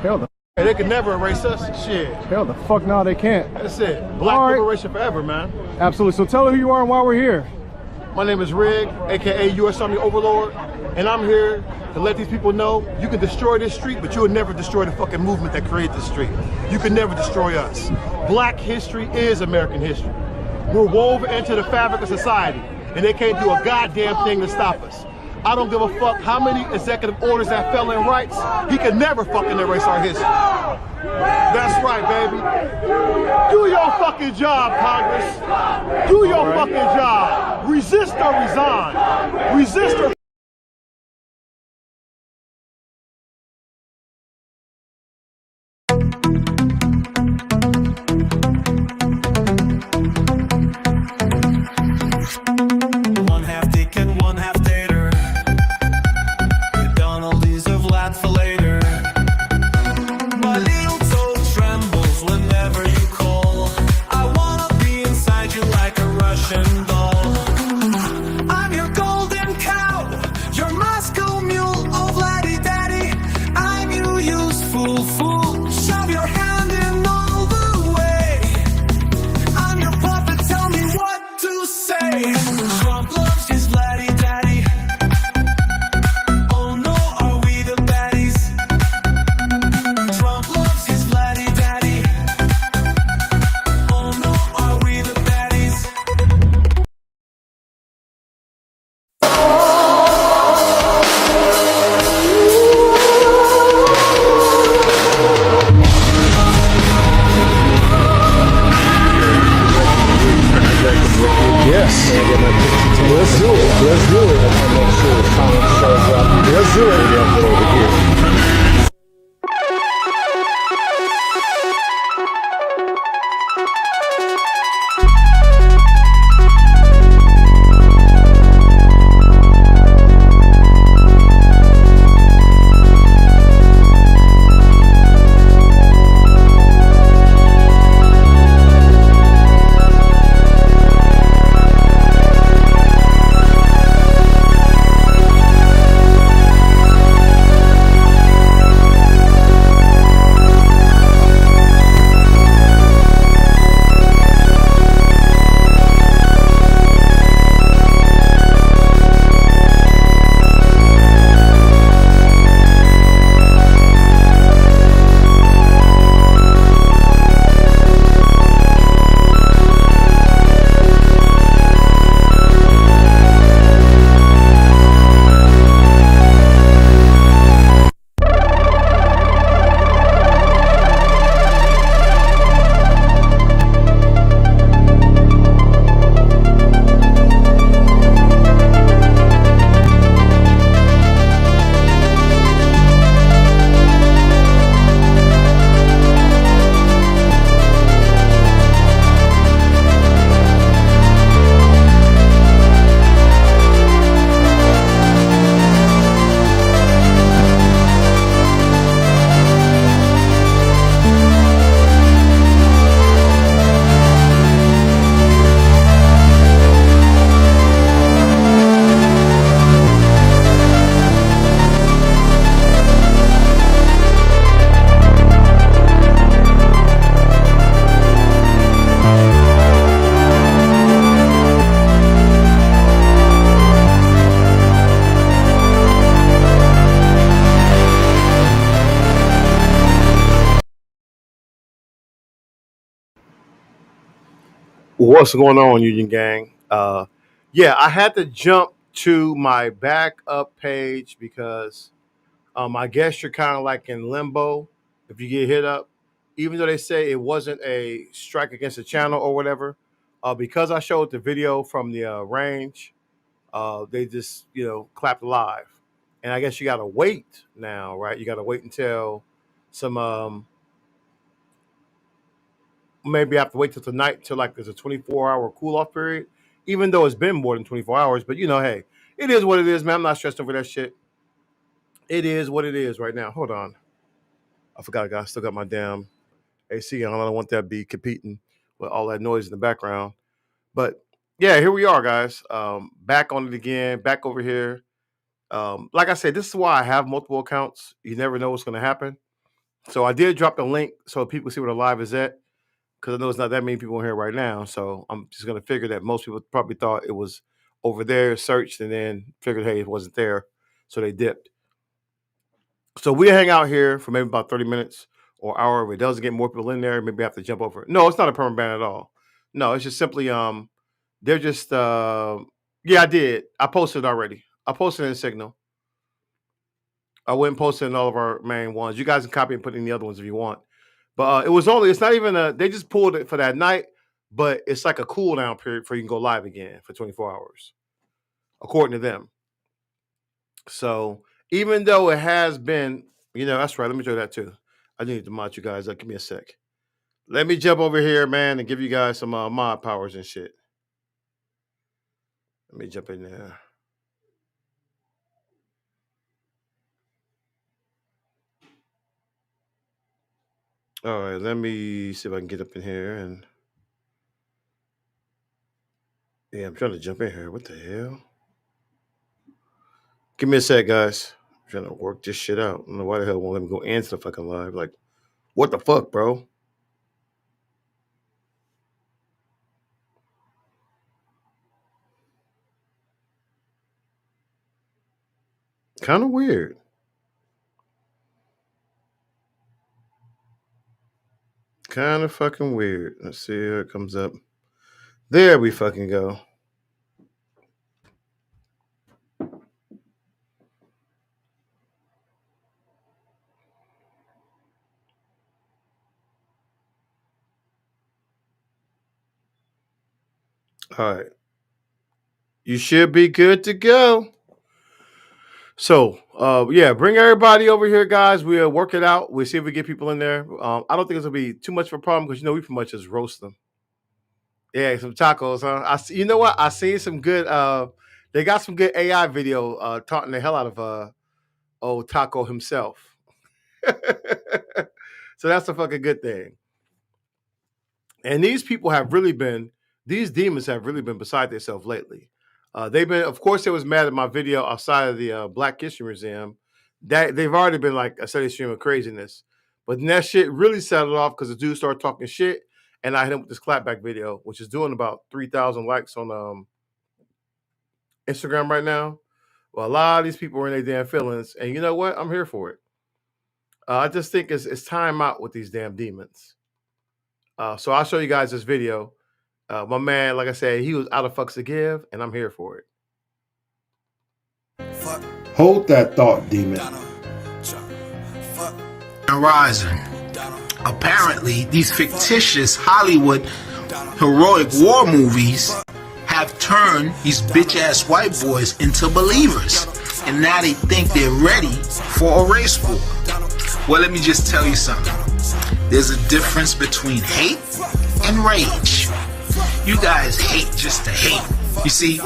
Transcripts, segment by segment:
Hell the And they can never erase us. Shit. hell the fuck no, they can't. That's it. Black All right. liberation forever, man. Absolutely. So tell her who you are and why we're here. My name is Rig, aka U.S. Army Overlord, and I'm here to let these people know you can destroy this street, but you'll never destroy the fucking movement that created this street. You can never destroy us. Black history is American history. We're woven into the fabric of society, and they can't do a goddamn thing to stop us. I don't give a fuck how many executive orders that Felon writes, he can never fucking erase our history. That's right, baby. Do your fucking job, Congress. Do your fucking job. Resist or resign. Resist or One half dick and one half tater. McDonald's of lad for later. My little toe trembles whenever you call. I wanna be inside you like a Russian doll. I'm your golden cow, your Moscow mule, oh laddie daddy. I'm your useful fool. Shove your hand in all the way. I'm your puppet, tell me what to say. Trump loves his laddie daddy. Oh no, are we the baddies? Trump loves his laddie daddy. Oh no, are we the baddies? Yes. Let's do it. Let's do it. Make sure the comment shows up. Let's do it. Yeah, over here. What's going on, Union Gang? Yeah, I had to jump to my backup page because I guess you're kind of like in limbo if you get hit up, even though they say it wasn't a strike against the channel or whatever. Because I showed the video from the range, they just clapped live, and I guess you got to wait now, right? You got to wait until some maybe I have to wait till tonight till like there's a 24-hour cool off period, even though it's been more than 24 hours. But hey, it is what it is, man. I'm not stressed over that shit. It is what it is right now. Hold on. I forgot, guys. Still got my damn AC on. I don't want that to be competing with all that noise in the background. But yeah, here we are, guys. Back on it again, back over here. Like I said, this is why I have multiple accounts. You never know what's going to happen. So I did drop the link so people see where the live is at, because I know it's not that many people in here right now. So I'm just gonna figure that most people probably thought it was over there, searched, and then figured, hey, it wasn't there, so they dipped. So we hang out here for maybe about 30 minutes or hour. If it doesn't get more people in there, maybe I have to jump over. No, it's not a permanent ban at all. No, it's just simply they're just yeah, I did. I posted already. I posted in Signal. I went and posted in all of our main ones. You guys can copy and put in the other ones if you want. But it's not even they just pulled it for that night, but it's like a cool down period before you can go live again for 24 hours, according to them. So even though it has been, that's right. Let me show that too. I need to mod you guys up. Give me a sec. Let me jump over here, man, and give you guys some mod powers and shit. Let me jump in there. All right, let me see if I can get up in here and yeah, I'm trying to jump in here. What the hell? Give me a sec, guys. I'm trying to work this shit out. I don't know why the hell it won't let me go into the fucking live. Like, what the fuck, bro? Kind of weird. Kind of fucking weird. Let's see here it comes up. There we fucking go. All right. You should be good to go. So, yeah, bring everybody over here, guys. We'll work it out. We'll see if we get people in there. I don't think it's going to be too much of a problem because, we pretty much just roast them. Yeah, some tacos, huh? You know what? I seen some good, they got some good AI video taunting the hell out of old Taco himself. So that's a fucking good thing. And these demons have really been beside themselves lately. Of course, they was mad at my video outside of the Black History Museum. That they've already been like a steady stream of craziness. But then that shit really set it off because the dude started talking shit, and I hit him with this clapback video, which is doing about 3,000 likes on Instagram right now. Well, a lot of these people are in their damn feelings, and you know what? I'm here for it. I just think it's time out with these damn demons. So I'll show you guys this video. My man, like I said, he was out of fucks to give, and I'm here for it. Hold that thought, demon. Rising. Apparently, these fictitious Hollywood heroic war movies have turned these bitch-ass white boys into believers. And now they think they're ready for a race war. Well, let me just tell you something. There's a difference between hate and rage. You guys hate just to hate. You see,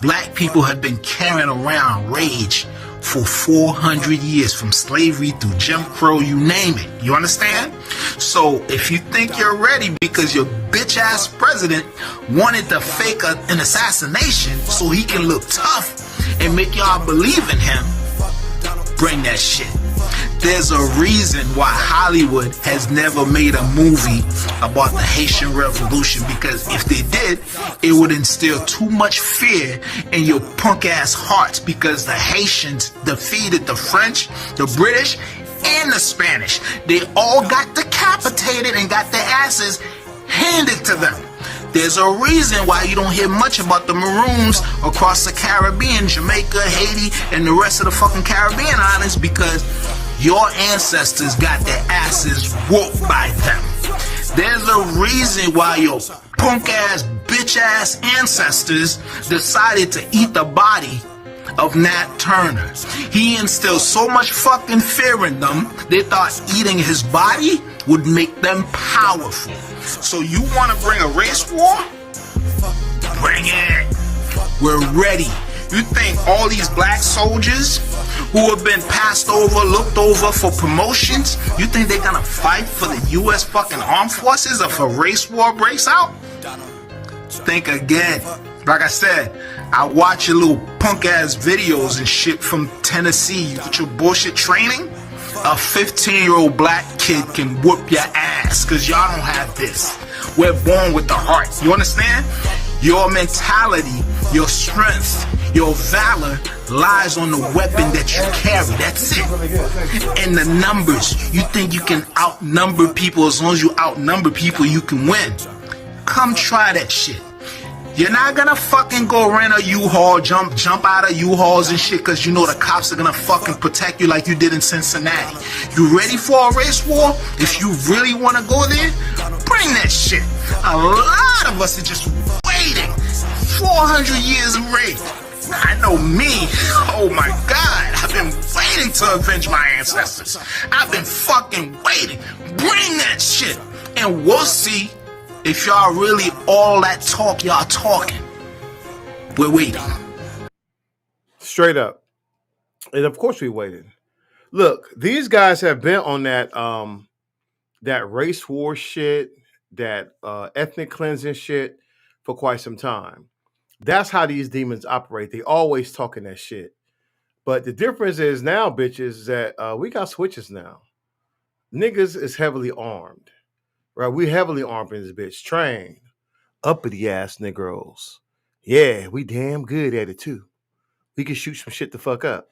black people have been carrying around rage for 400 years, from slavery through Jim Crow, you name it. You understand? So if you think you're ready because your bitch-ass president wanted to fake an assassination so he can look tough and make y'all believe in him, bring that shit. There's a reason why Hollywood has never made a movie about the Haitian Revolution, because if they did, it would instill too much fear in your punk ass hearts, because the Haitians defeated the French, the British, and the Spanish. They all got decapitated and got their asses handed to them. There's a reason why you don't hear much about the Maroons across the Caribbean, Jamaica, Haiti, and the rest of the fucking Caribbean islands, because your ancestors got their asses whooped by them. There's a reason why your punk-ass, bitch-ass ancestors decided to eat the body of Nat Turner. He instilled so much fucking fear in them, they thought eating his body would make them powerful. So you want to bring a race war? Bring it. We're ready. You think all these black soldiers who have been passed over, looked over for promotions, you think they're gonna fight for the U.S. fucking armed forces if a race war breaks out? Think again. Like I said, I watch your little punk ass videos and shit from Tennessee with your bullshit training. A 15-year-old black kid can whoop your ass because y'all don't have this. We're born with the heart. You understand? Your mentality, your strength, your valor lies on the weapon that you carry. That's it. And the numbers. You think you can outnumber people. As long as you outnumber people, you can win. Come try that shit. You're not gonna fucking go rent a U-Haul, jump out of U-Hauls and shit because you know the cops are gonna fucking protect you like you did in Cincinnati. You ready for a race war? If you really wanna go there, bring that shit. A lot of us are just waiting. 400 years of rape. I know me. Oh my God. I've been waiting to avenge my ancestors. I've been fucking waiting. Bring that shit. And we'll see if y'all really all that talk y'all talking. We're waiting. Straight up. And of course we waited. Look, these guys have been on that race war shit, that ethnic cleansing shit for quite some time. That's how these demons operate. They always talking that shit. But the difference is now, bitches, that we got switches now. Niggas is heavily armed. Right? We heavily armed in this bitch. Trained. Uppity ass Negroes. Yeah, we damn good at it too. We can shoot some shit the fuck up.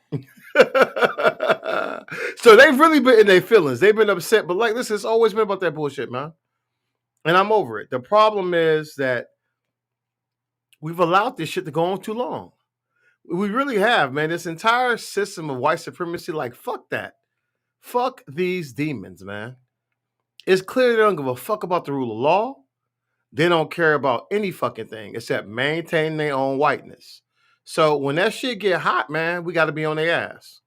So they've really been in their feelings. They've been upset. But like, listen, it's always been about that bullshit, man. And I'm over it. The problem is that we've allowed this shit to go on too long. We really have, man. This entire system of white supremacy, like, fuck that. Fuck these demons, man. It's clear they don't give a fuck about the rule of law. They don't care about any fucking thing except maintaining their own whiteness. So when that shit get hot, man, we got to be on their ass.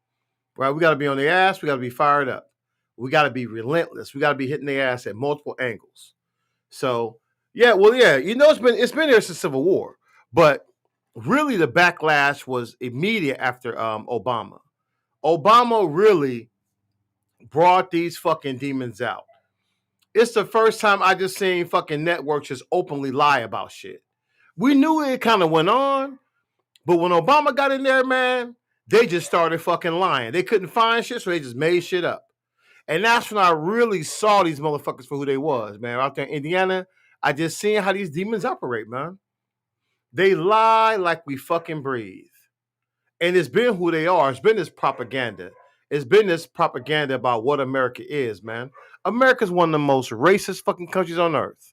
Right? We got to be on their ass. We got to be fired up. We got to be relentless. We got to be hitting their ass at multiple angles. So, yeah, well, yeah, you know, it's been there since Civil War. But really the backlash was immediate after Obama. Obama really brought these fucking demons out. It's the first time I just seen fucking networks just openly lie about shit. We knew it kind of went on, but when Obama got in there, man, they just started fucking lying. They couldn't find shit, so they just made shit up. And that's when I really saw these motherfuckers for who they was, man. Out there in Indiana, I just seen how these demons operate, man. They lie like we fucking breathe. And it's been who they are. It's been this propaganda. It's been this propaganda about what America is, man. America's one of the most racist fucking countries on earth.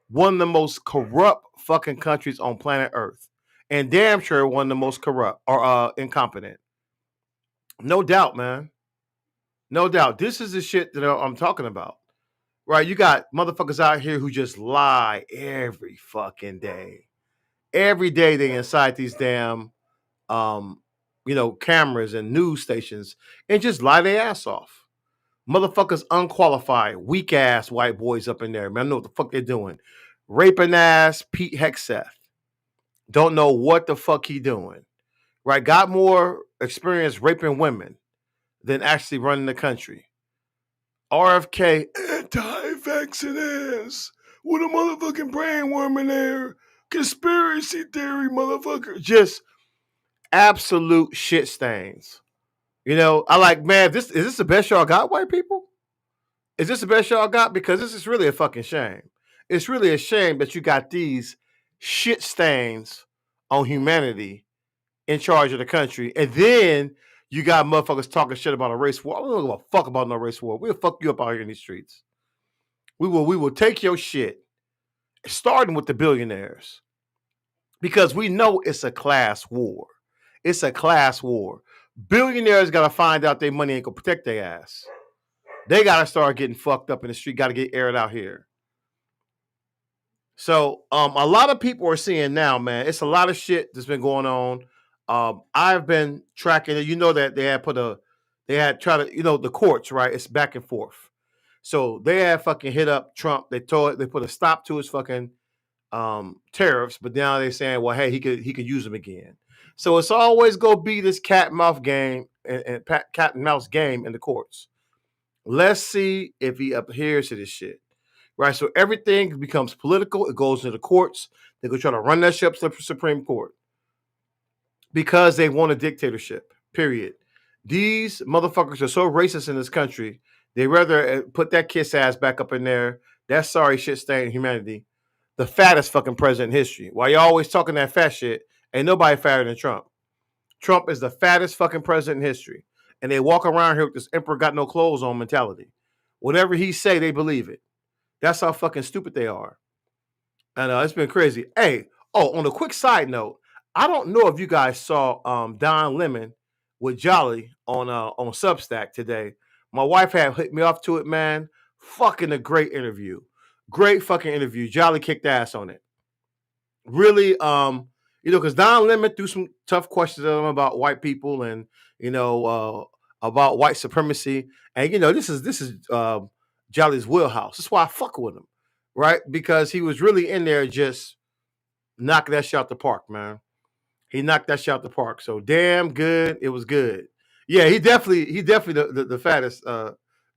One of the most corrupt fucking countries on planet Earth. And damn sure one of the most corrupt or incompetent. No doubt, man. No doubt. This is the shit that I'm talking about. Right? You got motherfuckers out here who just lie every fucking day. Every day they inside these damn cameras and news stations and just lie their ass off. Motherfuckers unqualified, weak ass white boys up in there, man. I know what the fuck they're doing. Raping ass Pete Hegseth. Don't know what the fuck he doing. Right? Got more experience raping women than actually running the country. RFK, anti-vaxxing ass with a motherfucking brainworm in there. Conspiracy theory, motherfucker. Just absolute shit stains. You know, I like, man, is this the best y'all got, white people? Is this the best y'all got? Because this is really a fucking shame. It's really a shame that you got these shit stains on humanity in charge of the country. And then you got motherfuckers talking shit about a race war. I don't give a fuck about no race war. We'll fuck you up out here in these streets. We will take your shit, starting with the billionaires. Because we know it's a class war. It's a class war. Billionaires got to find out their money ain't going to protect their ass. They got to start getting fucked up in the street. Got to get aired out here. So a lot of people are seeing now, man, it's a lot of shit that's been going on. I've been tracking it. You know that they had the courts, right? It's back and forth. So they had fucking hit up Trump. They put a stop to his fucking tariffs, but now they're saying, well, hey, he could use them again. So it's always gonna be this cat and mouse game and cat and mouse game in the courts. Let's see if he adheres to this shit, right? So everything becomes political. It goes to the courts. They're gonna try to run that shit up to the Supreme Court because they want a dictatorship. Period. These motherfuckers are so racist in this country. They rather put that kiss ass back up in there. That sorry shit stain humanity. The fattest fucking president in history. While y'all always talking that fat shit, ain't nobody fatter than Trump. Trump is the fattest fucking president in history. And they walk around here with this emperor got no clothes on mentality. Whatever he say, they believe it. That's how fucking stupid they are. And it's been crazy. Hey, on a quick side note, I don't know if you guys saw Don Lemon with Jolly on Substack today. My wife had hit me off to it, man. Fucking a great interview. Great fucking interview. Jolly kicked ass on it. Really, because Don Lemon threw some tough questions at him about white people and, about white supremacy. And, this is Jolly's wheelhouse. That's why I fuck with him, right? Because he was really in there just knocking that shit out the park, man. He knocked that shit out the park. So damn good. It was good. Yeah, he definitely the fattest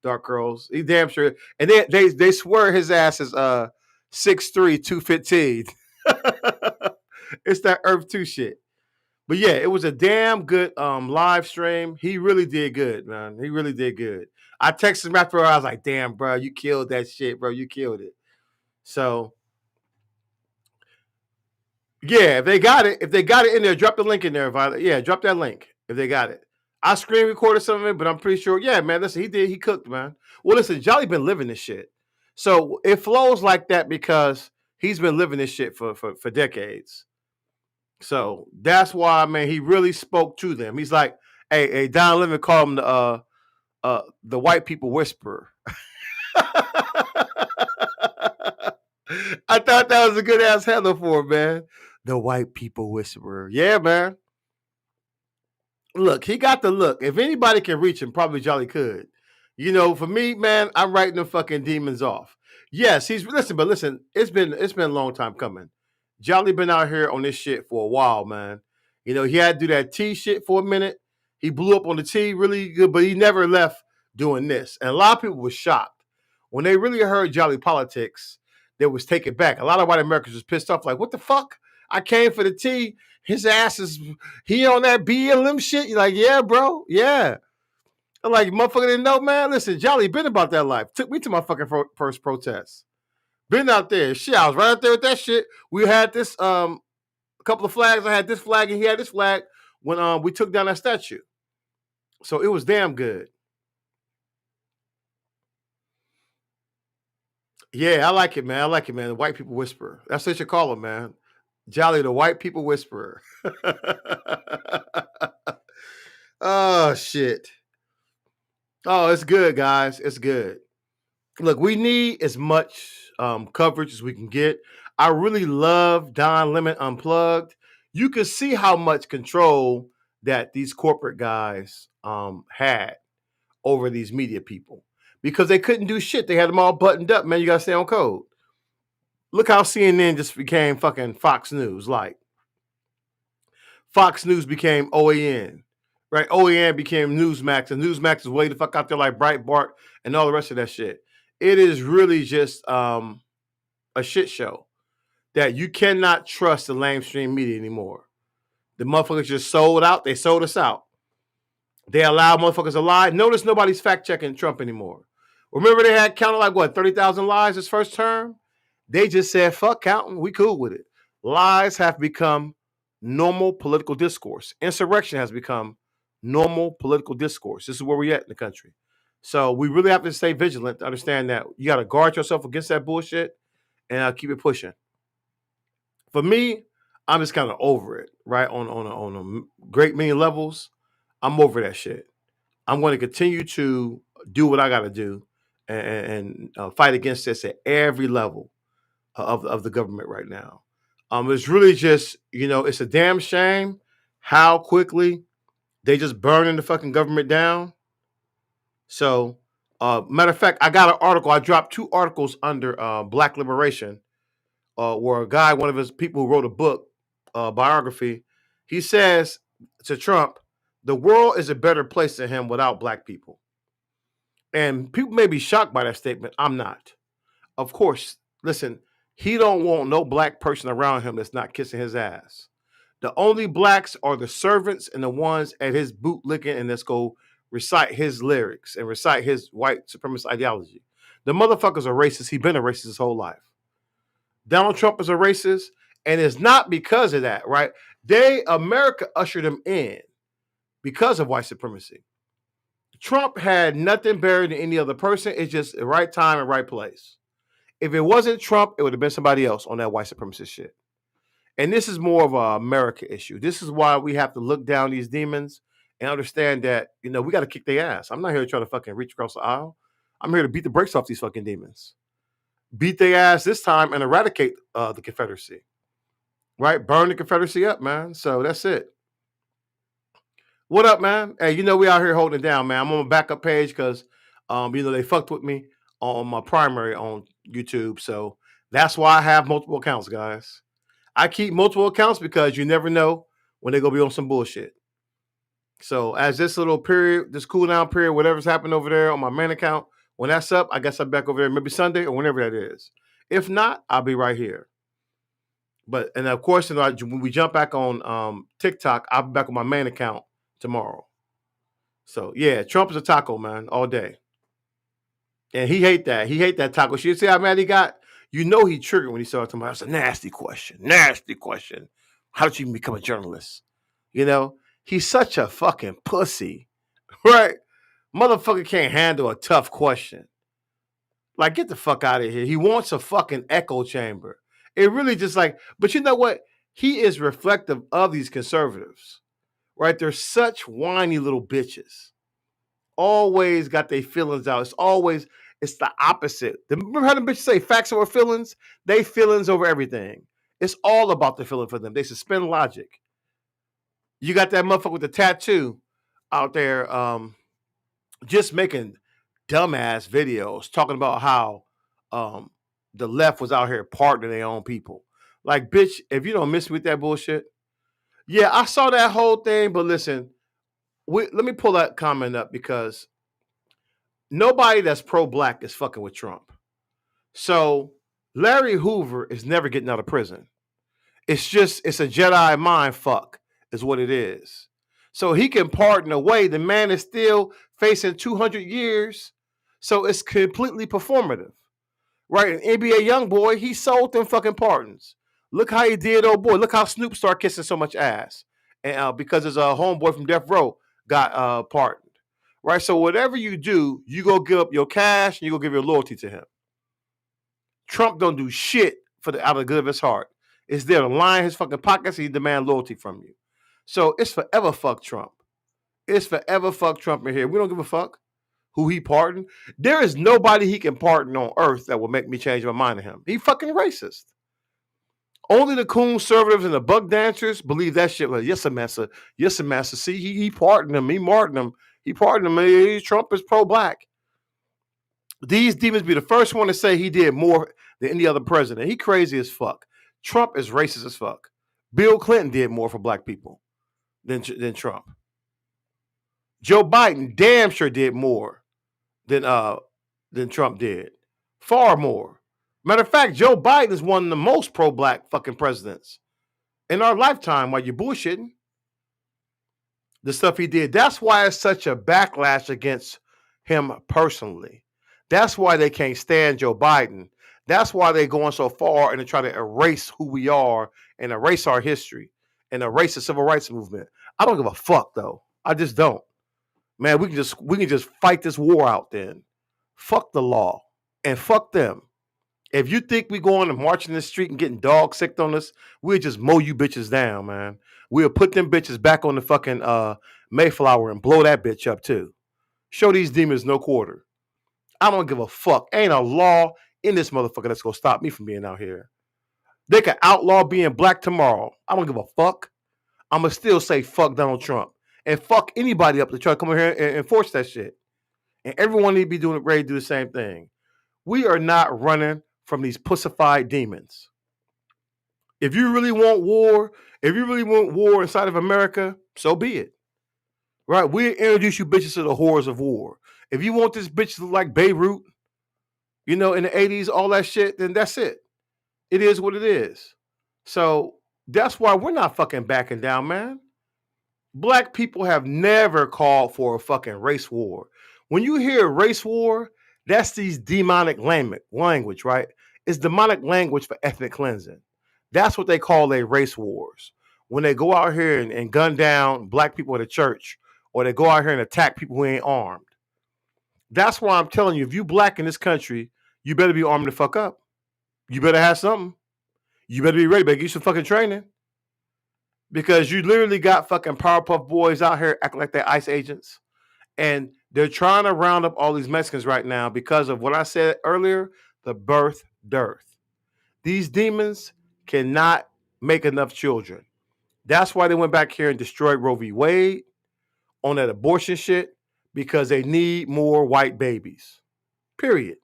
dark curls. He damn sure. And they swear his ass is 6'3", 215. It's that Earth 2 shit. But yeah, it was a damn good live stream. He really did good, man. He really did good. I texted him after I was like, damn, bro, you killed that shit, bro. You killed it. So yeah, if they got it in there, drop the link in there, Violet. Yeah, drop that link if they got it. I screen recorded some of it, but I'm pretty sure. Yeah, man, listen, he cooked, man. Well, listen, Jolly been living this shit. So it flows like that because he's been living this shit for decades. So that's why, man, he really spoke to them. He's like, hey, Don Lemon called him the white people whisperer. I thought that was a good ass handle for him, man. The white people whisperer. Yeah, man. Look, he got the look. If anybody can reach him, probably Jolly could. For me, man, I'm writing the fucking demons off. Yes, but listen, it's been a long time coming. Jolly been out here on this shit for a while, man. He had to do that T shit for a minute. He blew up on the T really good, but he never left doing this. And a lot of people were shocked. When they really heard Jolly politics, they was taken back. A lot of white Americans was pissed off, like, what the fuck? I came for the T. His ass he on that BLM shit? You're like, yeah, bro. Yeah. I'm like, motherfucker didn't know, man. Listen, Jolly been about that life. Took me to my fucking first protest. Been out there. Shit, I was right out there with that shit. We had this a couple of flags. I had this flag and he had this flag when we took down that statue. So it was damn good. Yeah, I like it, man. The white people whisperer. That's what you call him, man. Jolly, the white people whisperer. Oh, shit. Oh, it's good, guys. It's good. Look, we need as much coverage as we can get. I really love Don Lemon Unplugged. You can see how much control that these corporate guys had over these media people because they couldn't do shit. They had them all buttoned up, man. You got to stay on code. Look how CNN just became fucking Fox News. Like, Fox News became OAN, right? OAN became Newsmax, and Newsmax is way the fuck out there like Breitbart and all the rest of that shit. It is really just a shit show that you cannot trust the mainstream media anymore. The motherfuckers just sold out. They sold us out. They allow motherfuckers to lie. Notice nobody's fact checking Trump anymore. Remember they had counted like what, 30,000 lies his first term? They just said, fuck counting. We cool with it. Lies have become normal political discourse. Insurrection has become normal political discourse. This is where we're at in the country. So we really have to stay vigilant to understand that you got to guard yourself against that bullshit and keep it pushing. For me, I'm just kind of over it, right? On a great many levels, I'm over that shit. I'm going to continue to do what I got to do and fight against this at every level of the government right now. It's really just, it's a damn shame how quickly they just burning the fucking government down. So, matter of fact, I got an article. I dropped 2 articles under Black Liberation, where a guy, one of his people who wrote a book, biography, he says to Trump, the world is a better place than him without black people. And people may be shocked by that statement. I'm not. Of course, listen, he don't want no black person around him that's not kissing his ass. The only blacks are the servants and the ones at his boot licking and let's go recite his lyrics and recite his white supremacist ideology. The motherfucker's a racist. He's been a racist his whole life. Donald Trump is a racist, and it's not because of that, right? America ushered him in because of white supremacy. Trump had nothing better than any other person. It's just the right time and right place. If it wasn't Trump, it would have been somebody else on that white supremacist shit. And this is more of an America issue. This is why we have to look down these demons and understand that, we got to kick their ass. I'm not here to try to fucking reach across the aisle. I'm here to beat the brakes off these fucking demons. Beat their ass this time and eradicate the Confederacy. Right? Burn the Confederacy up, man. So that's it. What up, man? Hey, we out here holding it down, man. I'm on my backup page because, they fucked with me on my primary on YouTube. So that's why I have multiple accounts, guys. I keep multiple accounts because you never know when they're going to be on some bullshit. So as this little period, this cool down period, whatever's happened over there on my main account, when that's up, I guess I'm back over there maybe Sunday or whenever that is. If not, I'll be right here. And of course, when we jump back on TikTok, I'll be back on my main account tomorrow. So yeah, Trump is a taco, man, all day. And he hate that. He hate that taco shit. See how mad he got? He triggered when he started talking about, that's a nasty question. Nasty question. How did you even become a journalist? He's such a fucking pussy. Right? Motherfucker can't handle a tough question. Like, get the fuck out of here. He wants a fucking echo chamber. It really just but you know what? He is reflective of these conservatives. Right? They're such whiny little bitches. Always got their feelings out. It's the opposite. Remember how the bitches say facts over feelings? They feelings over everything. It's all about the feeling for them. They suspend logic. You got that motherfucker with the tattoo out there just making dumbass videos talking about how the left was out here pardoning their own people. Like, bitch, if you don't miss me with that bullshit. Yeah, I saw that whole thing, but listen, let me pull that comment up because nobody that's pro-black is fucking with Trump. So Larry Hoover is never getting out of prison. It's a Jedi mind fuck is what it is. So he can pardon away. The man is still facing 200 years. So it's completely performative. Right? An NBA young boy, he sold them fucking pardons. Look how he did, oh boy. Look how Snoop started kissing so much ass. And because his homeboy from Death Row got pardoned. Right? So whatever you do, you go give up your cash and you go give your loyalty to him. Trump don't do shit out of the good of his heart. It's there to line his fucking pockets and he demand loyalty from you. So it's forever fuck Trump. It's forever fuck Trump in here. We don't give a fuck who he pardoned. There is nobody he can pardon on earth that will make me change my mind to him. He fucking racist. Only the conservatives and the buck dancers believe that shit. Like, yes, sir, master. Yes, sir, master. See, he pardoned him. He pardoned him. He pardoned him. Trump is pro-black. These demons be the first one to say he did more than any other president. He crazy as fuck. Trump is racist as fuck. Bill Clinton did more for black people than Trump. Joe Biden damn sure did more than Trump did. Far more. Matter of fact, Joe Biden is one of the most pro-black fucking presidents in our lifetime while you're bullshitting. The stuff he did. That's why it's such a backlash against him personally. That's why they can't stand Joe Biden. That's why they're going so far and they try to erase who we are and erase our history and erase the civil rights movement. I don't give a fuck though. I just don't. Man, we can just fight this war out then. Fuck the law and fuck them. If you think we going and marching the street and getting dog sick on us, we'll just mow you bitches down, man. We'll put them bitches back on the fucking Mayflower and blow that bitch up too. Show these demons no quarter. I don't give a fuck. Ain't a law in this motherfucker that's gonna stop me from being out here. They can outlaw being black tomorrow. I don't give a fuck. I'ma still say fuck Donald Trump and fuck anybody up to try to come in here and enforce that shit. And everyone need to be ready to do the same thing. We are not running from these pussified demons. If you really want war, inside of America, so be it. Right? We'll introduce you bitches to the horrors of war. If you want this bitch to look like Beirut, in the 80s, all that shit, then that's it. It is what it is. So That's why we're not fucking backing down, man. Black people have never called for a fucking race war. When you hear race war, that's these demonic language, right? It's demonic language for ethnic cleansing. That's what they call their race wars. When they go out here and gun down black people at a church, or they go out here and attack people who ain't armed. That's why I'm telling you, if you black in this country, you better be armed the fuck up. You better have something. You better be ready. Better get some fucking training. Because you literally got fucking Powerpuff Boys out here acting like they're ICE agents. And they're trying to round up all these Mexicans right now because of what I said earlier, the birth dearth. These demons cannot make enough children. That's why they went back here and destroyed Roe v. Wade on that abortion shit, because they need more white babies. Period.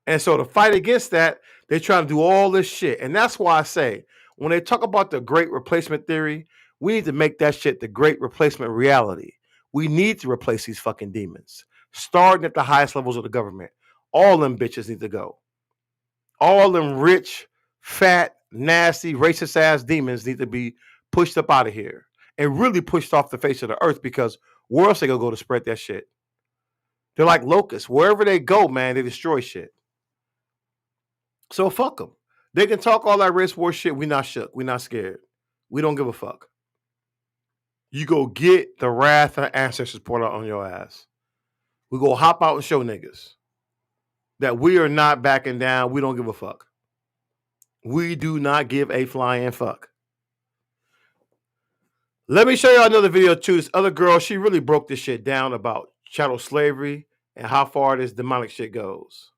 And so to fight against that, they're trying to do all this shit. And that's why I say, when they talk about the great replacement theory, we need to make that shit the great replacement reality. We need to replace these fucking demons, starting at the highest levels of the government. All them bitches need to go. All them rich, fat, nasty, racist ass demons need to be pushed up out of here and really pushed off the face of the earth, because where else they gonna go to spread that shit? They're like locusts. Wherever they go, man, they destroy shit. So fuck them. They can talk all that race war shit. We not shook. We not scared. We don't give a fuck. You go get the wrath of ancestors poured out on your ass. We go hop out and show niggas that we are not backing down. We don't give a fuck. We do not give a flying fuck. Let me show you another video too. This other girl, she really broke this shit down about chattel slavery and how far this demonic shit goes.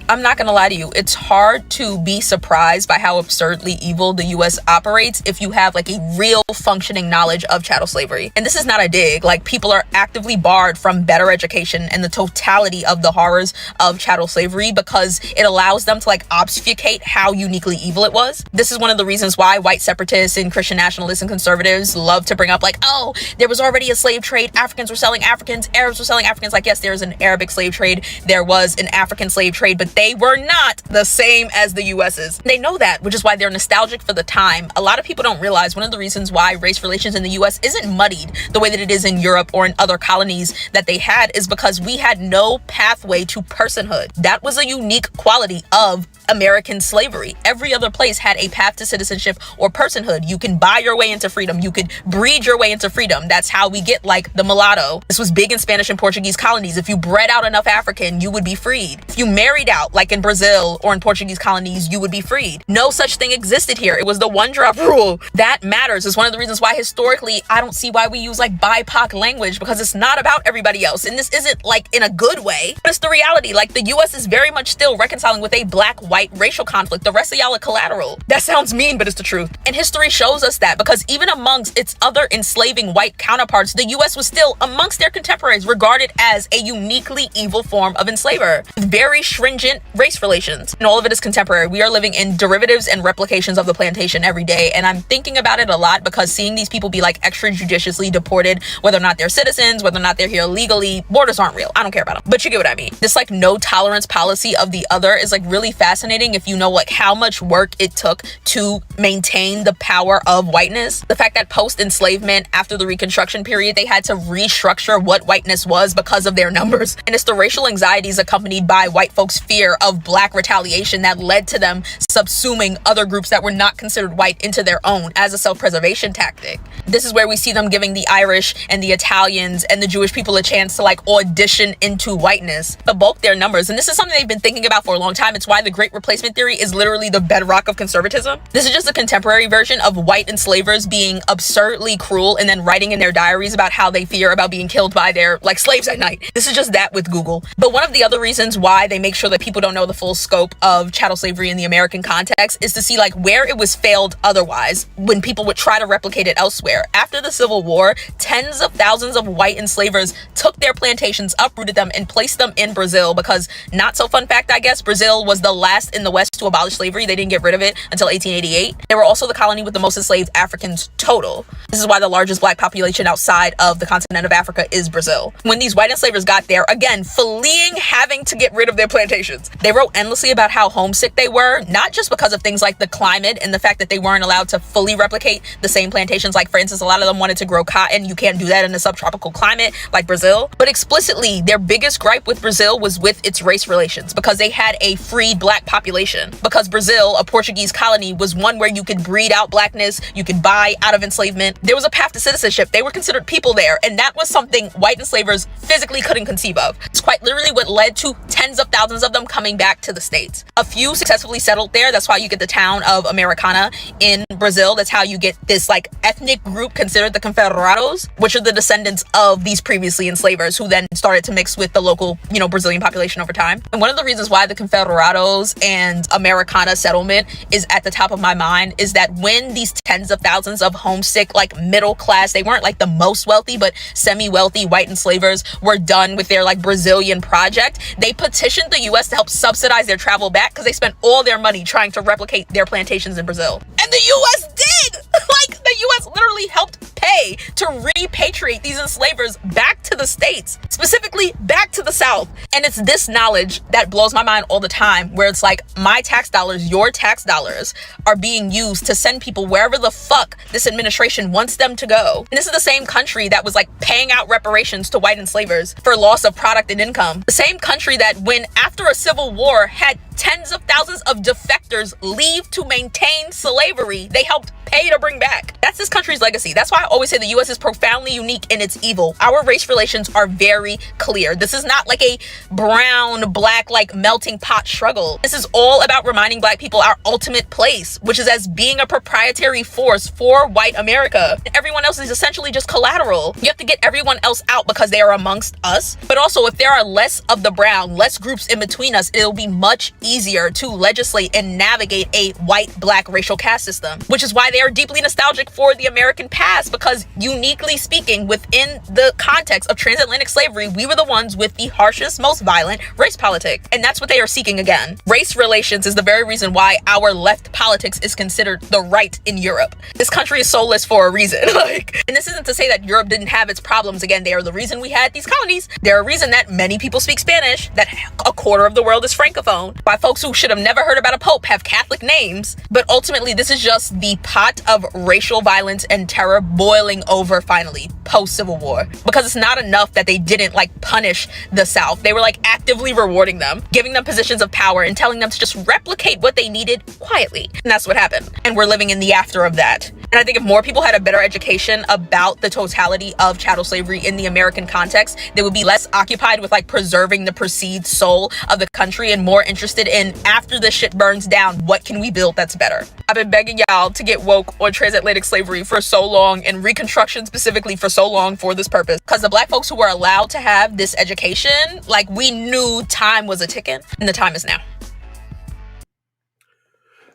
I'm not gonna lie to you, it's hard to be surprised by how absurdly evil the US operates if you have like a real functioning knowledge of chattel slavery. And this is not a dig, like people are actively barred from better education and the totality of the horrors of chattel slavery because it allows them to like obfuscate how uniquely evil it was. This is one of the reasons why white separatists and Christian nationalists and conservatives love to bring up like, oh, there was already a slave trade, Africans were selling Africans, Arabs were selling Africans. Like, yes, there was an Arabic slave trade, there was an African slave trade, but they were not the same as the US's. They know that, which is why they're nostalgic for the time. A lot of people don't realize one of the reasons why race relations in the US isn't muddied the way that it is in Europe or in other colonies that they had is because we had no pathway to personhood. That was a unique quality of American slavery. Every other place had a path to citizenship or personhood. You can buy your way into freedom. You could breed your way into freedom. That's how we get like the mulatto. This was big in Spanish and Portuguese colonies. If you bred out enough African, you would be freed. If you married out, like in Brazil or in Portuguese colonies, you would be freed. No such thing existed here. It was the one drop rule. That matters. It's one of the reasons why historically, I don't see why we use like BIPOC language, because it's not about everybody else. And this isn't like in a good way, but it's the reality. Like the US is very much still reconciling with a black-white racial conflict. The rest of y'all are collateral. That sounds mean, but it's the truth. And history shows us that, because even amongst its other enslaving white counterparts, the US was still amongst their contemporaries regarded as a uniquely evil form of enslaver with very stringent race relations. And all of it is contemporary. We are living in derivatives and replications of the plantation every day. And I'm thinking about it a lot because seeing these people be like extrajudiciously deported, whether or not they're citizens, whether or not they're here illegally, borders aren't real. I don't care about them, but you get what I mean. This like no tolerance policy of the other is like really fascinating if you know like how much work it took to maintain the power of whiteness. The fact that post enslavement, after the Reconstruction period, they had to restructure what whiteness was because of their numbers. And it's the racial anxieties accompanied by white folks' fear of black retaliation that led to them subsuming other groups that were not considered white into their own as a self-preservation tactic. This is where we see them giving the Irish and the Italians and the Jewish people a chance to like audition into whiteness, to bulk their numbers. And this is something they've been thinking about for a long time. It's why the Great Replacement theory is literally the bedrock of conservatism. This is just a contemporary version of white enslavers being absurdly cruel and then writing in their diaries about how they fear about being killed by their like slaves at night. This is just that with Google. But one of the other reasons why they make sure that people don't know the full scope of chattel slavery in the American context is to see like where it was failed otherwise when people would try to replicate it elsewhere. After the Civil War, tens of thousands of white enslavers took their plantations, uprooted them, and placed them in Brazil because, not so fun fact, I guess, Brazil was the last in the West to abolish slavery. They didn't get rid of it until 1888. They were also the colony with the most enslaved Africans total. This is why the largest black population outside of the continent of Africa is Brazil. When these white enslavers got there, again, fleeing having to get rid of their plantations, they wrote endlessly about how homesick they were, not just because of things like the climate and the fact that they weren't allowed to fully replicate the same plantations. Like, for instance, a lot of them wanted to grow cotton. You can't do that in a subtropical climate like Brazil. But explicitly, their biggest gripe with Brazil was with its race relations, because they had a freed black population. Because Brazil, a Portuguese colony, was one where you could breed out blackness, you could buy out of enslavement. There was a path to citizenship. They were considered people there, and that was something white enslavers physically couldn't conceive of. It's quite literally what led to tens of thousands of them coming back to the States. A few successfully settled there. That's why you get the town of Americana in Brazil. That's how you get this like ethnic group considered the Confederados, which are the descendants of these previously enslavers who then started to mix with the local, Brazilian population over time. And one of the reasons why the Confederados and Americana settlement is at the top of my mind is that when these tens of thousands of homesick, like middle class, they weren't like the most wealthy, but semi-wealthy white enslavers were done with their like Brazilian project, they petitioned the US to help subsidize their travel back because they spent all their money trying to replicate their plantations in Brazil. And the US did! Like, the US literally helped pay to repatriate these enslavers back to the States, specifically back to the South. And it's this knowledge that blows my mind all the time, where it's like, my tax dollars, your tax dollars are being used to send people wherever the fuck this administration wants them to go. And this is the same country that was like paying out reparations to white enslavers for loss of product and income. The same country that, when after a civil war had tens of thousands of defectors leave to maintain slavery, they helped pay to bring back. That's this country's legacy. That's why I always say the US is profoundly unique in its evil. Our race relations are very clear. This is not like a brown, black, like melting pot struggle. This is all about reminding black people our ultimate place, which is as being a proprietary force for white America. Everyone else is essentially just collateral. You have to get everyone else out because they are amongst us. But also, if there are less of the brown, less groups in between us, it'll be much easier to legislate and navigate a white-black racial caste system, which is why they are deeply nostalgic for the American past, because uniquely speaking, within the context of transatlantic slavery, we were the ones with the harshest, most violent race politics. And that's what they are seeking again. Race relations is the very reason why our left politics is considered the right in Europe. This country is soulless for a reason. And this isn't to say that Europe didn't have its problems. Again, they are the reason we had these colonies. They're a reason that many people speak Spanish, that a quarter of the world is francophone, why folks who should have never heard about a pope have Catholic names. But ultimately, this is just the pot of racial violence and terror boiling over finally post-Civil War, because it's not enough that they didn't like punish the South. They were like actively rewarding them, giving them positions of power and telling them to just replicate what they needed quietly. And that's what happened. And we're living in the after of that. And I think if more people had a better education about the totality of chattel slavery in the American context, they would be less occupied with like preserving the perceived soul of the country and more interested in, after this shit burns down, what can we build that's better? I've been begging y'all to get woke on transatlantic slavery for so long, and Reconstruction specifically for so long, for this purpose, because the black folks who were allowed to have this education, like, we knew time was a ticking, and the time is now.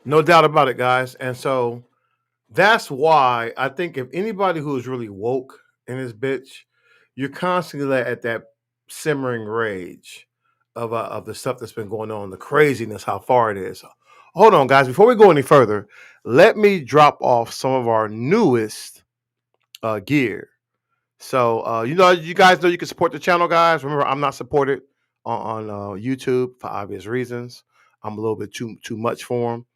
No doubt about it, guys. And so that's why I think if anybody who is really woke in this bitch, you're constantly at that simmering rage of the stuff that's been going on, the craziness, how far it is. Hold on, guys. Before we go any further, let me drop off some of our newest gear. So, you guys know you can support the channel, guys. Remember, I'm not supported on YouTube for obvious reasons. I'm a little bit too much for them.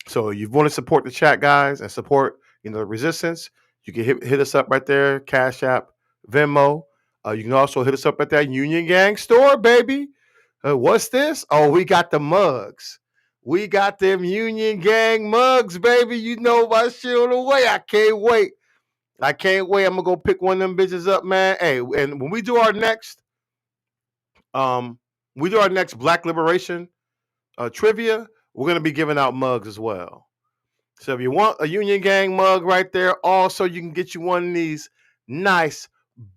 So you want to support the chat, guys, and support, the resistance, you can hit us up right there, Cash App, Venmo. You can also hit us up at that Union Gang store, baby. What's this? Oh, we got the mugs. We got them Union Gang mugs, baby. You know my shit on the way. I can't wait. I'm going to go pick one of them bitches up, man. Hey, and when we do our next Black Liberation trivia, we're going to be giving out mugs as well. So if you want a Union Gang mug right there, also you can get you one of these nice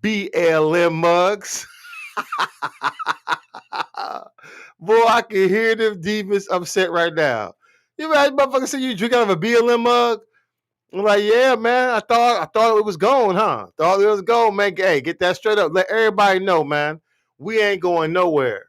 BLM mugs. Boy, I can hear them demons upset right now. You imagine motherfucker say you drink out of a BLM mug? I'm like, yeah, man, I thought it was gone, huh? Thought it was gone, man. Hey, get that straight up. Let everybody know, man. We ain't going nowhere.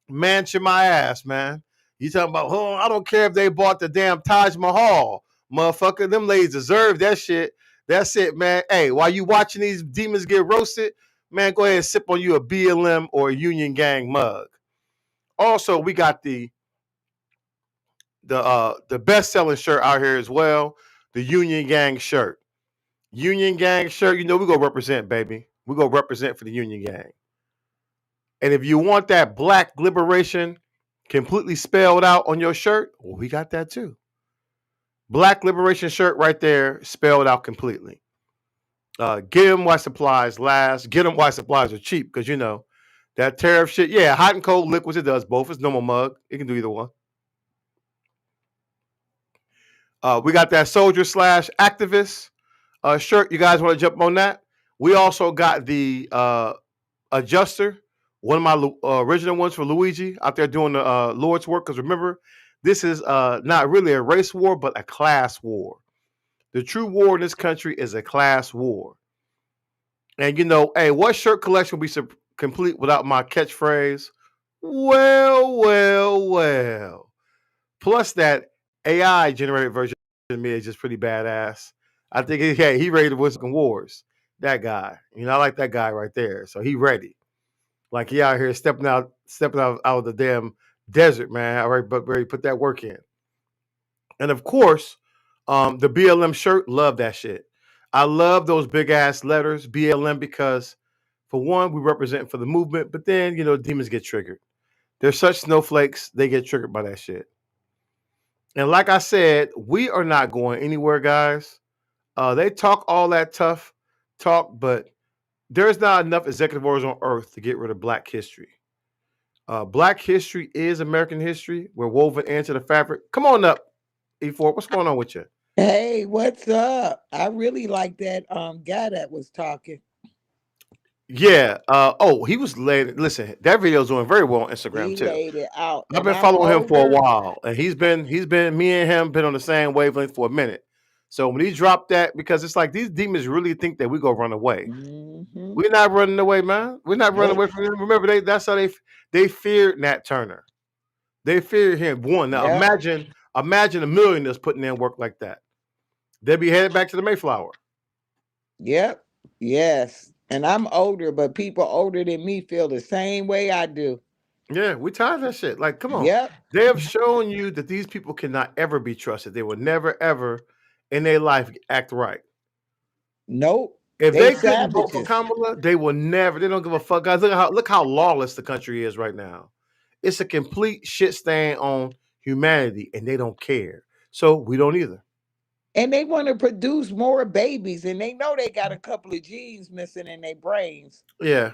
Mansion my ass, man. You talking about, oh, I don't care if they bought the damn Taj Mahal. Motherfucker, them ladies deserve that shit. That's it, man. Hey, while you watching these demons get roasted, man, go ahead and sip on you a BLM or a Union Gang mug. Also, we got the best-selling shirt out here as well, the Union Gang shirt. Union Gang shirt, you know we go represent, baby. We go represent for the Union Gang. And if you want that black liberation completely spelled out on your shirt, well, we got that too. Black liberation shirt right there, spelled out completely. Get them while supplies last. Get them while supplies are cheap, because you know that tariff shit. Yeah, hot and cold liquids, it does both. It's normal mug. It can do either one. We got that soldier / activist shirt. You guys want to jump on that? We also got the adjuster, one of my original ones for Luigi out there doing the Lord's work. Because remember, this is not really a race war, but a class war. The true war in this country is a class war. And you know, hey, what shirt collection would be complete without my catchphrase? Well, well, well. Plus that AI generated version of me is just pretty badass. I think he ready to win some wars. That guy, you know, I like that guy right there. So he ready, like he out here stepping out of the damn desert, man. All right, but ready to put that work in. And of course, the BLM shirt, love that shit. I love those big ass letters BLM because, for one, we represent for the movement, but then you know demons get triggered. They're such snowflakes; they get triggered by that shit. And like I said, we are not going anywhere, guys. They talk all that tough talk, but there's not enough executive orders on earth to get rid of Black history. Black history is American history. We're woven into the fabric. Come on up, E4. What's going on with you? Hey, what's up? I really like that guy that was talking. Yeah. He was laid. Listen, that video's doing very well on Instagram He too. laid it out. I've And been I'm following him for a older. while, and he's been me and him been on the same wavelength for a minute. So when he dropped that, because it's like these demons really think that we go run away. Mhm. We're not running away, man. We're not running Nope. away from him. Remember, that's how they feared Nat Turner. They feared him. One. Now Yep. imagine a millionaires putting in work like that. They'd be headed back to the Mayflower. Yep. Yes. And I'm older, but people older than me feel the same way I do. Yeah, we tired of that shit. Like, come on. Yep. They have shown you that these people cannot ever be trusted. They will never, ever in their life act right. Nope. If They they couldn't vote for savages. Kamala, they will never. They don't give a fuck, guys. Look how lawless the country is right now. It's a complete shit stain on humanity, and they don't care. So we don't either. And they want to produce more babies, and they know they got a couple of genes missing in their brains. Yeah.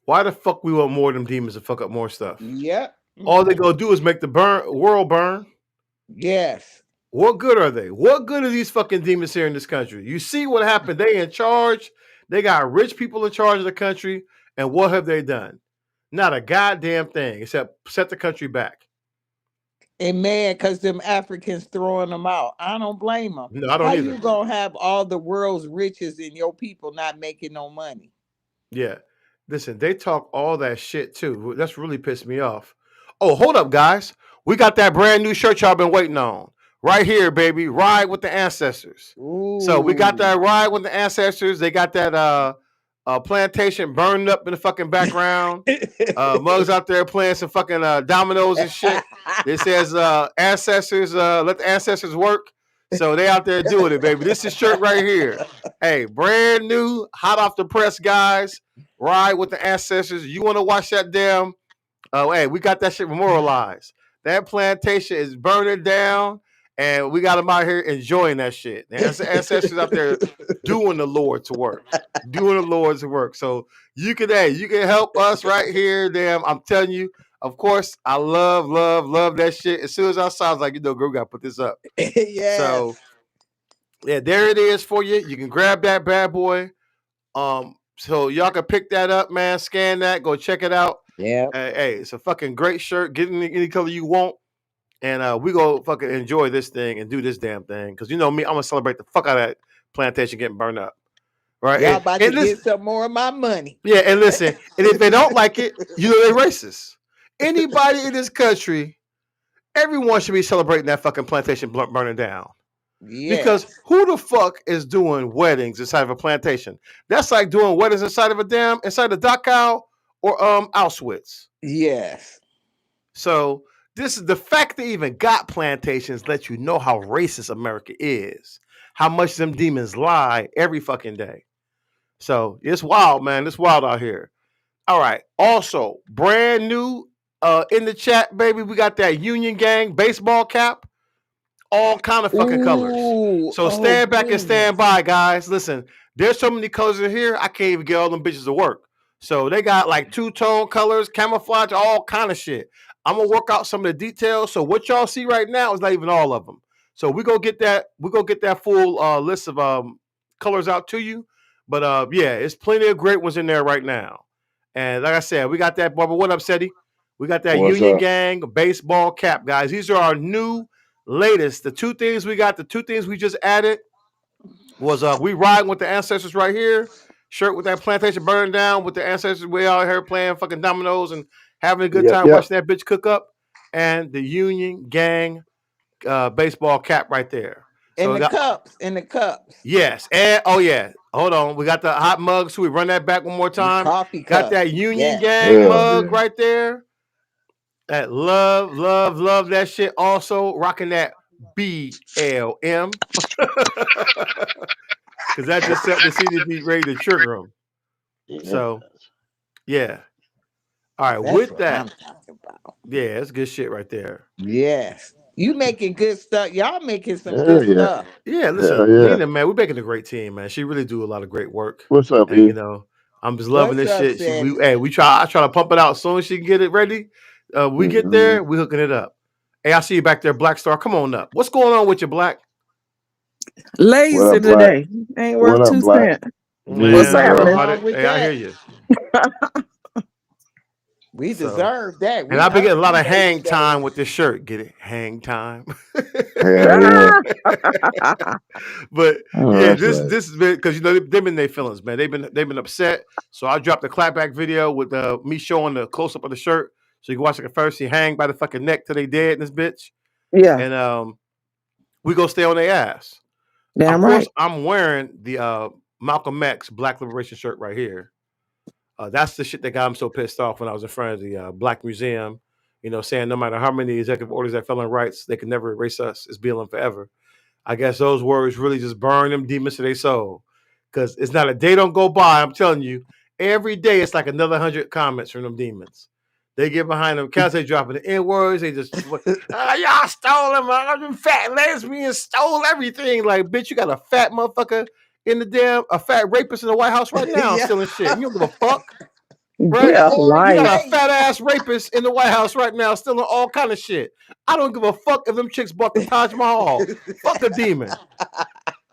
Why the fuck we want more of them demons to fuck up more stuff? Yep. All they gonna do is make the world burn. Yes. What good are they? What good are these fucking demons here in this country? You see what happened? They in charge. They got rich people in charge of the country. And what have they done? Not a goddamn thing except set the country back. And mad because them Africans throwing them out. I don't blame them. No, I don't How either. you gonna have all the world's riches and your people not making no money? Yeah. Listen, they talk all that shit too. That's really pissed me off. Oh, hold up, guys. We got that brand new shirt y'all been waiting on. Right here, baby. Ride with the ancestors. Ooh. So we got that ride with the ancestors. They got that plantation burned up in the fucking background. Mugs out there playing some fucking dominoes and shit. It says ancestors, let the ancestors work. So they out there doing it, baby. This is shirt right here. Hey, brand new, hot off the press, guys. Ride with the ancestors. You want to watch that damn? Hey, we got that shit memorialized. That plantation is burning down, and we got them out here enjoying that shit. The ancestors out there doing the Lord's work, doing the Lord's work. So you can help us right here. Damn, I'm telling you. Of course, I love that shit. As soon as I saw, I was like, girl, we gotta put this up. Yes. So yeah, there it is for you. You can grab that bad boy. So y'all can pick that up, man. Scan that, go check it out. Yeah. Hey, it's a fucking great shirt. Get in any color you want. And we go fucking enjoy this thing and do this damn thing. Because you know me, I'm going to celebrate the fuck out of that plantation getting burned up. Right? Y'all about to listen, get some more of my money. Yeah, and listen, and if they don't like it, you know they're racist. Anybody in this country Everyone should be celebrating that fucking plantation burning down. Because Yes. who the fuck is doing weddings inside of a plantation? That's like doing weddings inside of a dam, inside of Dachau or Auschwitz. Yes. So this is the fact they even got plantations let you know how racist America is. How much them demons lie every fucking day. So it's wild, man. It's wild out here. All right. Also, brand new in the chat, baby. We got that Union Gang baseball cap. All kind of fucking colors. Ooh, So stand back and stand by, guys. Listen, there's so many colors in here, I can't even get all them bitches to work. So they got like two-tone colors, camouflage, all kind of shit. I'm gonna work out some of the details. So what y'all see right now is not even all of them. So we go get that. We go get that full list of colors out to you. But yeah, it's plenty of great ones in there right now. And like I said, we got that. Barbara, what up, Seti? We got that What's Union up? Gang baseball cap, guys. These are our new latest. The two things we got, the two things we just added was we riding with the ancestors right here. Shirt with that plantation burning down with the ancestors. We out here playing fucking dominoes and having a good time Yep. watching that bitch cook up. And the Union Gang baseball cap right there. So And the cups. And the cups. yes. And oh yeah. Hold on. We got the hot mugs. So we run that back one more time. Coffee Got cup. that Union Yes. Gang Yeah. mug right there. That love that shit. Also rocking that BLM. Because that just set the CDB ready to trigger them. So, yeah. All right, That's with what that, I'm talking about. yeah, that's good shit right there. Yes. You making good stuff. Y'all making some Hell good yeah. stuff. Yeah, listen, Hell yeah. Nina, man, we're making a great team, man. She really do a lot of great work. What's up, And, E? you know, I'm just loving What's this up, shit. Seth? I try to pump it out as soon as she can get it ready. We get there, we hooking it up. Hey, I see you back there, Black Star. Come on up. What's going on with you, Black? Lazy What up, Black? today. Ain't What worth up, 2 Black? cents. Man, What's nothing happening? about it. Wrong with Hey, I hear that. you. We So, deserve that. and I've been getting a lot of hang hang time with this shirt. Get it? Hang time. Hell yeah. But Oh, yeah, that's this right. this has been because they've been in their feelings, man. They've been upset. So I dropped a clapback video with me showing the close up of the shirt, so you can watch the Confederacy hang by the fucking neck till they dead in this bitch, Yeah, and we go stay on their ass. Of damn course, right. I'm wearing the Malcolm X Black Liberation shirt right here. That's the shit that got him so pissed off when I was in front of the Black Museum. You know, saying no matter how many executive orders that felon rights, they can never erase us. It's BLM forever. I guess those words really just burn them demons to their soul. Because it's not a day don't go by, I'm telling you, every day it's like another 100 comments from them demons. They get behind them counts, they dropping the N-words, they just, y'all stole them, them fat lesbians stole everything. Like, bitch, you got a fat motherfucker in the damn, a fat rapist in the White House right now Yeah. stealing shit. You don't give a fuck. Right? Yeah, Or You right. got a fat ass rapist in the White House right now stealing all kind of shit. I don't give a fuck if them chicks bought the Taj Mahal. Fuck a demon.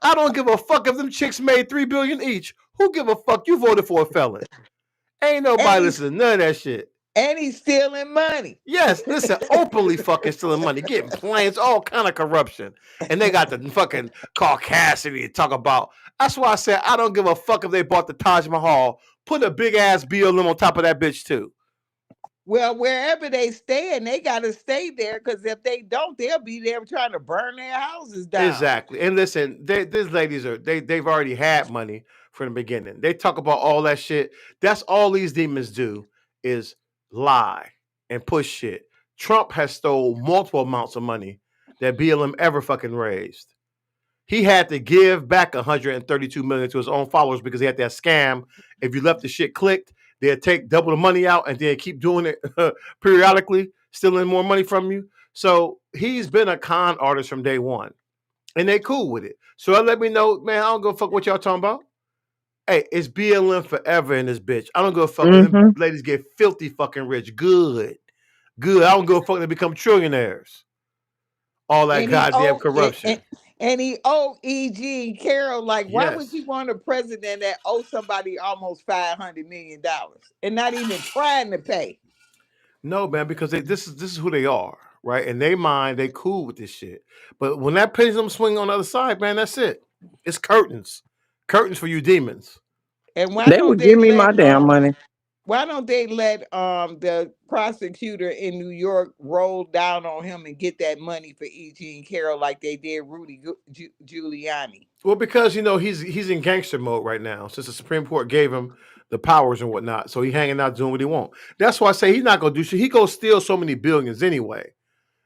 I don't give a fuck if them chicks made $3 billion each. Who give a fuck? You voted for a felon. Ain't nobody And listening to none of that shit. And he's stealing money. Yes, listen, openly fucking stealing money, getting planes, all kind of corruption. And they got the fucking Caucasity to talk about. That's why I said I don't give a fuck if they bought the Taj Mahal. Put a big ass BLM on top of that bitch too. Well, wherever they stay, they got to stay there because if they don't, they'll be there trying to burn their houses down. Exactly. And listen, these ladies they've already had money from the beginning. They talk about all that shit. That's all these demons do is lie and push shit. Trump has stole multiple amounts of money that BLM ever fucking raised. He had to give back 132 million to his own followers because he had that scam. If you left the shit clicked, they'd take double the money out and then keep doing it periodically, stealing more money from you. So he's been a con artist from day one. And they cool with it. So that let me know, man, I don't give a fuck what y'all talking about. Hey, it's BLM forever in this bitch. I don't give a fuck. Mm-hmm. Them ladies get filthy fucking rich. Good. I don't give a fuck they become trillionaires. All that goddamn corruption. And he owe E.G. Carroll, like, why would Yes. you want a president that owes somebody almost $500 million and not even trying to pay? No, man, because this is who they are, right? In their mind, they cool with this shit. But when that pendulum swing on the other side, man, that's it. It's curtains. Curtains for you demons. And why They don't would they give me my let damn money. Why don't they let the prosecutor in New York roll down on him and get that money for E.G. and Carol like they did Rudy Giuliani? Well, because he's in gangster mode right now since the Supreme Court gave him the powers and whatnot. So he's hanging out doing what he wants. That's why I say he's not gonna do shit. He gonna steal so many billions anyway.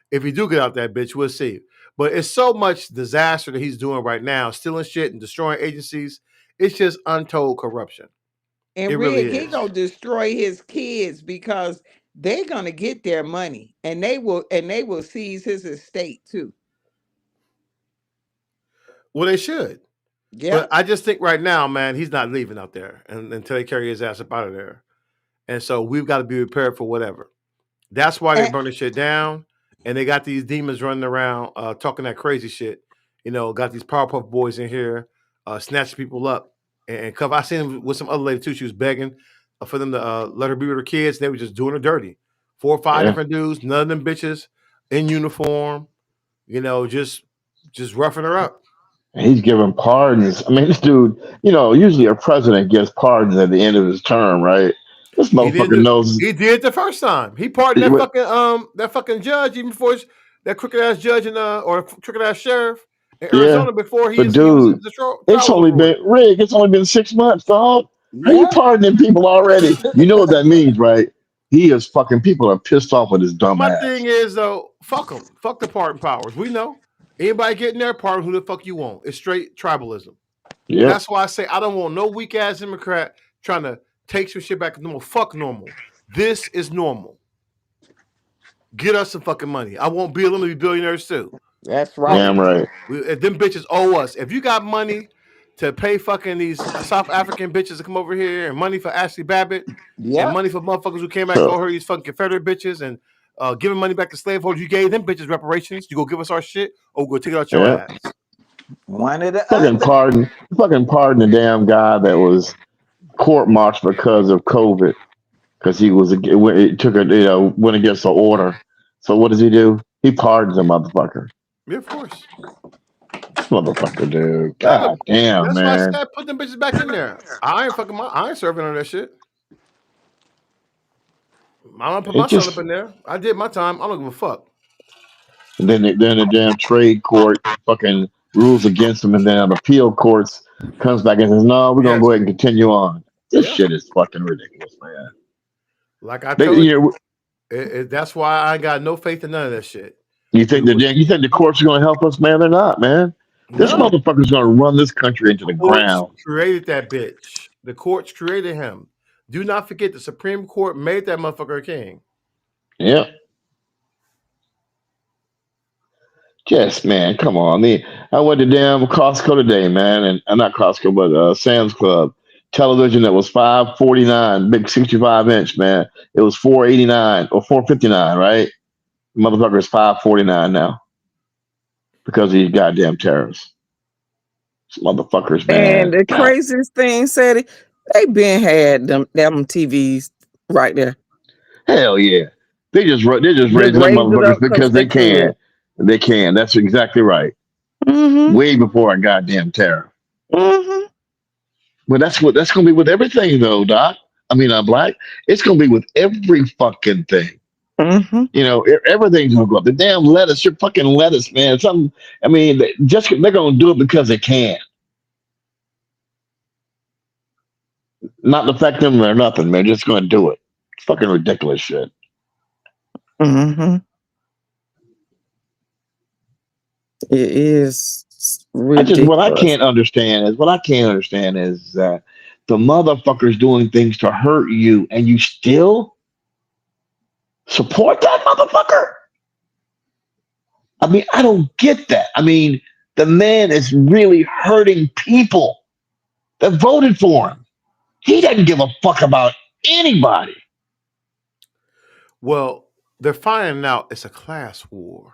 If he do get out that bitch, we'll see. But it's so much disaster that he's doing right now, stealing shit and destroying agencies. It's just untold corruption. And It really Rick, he is. gonna destroy his kids because they're gonna get their money and they will seize his estate too. Well, they should. But Yep. I just think right now, man, he's not leaving out there until they carry his ass up out of there. And so we've got to be prepared for whatever. That's why they're And, burning shit down. And they got these demons running around talking that crazy shit. You know, got these Powerpuff Boys in here snatching people up and cover. I seen him with some other lady too. She was begging for them to let her be with her kids. They were just doing her dirty. 4 or 5 Yeah. different dudes, none of them bitches in uniform. You know, just roughing her up. He's giving pardons. I mean, this dude, usually a president gets pardons at the end of his term, right? This He didn't motherfucker do. knows. He did the first time. He pardoned that fucking judge even before that crooked ass judge or crooked ass sheriff in Yeah, Arizona before but he was dude, the trial it's was only over with. been Rick. It's only been 6 months, dog. How you yep. pardoning people already? You know what that means, right? He is fucking. People are pissed off with his dumb My ass. thing is though, fuck them. Fuck the pardon powers. We know anybody getting there, pardon who the fuck you want. It's straight tribalism. Yep. That's why I say I don't want no weak ass Democrat trying to take some shit back to normal. Fuck normal. This is normal. Get us some fucking money. I want BLM to be billionaires too. That's Fuck right. Damn them. right. Them bitches owe us. If you got money to pay fucking these South African bitches to come over here and money for Ashley Babbitt and Yep. money for motherfuckers who came back and So called her these fucking Confederate bitches and giving money back to slaveholders, you gave them bitches reparations. You go give us our shit or we'll take it out your yeah, ass. One or the fucking other. pardon, fucking pardon the damn guy that was court marched because of COVID because it took went against the order. So what does he do? He pardons a motherfucker. Yeah, of course. This motherfucker, dude. No, God damn, that's why I man. said put them bitches back in there. I ain't serving on that shit. I'm gonna put It my son up just in there. I did my time. I don't give a fuck. and then the damn trade court fucking rules against him, and then the appeal courts comes back and says, "No, we're gonna Yes. go ahead and continue on." This Yeah. shit is fucking ridiculous, man. Like I They, tell you know, that's why I ain't got no faith in none of that shit. you Do think what the courts are gonna help us, man? They're not, man. This no. motherfucker's gonna run this country into the Courts ground. created that bitch. The courts created him. Do not forget the Supreme Court made that motherfucker a king. Yeah. Yes, man. Come on. I went to damn Costco today, man, and not Costco, but Sam's Club. Television that was 549, big 65 inch, man. It was 489 or 459, right? Motherfucker is 549 now because of these goddamn tariffs. These motherfuckers, And man. the God, craziest thing said it, they been had them TVs right there. hell yeah. They're just Just raising them raised it motherfuckers up because because they they could. can. They can. That's exactly right. Mm-hmm. Way before a goddamn tariff. Mm-hmm. But that's gonna be with everything though, Doc. I mean, Black. It's gonna be with every fucking thing. Mm-hmm. Everything's gonna go up. The damn lettuce, your fucking lettuce, man. I mean, they're gonna do it because they can, not affect them or nothing. They're just gonna do it. It's fucking ridiculous shit. Mm-hmm. It is What I ridiculous. can't understand is that the motherfucker's doing things to hurt you, and you still support that motherfucker. I mean, I don't get that. I mean, the man is really hurting people that voted for him. He doesn't give a fuck about anybody. Well, they're finding out it's a class war.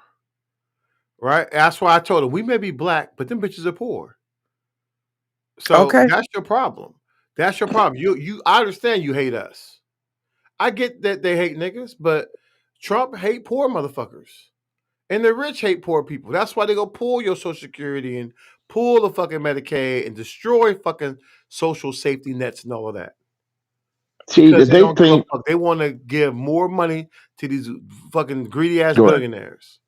Right? That's why I told him we may be black, but them bitches are poor. So Okay. that's your problem. That's your problem. I understand you hate us. I get that they hate niggas, but Trump hate poor motherfuckers. And the rich hate poor people. That's why they go pull your Social Security and pull the fucking Medicaid and destroy fucking social safety nets and all of that. See, because they they don't give a think. fuck. They want to give more money to these fucking greedy ass Go ahead. billionaires.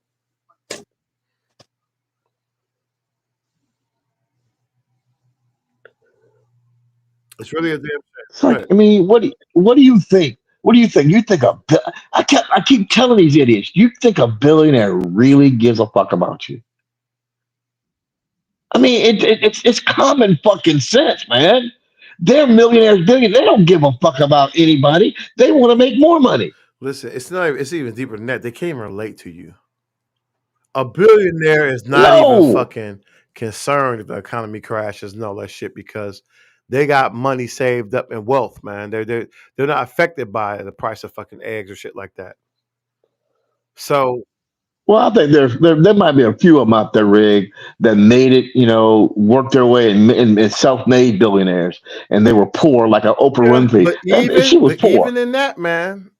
It's really a damn shame. It's like, Right. I mean, what do you think? What do you think? You think I keep telling these idiots, you think a billionaire really gives a fuck about you? I mean, it's common fucking sense, man. They're millionaires, billionaires. They don't give a fuck about anybody. They want to make more money. Listen, it's not. It's even deeper than that. They can't even relate to you. A billionaire is not even No. fucking concerned if the economy crashes and all that shit because they got money saved up in wealth, man. They're not affected by the price of fucking eggs or shit like that. So Well, I think there might be a few of them out there, Rig, that made it, worked their way and self-made billionaires, and they were poor, like an Oprah yeah, Winfrey. She was poor. even in that, man,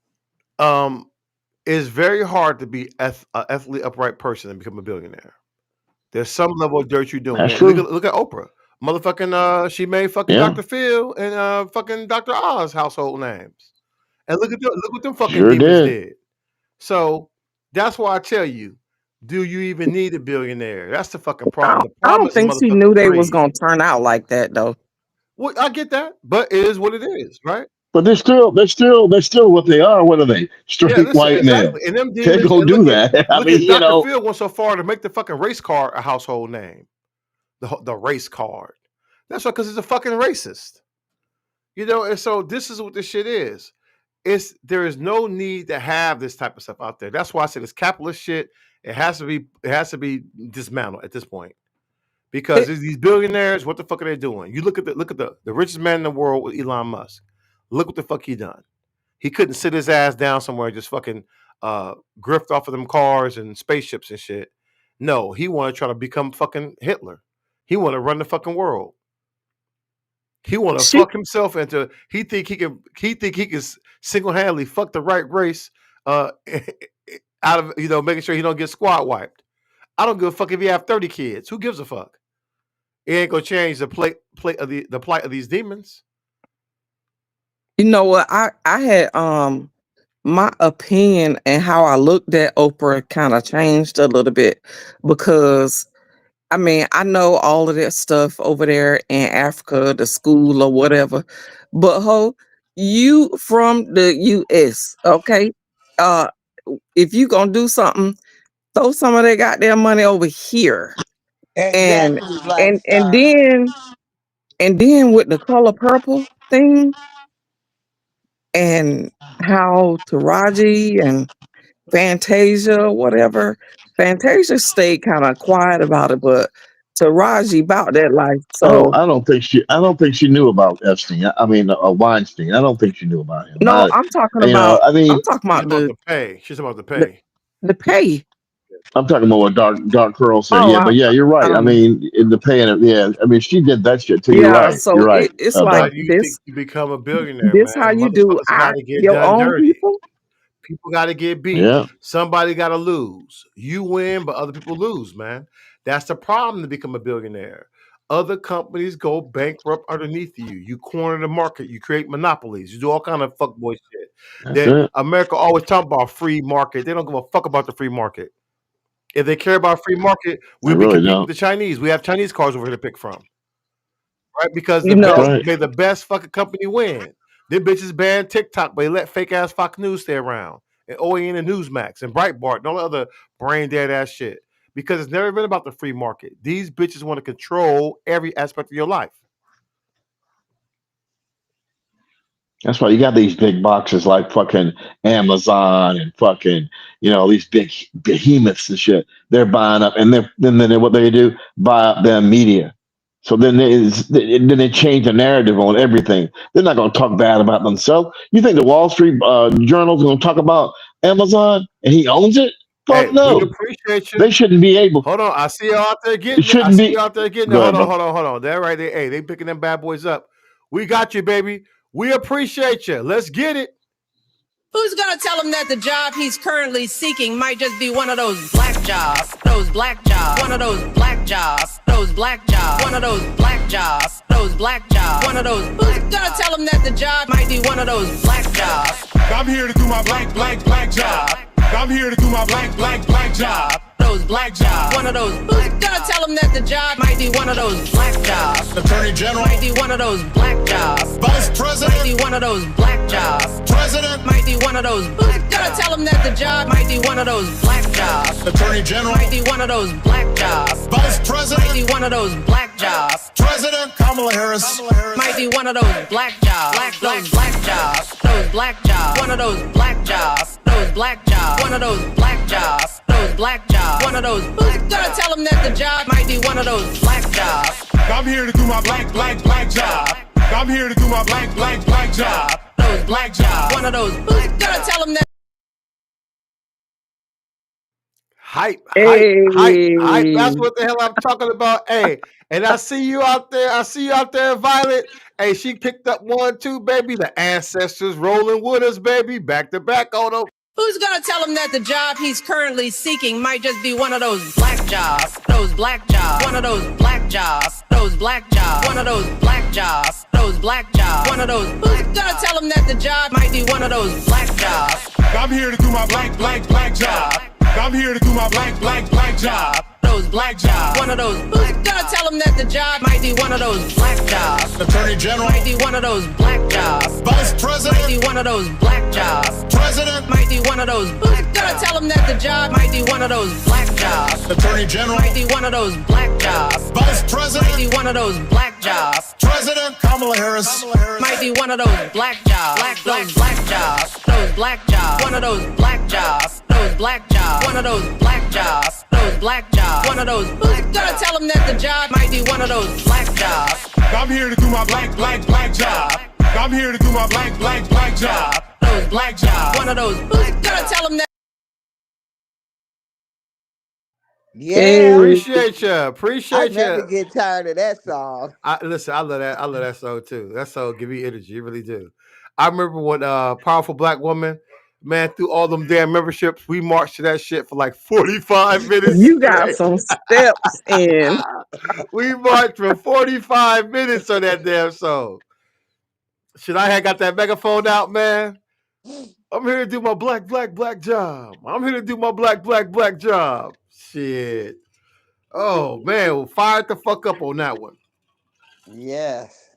it's very hard to be an ethically upright person and become a billionaire. There's some level of dirt you're doing. That's Man. Look true. at Oprah. Motherfucking she made fucking Yeah, Dr. Phil and fucking Dr. Oz household names. And look what them fucking sure demons did. did. So that's why I tell you, do you even need a billionaire? That's the fucking problem. The I problem don't is the think she motherfucking knew they was greed. gonna turn out like that though. Well, I get that, but it is what it is, right? But they're still what they are. What are they? Yeah, Straight listen, white males. exactly. And them Can't demons, go and do that. I look mean, at Dr. Phil went so far to make the fucking race car a household name. The race card. That's why, because he's a fucking racist. And so this is what this shit is. There is no need to have this type of stuff out there. That's why I said it's capitalist shit. It has to be dismantled at this point. Because It, these billionaires, what the fuck are they doing? You look at the richest man in the world with Elon Musk. Look what the fuck he done. He couldn't sit his ass down somewhere and just fucking grift off of them cars and spaceships and shit. No, he want to try to become fucking Hitler. He want to run the fucking world. He want to she, fuck himself into. He think he can single handedly fuck the right race out of making sure he don't get squad wiped. I don't give a fuck if you have 30 kids. Who gives a fuck? It ain't gonna change the plight of these demons. you know what? I had my opinion and how I looked at Oprah kind of changed a little bit because I mean I know all of that stuff over there in Africa, the school or whatever, but you from the US, okay? Uh, if you gonna do something, throw some of that goddamn money over here, and Exactly, Black and and Star. then and then with the color purple thing and how Taraji and Fantasia, whatever. Fantasia stayed kind of quiet about it, but Taraji about that life. So I don't think she knew about Epstein. I mean, Weinstein. I don't think she knew about him. no, I'm talking about I mean, the She's about to the, pay. the pay. I'm talking about what Dark Curl said. Oh, Yeah, but yeah, you're right. I um, mean, in the paying it. Yeah, I mean, she did that shit too. You're yeah. right. So You're right it's So how like about. do you think this. you become a billionaire, This how man? you do Motherfuckers got to get your done own dirty. people. People got to get beat. Yeah, Somebody got to lose. You win, but other people lose, man. That's the problem to become a billionaire. Other companies go bankrupt underneath you. You corner the market. You create monopolies. You do all kind of fuckboy shit. that's That it. America always talk about free market. They don't give a fuck about the free market. If they care about free market, I we'll be really competing with don't. the Chinese. We have Chinese cars over here to pick from, right? Because You That's know, right. the best fucking company win. Them bitches banned TikTok, but they let fake ass Fox News stay around, and OAN and Newsmax and Breitbart and all the other brain dead ass shit. Because it's never been about the free market. These bitches want to control every aspect of your life. That's why you got these big boxes like fucking Amazon and fucking, these big behemoths and shit. They're buying up, and then what they do, buy up their media. So then they change the narrative on everything. They're not going to talk bad about themselves. You think the Wall Street Journal is going to talk about Amazon and he owns it? Hey, Fuck we no. appreciate you. They shouldn't be able. Hold on, I see you out there It getting it. I shouldn't see you be. out there getting it. Go Hold ahead, on, bro. hold on. They're right there. Hey, they picking them bad boys up. We got you, baby. We appreciate you. Let's get it. Who's gonna tell him that the job he's currently seeking might just be one of those black jobs, those black jobs, one of those black jobs, those black jobs, one of those black jobs, those those black jobs. One of those. Who's gonna tell them that the job might be one of those black jobs? I'm here to do my black job. I'm here to do my black job. Those black jobs. One of those. Who's gonna tell them that the job might be one of those black jobs? Attorney General, Might be one of those black jobs. Vice Might President, be one of those black jobs. President, Might be one of those. Who's gonna tell them that the job might be one of those black jobs? Attorney General, Might be one of those black jobs. Vice Might President, be one of those black jobs. President, Kamala Harris, Might be one of those black jobs. Those black jobs. Those black jobs. One of those black jobs. Those black jobs. One of those black jobs. Those black jobs. One of those. Who's gonna tell them that the job might be one of those black jobs? I'm here to do my black job. I'm here to do my black job. Those black jobs. One of those. Who's gonna tell them that? Hype. Hey. That's what the hell I'm talking about. Hey, and I see you out there, Violet. Hey, she picked up 1, 2, baby. The ancestors rolling with us, baby. Back to back on them. Who's gonna tell him that the job he's currently seeking might just be one of those black jobs? Those black jobs. One of those black jobs. Those black jobs. One of those black jobs. Those black jobs. One of those. Who's gonna tell him that the job might be one of those black jobs? I'm here to do my black job. I'm here to do my black job. Those black jobs. One of those. Who's gonna tell him that the job might be one of those black jobs? Attorney General, Might be one of those black jobs. Vice Might President, be one of those black jobs. President, Might be one of those. Who's gonna tell him that the job might be one of those black jobs? Attorney General, Might be one of those black jobs. Vice Might President, be one of those black jobs. President, Kamala Harris, Might be one of those black jobs. Those black jobs. Those black jobs. One of those black jobs. Those black jobs. One of those black jobs. Those black jobs. One of those. Who's gonna tell him that the job might be one of those black jobs? I'm here to do my black job. I'm here to do my black job. Those black jobs. One of those. Who's gonna tell him that? Yeah. Appreciate you. I Appreciate never you. get tired of that song. Listen, I love that. I love that song too. That song give me energy. You really do. I remember when Powerful Black Woman, man, through all them damn memberships, we marched to that shit for like 45 minutes You got straight. some steps in. We marched for 45 minutes on that damn song. Shit, I had got that megaphone out, man. I'm here to do my black job. I'm here to do my black job. Shit. Oh man, fired the fuck up on that one. Yes.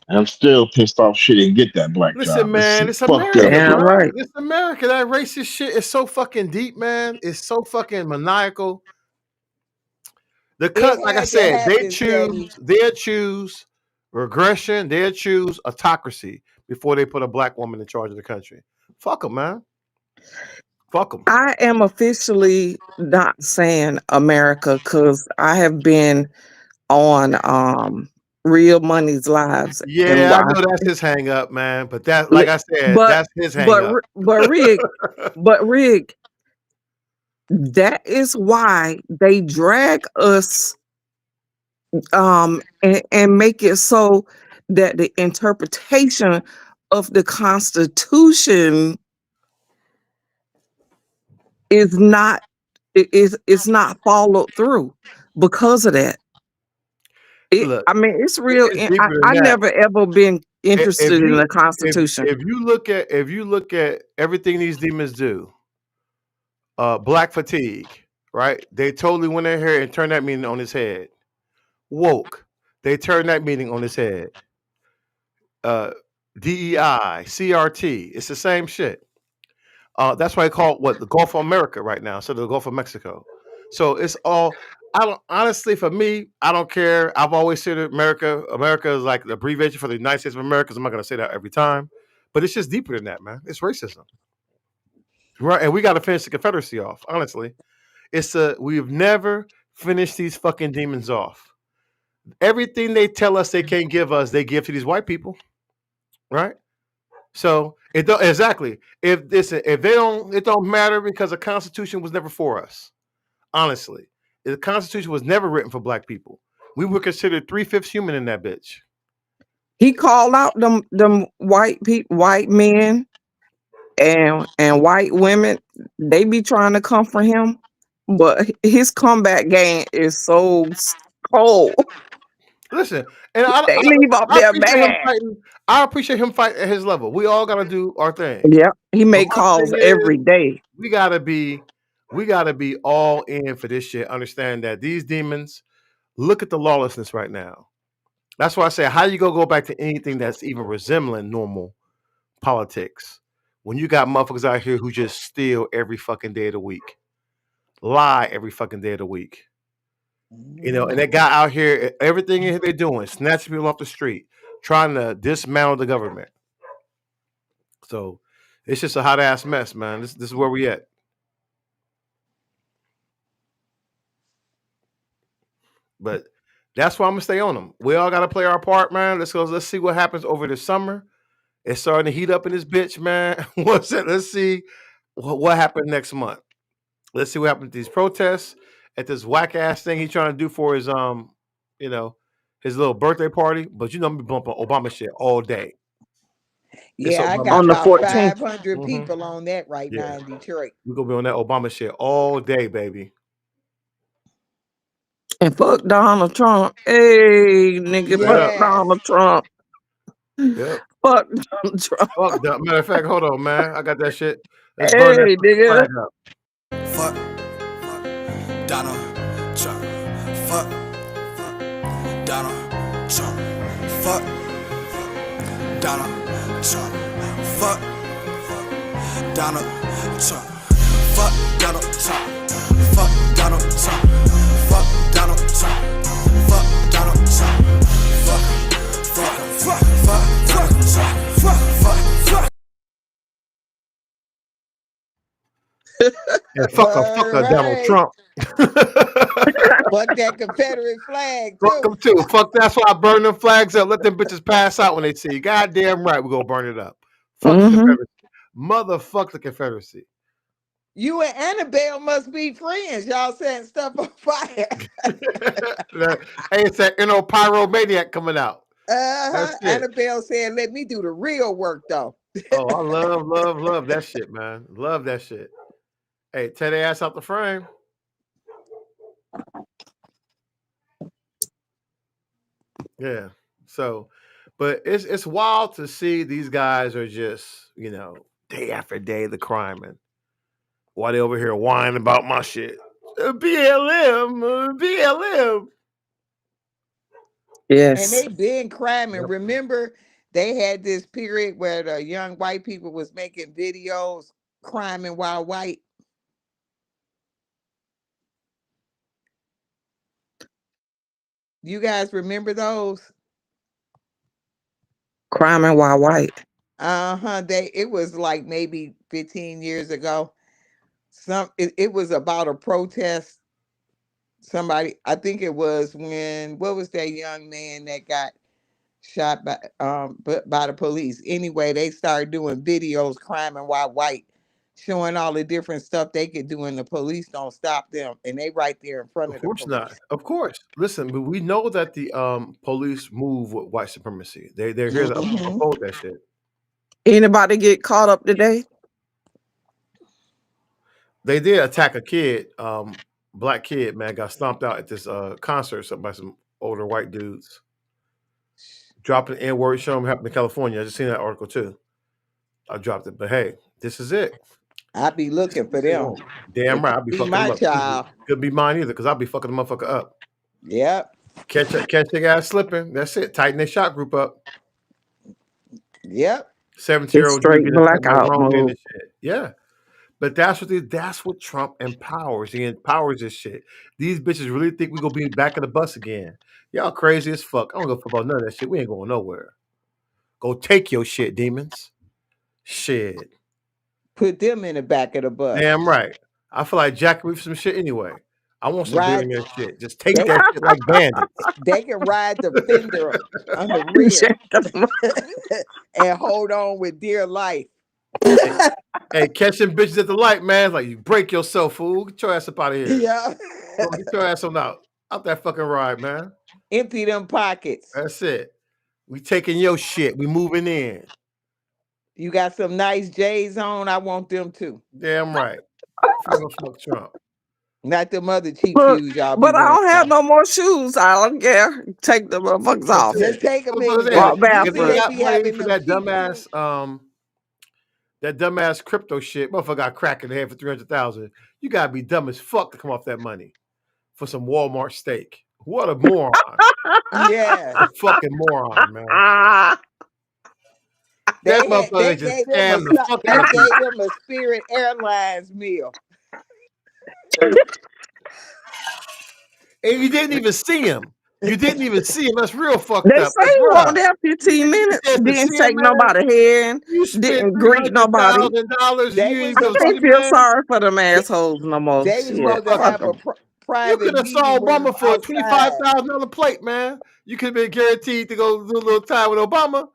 I'm still pissed off she didn't get that black Listen, job. man, it's fucked America, up. Damn bro. right. It's America. That racist shit is so fucking deep, man. It's so fucking maniacal. The cut, like I had to said, happen, Teddy. they'll choose regression, they'll choose autocracy before they put a black woman in charge of the country. Fuck them, man. Fuck them. I am officially not saying America because I have been on Real Money's lives and Yeah, I know watched. that's his hang up, man. But that, like I said, But that's his hang but up. Rick, that is why they drag us and make it so that the interpretation of the Constitution is not it's not followed through because of that. Look, I mean, it's real. it's deeper than I that. never ever been If interested in you the if, Constitution. if you look at everything these demons do, black fatigue, right? They totally went in here and turned that meaning on his head. Woke, they turned that meaning on his head. DEI, CRT, it's the same shit. That's why they call it what the Gulf of America right now, instead of the Gulf of Mexico. So it's all. I don't honestly, for me, I don't care. I've always said America. America is like the abbreviation for the United States of America. 'Cause I'm not going to say that every time, but it's just deeper than that, man. It's racism, right? And we got to finish the Confederacy off. Honestly, we've never finished these fucking demons off. Everything they tell us they can't give us, they give to these white people, right? So it don't exactly. If it don't matter because the Constitution was never for us. Honestly, the Constitution was never written for black people. We were considered 3/5 human in that bitch. He called out them white men and white women. They be trying to comfort him, but his comeback game is so cold. Listen, and They leave up I there appreciate him mad. fighting. I appreciate him fighting at his level. We all gotta do our thing. Yep. He But make my calls thing is, every day. we gotta be, all in for this shit. Understand that these demons. Look at the lawlessness right now. That's why I say, how you gonna go back to anything that's even resembling normal politics when you got motherfuckers out here who just steal every fucking day of the week, lie every fucking day of the week. And that guy out here, everything they're doing, snatching people off the street, trying to dismantle the government. So it's just a hot ass mess, man. This is where we at. But that's why I'm gonna stay on them. We all gotta play our part, man. Let's go. Let's see what happens over the summer. It's starting to heat up in this bitch, man. What's it? Let's see what happened next month. Let's see what happened to these protests at this whack ass thing he's trying to do for his you know, his little birthday party. But you know, I'm be bumping Obama shit all day. It's Yeah, I Obama got On the shit about all day. 14th. 500 Hmm. people on that right now Yeah, in Detroit. we're gonna be on that Obama shit all day, baby. And fuck Donald Trump. Hey, nigga, fuck Yep, Yes. Donald Trump. yep. Fuck Donald Trump. Fuck that. Matter of fact, hold on, man. I got that shit. Let's burn that Hey, fucking nigga. flag up. Fuck, fuck, Donald Trump. Fuck, fuck, Donald Trump. Fuck, Donald Trump. Fuck, Donald Trump. Fuck Donald Trump. Fuck Donald Trump. Fuck Donald Trump. Fuck Donald Trump. Fuck, fuck, fuck, fuck, fuck, fuck, fuck, fuck. And fuck Word, Donald right. Trump. Fuck that Confederate flag, Fuck them too. too. Fuck that's why I burn them flags up. Let them bitches pass out when they see you. Goddamn right, we're gonna burn it up. Fuck the Mm-hmm. Confederacy. Motherfuck the Confederacy. You and Annabelle must be friends. Y'all setting stuff on fire. Hey, it's that pyromaniac coming out. That's it. Annabelle said, let me do the real work, though. Oh, I love that shit, man. Love that shit. Hey, tear their ass out the frame. Yeah. So, but it's wild to see these guys are just, day after day the crime, and while they over here whining about my shit. BLM. And Yes. they been criming. Yep. Remember, they had this period where the young white people was making videos criming while white. You guys remember those? Criming while white. It was like maybe 15 years ago. It was about a protest. Somebody, I think it was when, what was that young man that got shot by the police? Anyway, they started doing videos criming while white, showing all the different stuff they could do, and the police don't stop them, and they right there in front Of of the course not. police. Of course. Listen, but we know that the police move with white supremacy. They're here to Hmm. uphold that shit. Anybody get caught up today? They did attack a kid, black kid, man, got stomped out at this concert by some older white dudes. Dropping the N-word, show them happened in California. I just seen that article too. I dropped it, but hey, this is it. I be looking for They them. won't. Damn It right, could I'll be be fucking them my up. child. Couldn't be mine either, because I'll be fucking the motherfucker up. Yep. Catch their ass slipping. That's it. Tighten their shot group up. Yep. 17-year-old It's dude straight getting attacked by a blackout grown man mode. and shit. Yeah. But that's what Trump empowers. He empowers this shit. These bitches really think we gonna be back in the bus again. Y'all crazy as fuck. I don't give a fuck about none of that shit. We ain't going nowhere. Go take your shit, demons. Shit. Put them in the back of the bus. Damn right. I feel like jacking me for some shit anyway. I want some Ride. billionaire shit. Just take They that shit like bandits. they can ride the fender on the rear and hold on with dear life. Hey, catching bitches at the light, man. Like, you break yourself, fool. Get your ass up out of here. Yeah. Go get your ass on out. Out that fucking ride, man. Empty them pockets. That's it. We taking your shit. We moving in. You got some nice J's on. I want them too. Damn right. Fuck Trump. Not them other cheap But shoes y'all be but I wearing don't have now. no more shoes. I don't care. Take the motherfuckers That's off. it. Just take them Motherfuckers anyway. saying, Walk if Usually they they barefoot. got be money having for them cheap shoes. that dumbass crypto shit, motherfucker got crack in the head for 300,000. You gotta be dumb as fuck to come off that money for some Walmart steak. What a moron! What Yes. a fucking moron, man. Ah, That They motherfucker just gave him scammed the fuck out they of gave people. him a Spirit Airlines meal. And you didn't even see him. You didn't even see him. That's real fucked they up. say Like, he bruh, won't there you 15 didn't get minutes. a chance to Didn't see him, shake man. nobody hand. You spent Didn't three greet hundred nobody. thousand dollars and They you was ain't I go supposed see can't the feel man. sorry for them assholes no more. they was Shit, supposed to fuck have a them. You private could have meeting saw with him Obama for a outside, $25,000 plate, man. You could have been guaranteed to go do a little time with Obama.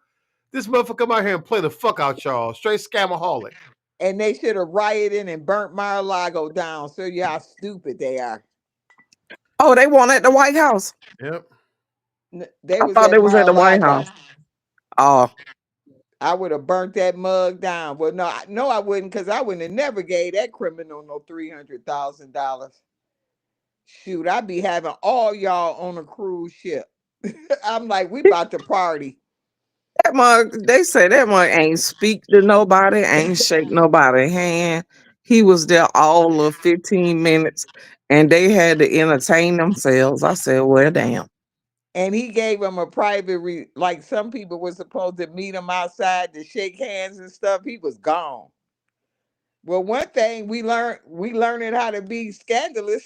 This motherfucker come out here and play the fuck out y'all. Straight scamaholic. and they should have rioted and burnt Mar-a-Lago down. So you how stupid they are. Oh, they want at the White House. Yep. They I was thought at they was at the White Mar-a-Lago. House. Oh, I would have burnt that mug down. Well, no, I wouldn't, because I wouldn't have never gave that criminal no $300,000. Shoot, I'd be having all y'all on a cruise ship. I'm like, we about to party. that mug, they say that mug ain't speak to nobody, ain't shake nobody hand. He was there all of 15 minutes and they had to entertain themselves. I said, well, damn. And he gave him a private, like some people were supposed to meet him outside to shake hands and stuff. He was gone. Well, one thing we learning how to be scandalous,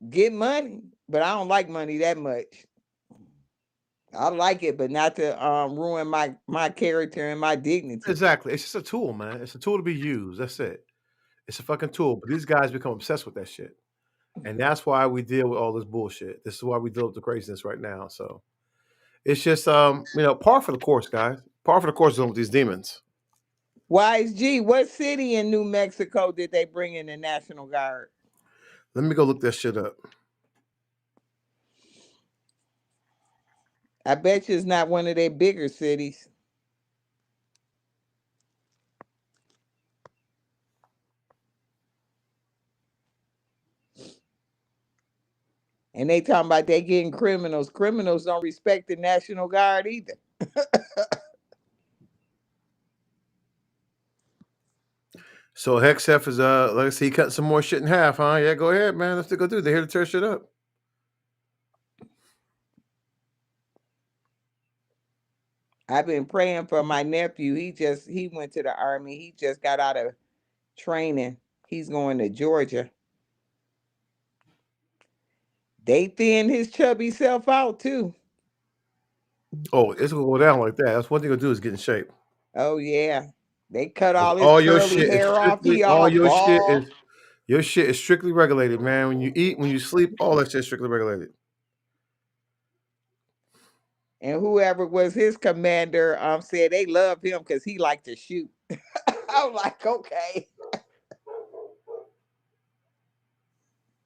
get money, but I don't like money that much. I like it, but not to ruin my character and my dignity. Exactly. It's just a tool, man. It's a tool to be used. That's it. It's a fucking tool. But these guys become obsessed with that shit. And that's why we deal with all this bullshit. This is why we deal with the craziness right now. So it's just par for the course, guys. Par for the course dealing with these demons. Wise G, what city in New Mexico did they bring in the National Guard? Let me go look that shit up. I bet you it's not one of their bigger cities. And they talking about they getting criminals. Criminals don't respect the National Guard either. So Hexef is like I see, cut some more shit in half, huh? Yeah, go ahead, man. Let's go do. They're here to tear shit up. I've been praying for my nephew. He went to the army. He just got out of training. He's going to Georgia. They thin his chubby self out too. Oh, it's gonna go down like that. That's one thing to do is get in shape. Oh yeah. They cut 'Cause all his all your curly shit is hair off. strictly He all all bald. your shit is strictly regulated, man. When you eat, when you sleep, all that shit is strictly regulated. And whoever was his commander said they love him because he liked to shoot. I'm like, okay.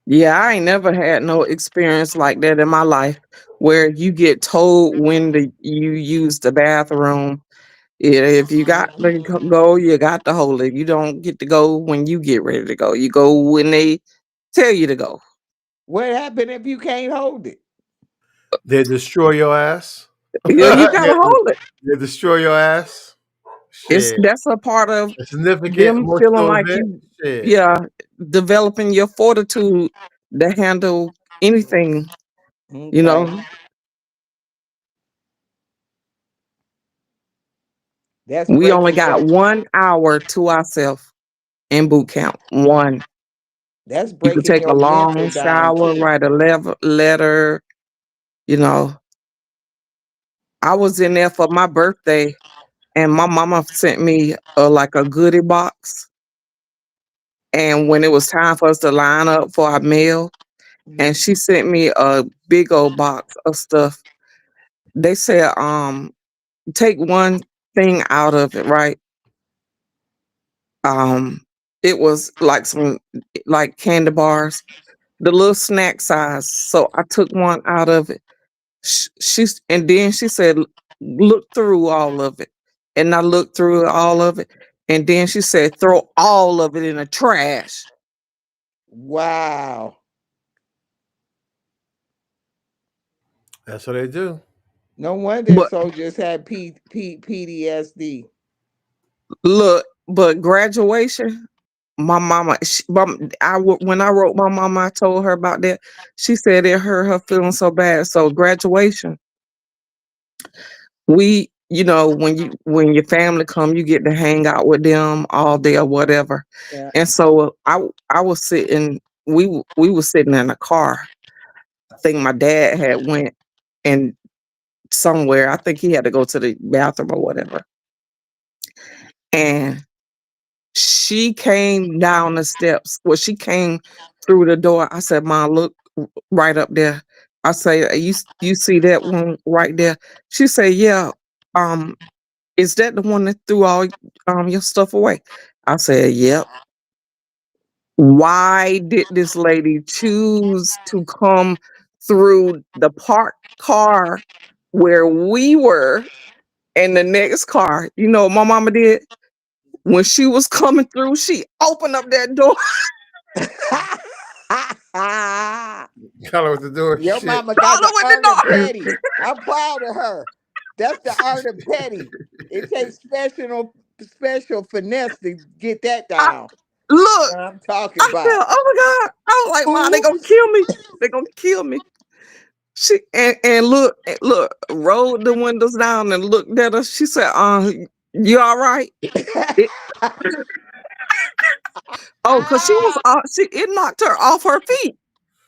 Yeah, I ain't never had no experience like that in my life where you get told when you use the bathroom. Yeah, if you got to go, you got to hold it. You don't get to go when you get ready to go. You go when they tell you to go. What happened if you can't hold it? They destroy your ass. Yeah, you gotta hold it. They destroy your ass. It's Shit. that's a part of A significant them feeling emotional like event. you, Shit. yeah, developing your fortitude to handle anything. You Okay. know, That's we only breaking your got 1 hour to ourselves in boot camp. One. that's You could breaking take a your mental long down shower, too. write a letter. You know, I was in there for my birthday, and my mama sent me like a goodie box. And when it was time for us to line up for our meal, and Mhm. she sent me a big old box of stuff. They said, take one thing out of it, right? Um, it was like some like candy bars, the little snack size. So I took one out of it. She's and then she said, look through all of it. And I looked through all of it. And then she said, throw all of it in the trash. Wow. That's what they do. No wonder But soldiers had PTSD. look, but graduation, my mama, when I wrote my mama, I told her about that. She said it hurt her feeling so bad. So graduation, when your family come, you get to hang out with them all day or whatever. Yeah. And so I was sitting, we were sitting in a car. I think my dad had went and somewhere. I think he had to go to the bathroom or whatever. And she came down the steps. Well, she came through the door. I said, "Mom, look right up there." I say, You see that one right there?" She said, "Yeah. Um, is that the one that threw all your stuff away?" I said, "Yep." Why did this lady choose to come through the parked car where we were and the next car? You know what my mama did? When she was coming through, she opened up that door. Color with the door. Your Shit. mama got Crawled the her with the art of door. petty. I'm proud of her. That's the art of petty. It takes special finesse to get that I, down. look, What I'm talking I said, about. "Oh my God." I was like, "Mom, they gonna Oops. kill me. They gonna kill me." She and look, rolled the windows down and looked at us. She said, you all right?" It, oh, because she was Ah, it knocked her off her feet.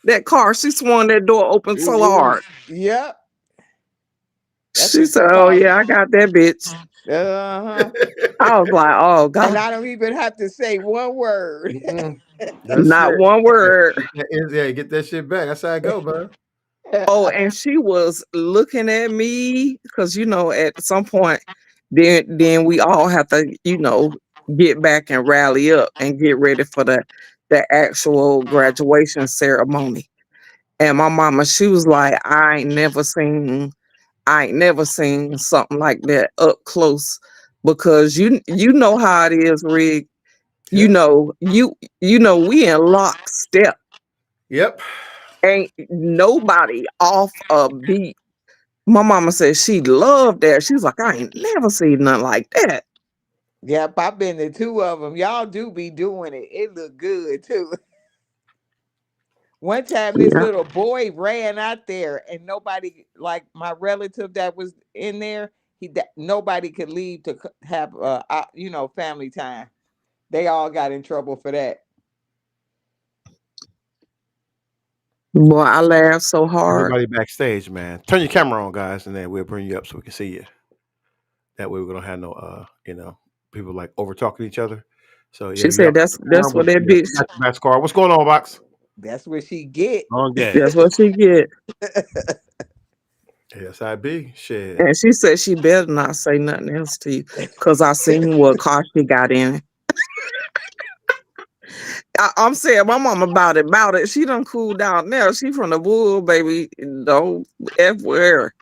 That car. She swung that door open it so was, hard. yep. That's She what said, you "Oh call, yeah, I got that bitch." uh-huh. I was like, "Oh And God." I don't even have to say one word. Mm-mm. That's Not it. one word. Yeah, get that shit back. That's how I go, bro. Oh, and she was looking at me because at some point, then we all have to get back and rally up and get ready for the actual graduation ceremony. And my mama, she was like, I ain't never seen something like that up close because you know how it is, Rig. Yep. We in lockstep. Yep. Ain't nobody off a beat. My mama said she loved that. She was like, "I ain't never seen nothing like that." Yep, I've been to two of them. Y'all do be doing it. It look good too. One time, this Yeah. little boy ran out there, and nobody, like my relative that was in there, nobody could leave to have family time. They all got in trouble for that. Boy, I laughed so hard. Everybody backstage, man. Turn your camera on, guys, and then we'll bring you up so we can see you. That way we don't have no people like over talking each other. So yeah, She you said up that's now, but what that yeah, bitch. we got the best car. What's going on, Box? That's what she get. On game. That's what she get. Yes, I be. Shit. And she said she better not say nothing else to you because I seen what car she got in. I'm saying my mom about it. She done cooled down now. She from the wood, baby. Don't everywhere.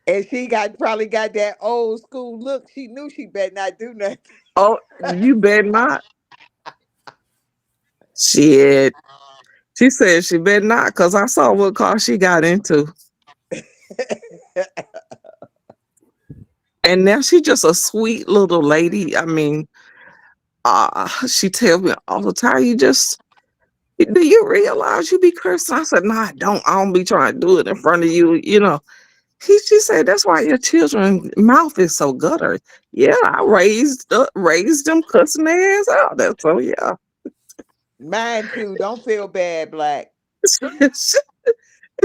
And she probably got that old school look. She knew she better not do nothing. Oh, you better not. Shit. She said she better not because I saw what car she got into. And now she just a sweet little lady. I mean, she tells me all the time, do you realize you be cursing? I said, no, I don't. I don't be trying to do it in front of you, She said, that's why your children's mouth is so gutter. Yeah, I raised them cussing their ass out. That's so yeah. Mine too. Don't feel bad, Black.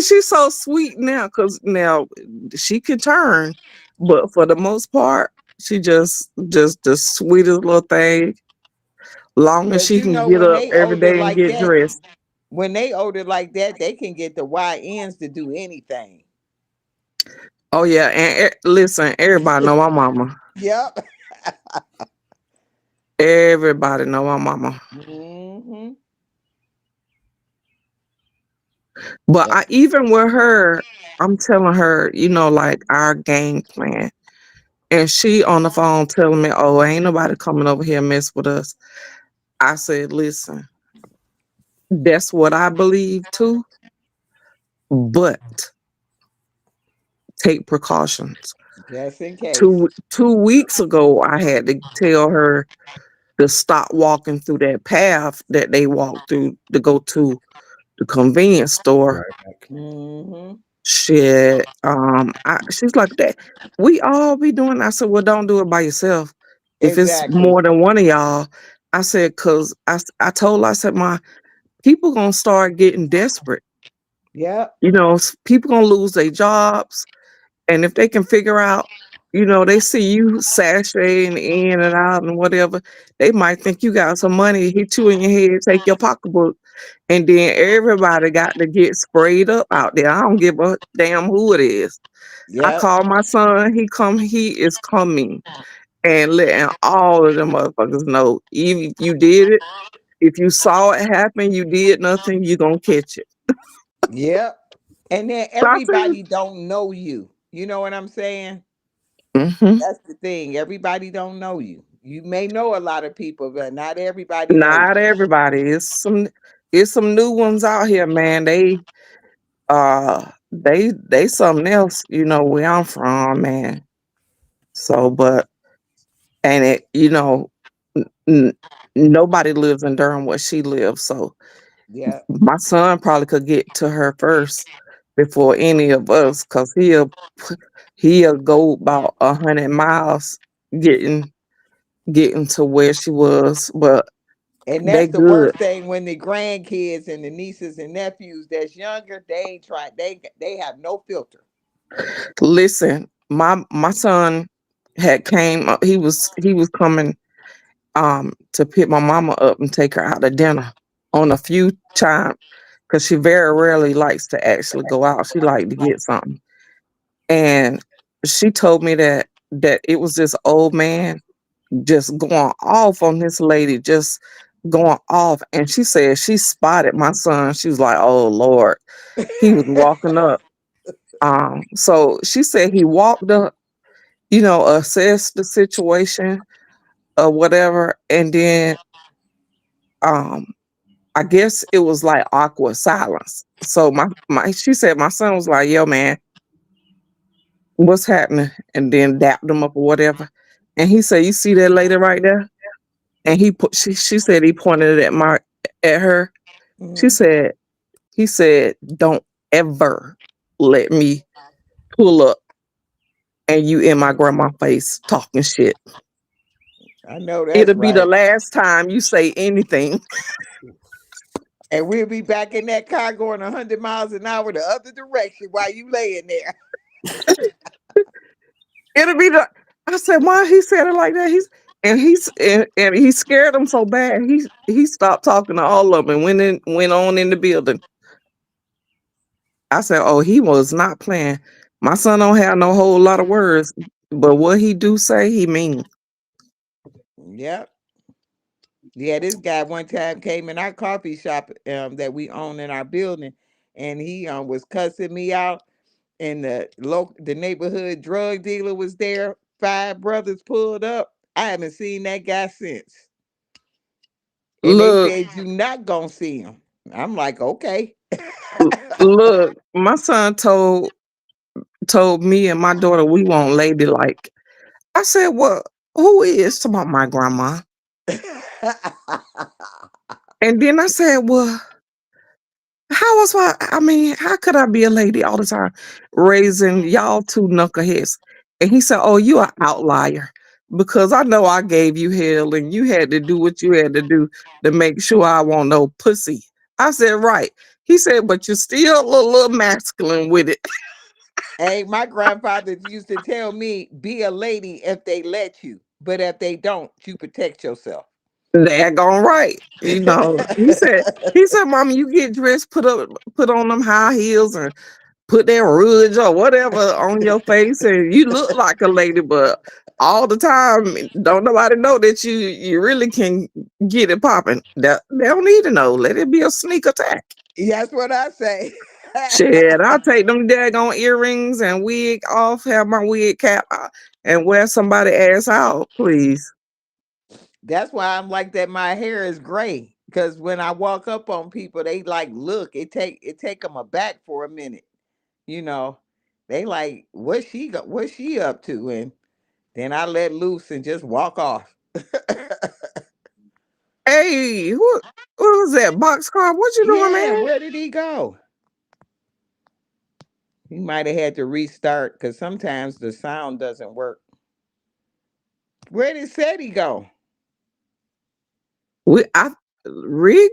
She's so sweet now because now she can turn, but for the most part, she just the sweetest little thing. Long as Cause she you can know get when up they every older day and like get that, dressed. they can get the YNs to do anything. Oh yeah, and listen, everybody know my mama. Yep. Everybody know my mama. Hmm. But I even with her, I'm telling her, like our game plan. And she on the phone telling me, "Oh, ain't nobody coming over here and mess with us." I said, "Listen, That's what I believe too. But take precautions. Just in case. Two weeks ago, I had to tell her to stop walking through that path that they walk through to go to the convenience store. Right. Hmm. Shit. She's like that. We all be doing. I said, well, don't do it by yourself. If it's Exactly. more than one of y'all, I said, cause I told her, I said, my people gonna start getting desperate. Yep. People gonna lose their jobs, and if they can figure out, they see you sashaying in and out and whatever, they might think you got some money, hit you in your head, take your pocketbook, and then everybody got to get sprayed up out there. I don't give a damn who it is. I Yep. call my son, he is coming and letting all of them motherfuckers know. Even if you did it, if you saw it happen, you did nothing, you gonna catch it. Yep. And then So I said, everybody don't know you. You know what I'm saying? mm-hmm. That's the thing. Everybody don't know you. You may know a lot of people, but not everybody know you. Not everybody. It's some new ones out here, man. They something else, where I'm from, man. So, but and n- nobody lives in Durham where she lives. So Yeah. my son probably could get to her first before any of us, cause he'll go about 100 miles getting getting to where she was. But And they that's the good. worst thing when the grandkids and the nieces and nephews that's younger, they ain't try. They have no filter. Listen, my son had came. He was coming to pick my mama up and take her out to dinner on a few times because she very rarely likes to actually go out. She like to get something, and she told me that it was this old man just going off on this lady, just going off, and she said she spotted my son. She was like, "Oh Lord," he was walking up. So she said he walked up, assess the situation or whatever. And then um I guess it was like awkward silence. So my she said my son was like, yo man, what's happening? And then dapped him up or whatever. And he said, you see that lady right there? And she said he pointed at her. She Hmm. said, he said, don't ever let me pull up and you in my grandma face talking shit. I know that's It'll be the right. last time you say anything. And we'll be back in that car going 100 miles an hour the other direction while you laying there. It'll be the. I said, why he said it like that? And he scared him so bad. He stopped talking to all of them and went on in the building. I said, oh, he was not playing. My son don't have no whole lot of words, but what he do say, he mean. Yep. Yeah, this guy one time came in our coffee shop that we own in our building, and he was cussing me out. And the neighborhood drug dealer was there. Five brothers pulled up. I haven't seen that guy since. And they Look, said you not gonna see him. I'm like, okay. look. My son told me and my daughter we want ladylike. I said, well, who is talking about my grandma? And then I said, well, how could I be a lady all the time raising y'all two knuckleheads? And he said, oh, you an outlier because I know I gave you hell and you had to do what you had to do to make sure I want no pussy. I said, right. He said, but you're still a little masculine with it. Hey, my grandfather used to tell me, be a lady if they let you, but if they don't, you protect yourself. Daggone right. He said, Mama, you get dressed, put on them high heels and put that rouge or whatever on your face and you look like a lady, but all the time don't nobody know that you really can get it popping. They don't need to know. Let it be a sneak attack. That's what I say. Shit, I'll take them daggone earrings and wig off, have my wig cap and wear somebody ass out, please. That's why I'm like that. My hair is gray. Because when I walk up on people, they like look. It take them aback for a minute. You know, they like what's she up to, and then I let loose and just walk off. Hey, what was that? Boxcar? What you doing, Yeah, man? where did he go? He might have had to restart because sometimes the sound doesn't work. Where did Seti go? I Rick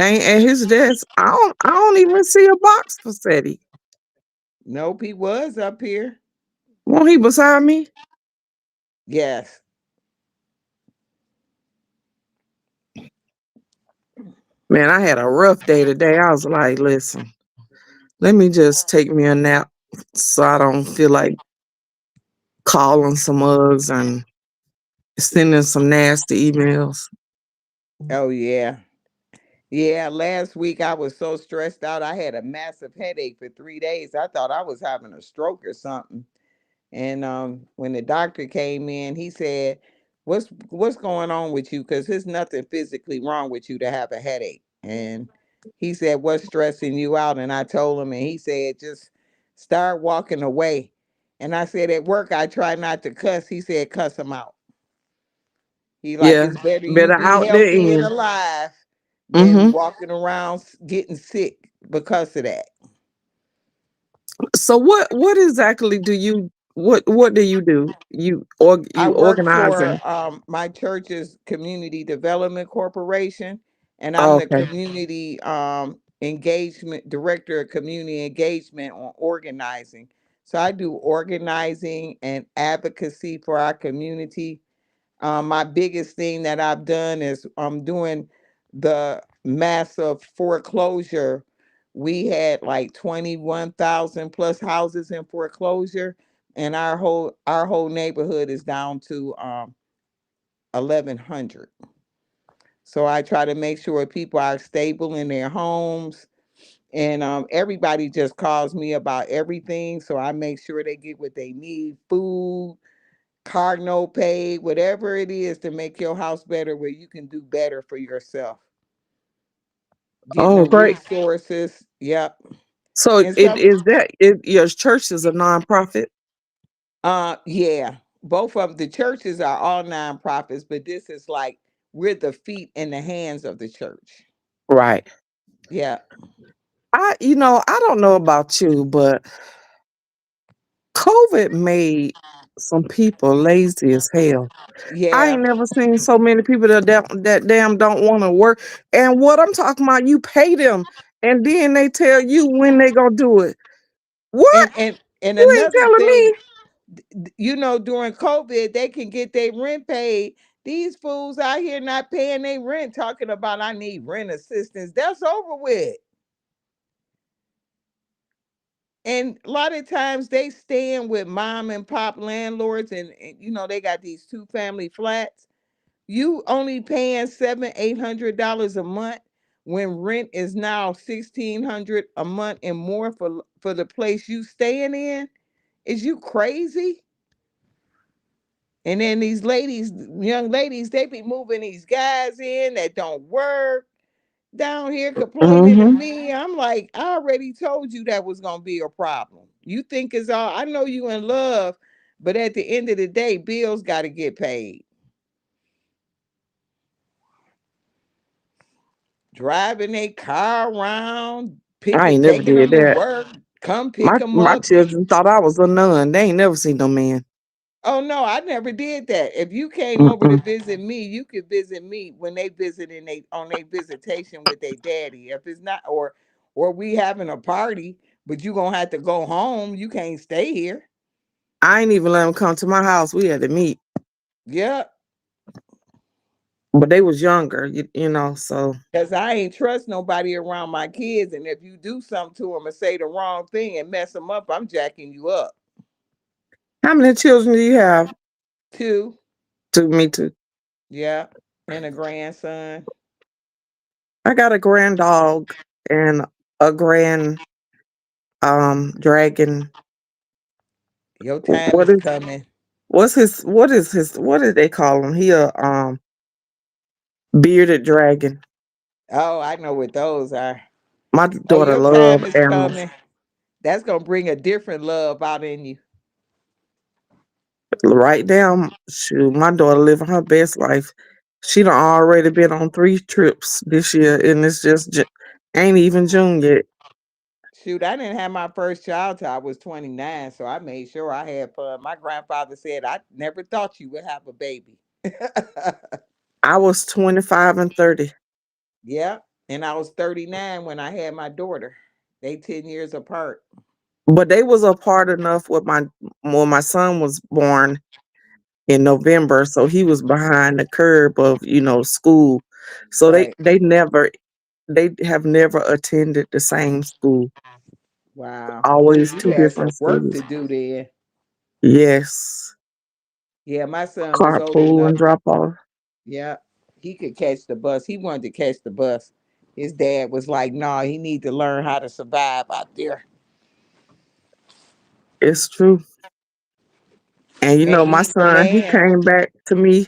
ain't at his desk. I don't even see a box for Seti. Nope, he was up here. Won't he beside me? Yes. Man, I had a rough day today. I was like, listen, let me just take me a nap so I don't feel like calling some mugs and sending some nasty emails. Oh yeah. Yeah, last week I was so stressed out. I had a massive headache for 3 days. I thought I was having a stroke or something. And when the doctor came in, he said, "What's going on with you? Because there's nothing physically wrong with you to have a headache." And he said, "What's stressing you out?" And I told him, and he said, "Just start walking away." And I said, "At work, I try not to cuss." He said, "Cuss them out." He like Yeah, it's better you better be out there healthy and in. alive than Mm-hmm. walking around getting sick because of that. So what exactly do what do you do? I You work for organizing? my church's community development corporation, and I'm Oh, the okay. community engagement director of community engagement on organizing. So I do organizing and advocacy for our community. My biggest thing that I've done is I'm doing the massive foreclosure. We had like 21,000 plus houses in foreclosure, and our whole neighborhood is down to 1,100. So I try to make sure people are stable in their homes, and everybody just calls me about everything. So I make sure they get what they need: food, car note paid, whatever it is to make your house better, where you can do better for yourself. Getting the Oh, great. resources. Yep. So And it some is that it your church is a nonprofit? yeah. Both of the churches are all nonprofits, but this is like we're the feet and the hands of the church. Right. Yeah. I don't know about you, but COVID made some people lazy as hell. I Yeah. ain't never seen so many people that damn don't want to work. And what I'm talking about, you pay them, and then they tell you when they gonna do it. What? And You ain't another telling thing, me? during COVID, they can get their rent paid. These fools out here not paying their rent, talking about I need rent assistance. That's over with. And a lot of times they staying with mom and pop landlords, and they got these two family flats. You only paying $700-800 a month when rent is now 1,600 a month and more for the place you staying in. Is you crazy? And then these ladies, young ladies, they be moving these guys in that don't work down here complaining to Hmm. me. I'm like, I already told you that was gonna be a problem. You think it's all I know you in love, but at the end of the day, bills gotta get paid. Driving a car around, I ain't never taking did them to that. work, come pick them My up. children thought I was a nun. They ain't never seen no man. Oh no, I never did that. If you came over to Mm-mm. visit me, you could visit me when they visiting they on their visitation with their daddy. If it's not, or we having a party, but you gonna have to go home. You can't stay here. I ain't even let them come to my house. We had to meet, Yeah, but they was younger, So because I ain't trust nobody around my kids. And if you do something to them and say the wrong thing and mess them up, I'm jacking you up. how many children do you have? Two, To me too. yeah, and a grandson. I got a grand dog and a grand dragon. Your Wh- time What is is coming. what did they call him? He a bearded dragon. Oh, I know what those are. My Oh, daughter your love time is animals. coming. That's gonna bring a different love out in you. Right now, shoot, my daughter living her best life. She done already been on 3 trips this year, and it's just ain't even June yet. Shoot, I didn't have my first child till I was 29, so I made sure I had fun. My grandfather said, I never thought you would have a baby. I was 25 and 30, Yeah. And I was 39 when I had my daughter. They 10 years apart. but they was apart enough with my when my son was born in November, so he was behind the curve of school. So Right. they have never attended the same school. Wow. So Always you two had different some work schools. to do then. Yes, Yeah, my son was old carpool enough. and drop off. Yeah. He could catch the bus. He wanted to catch the bus. His dad was like, "No, he need to learn how to survive out there." It's true. And And my he's the son, he man. came back to me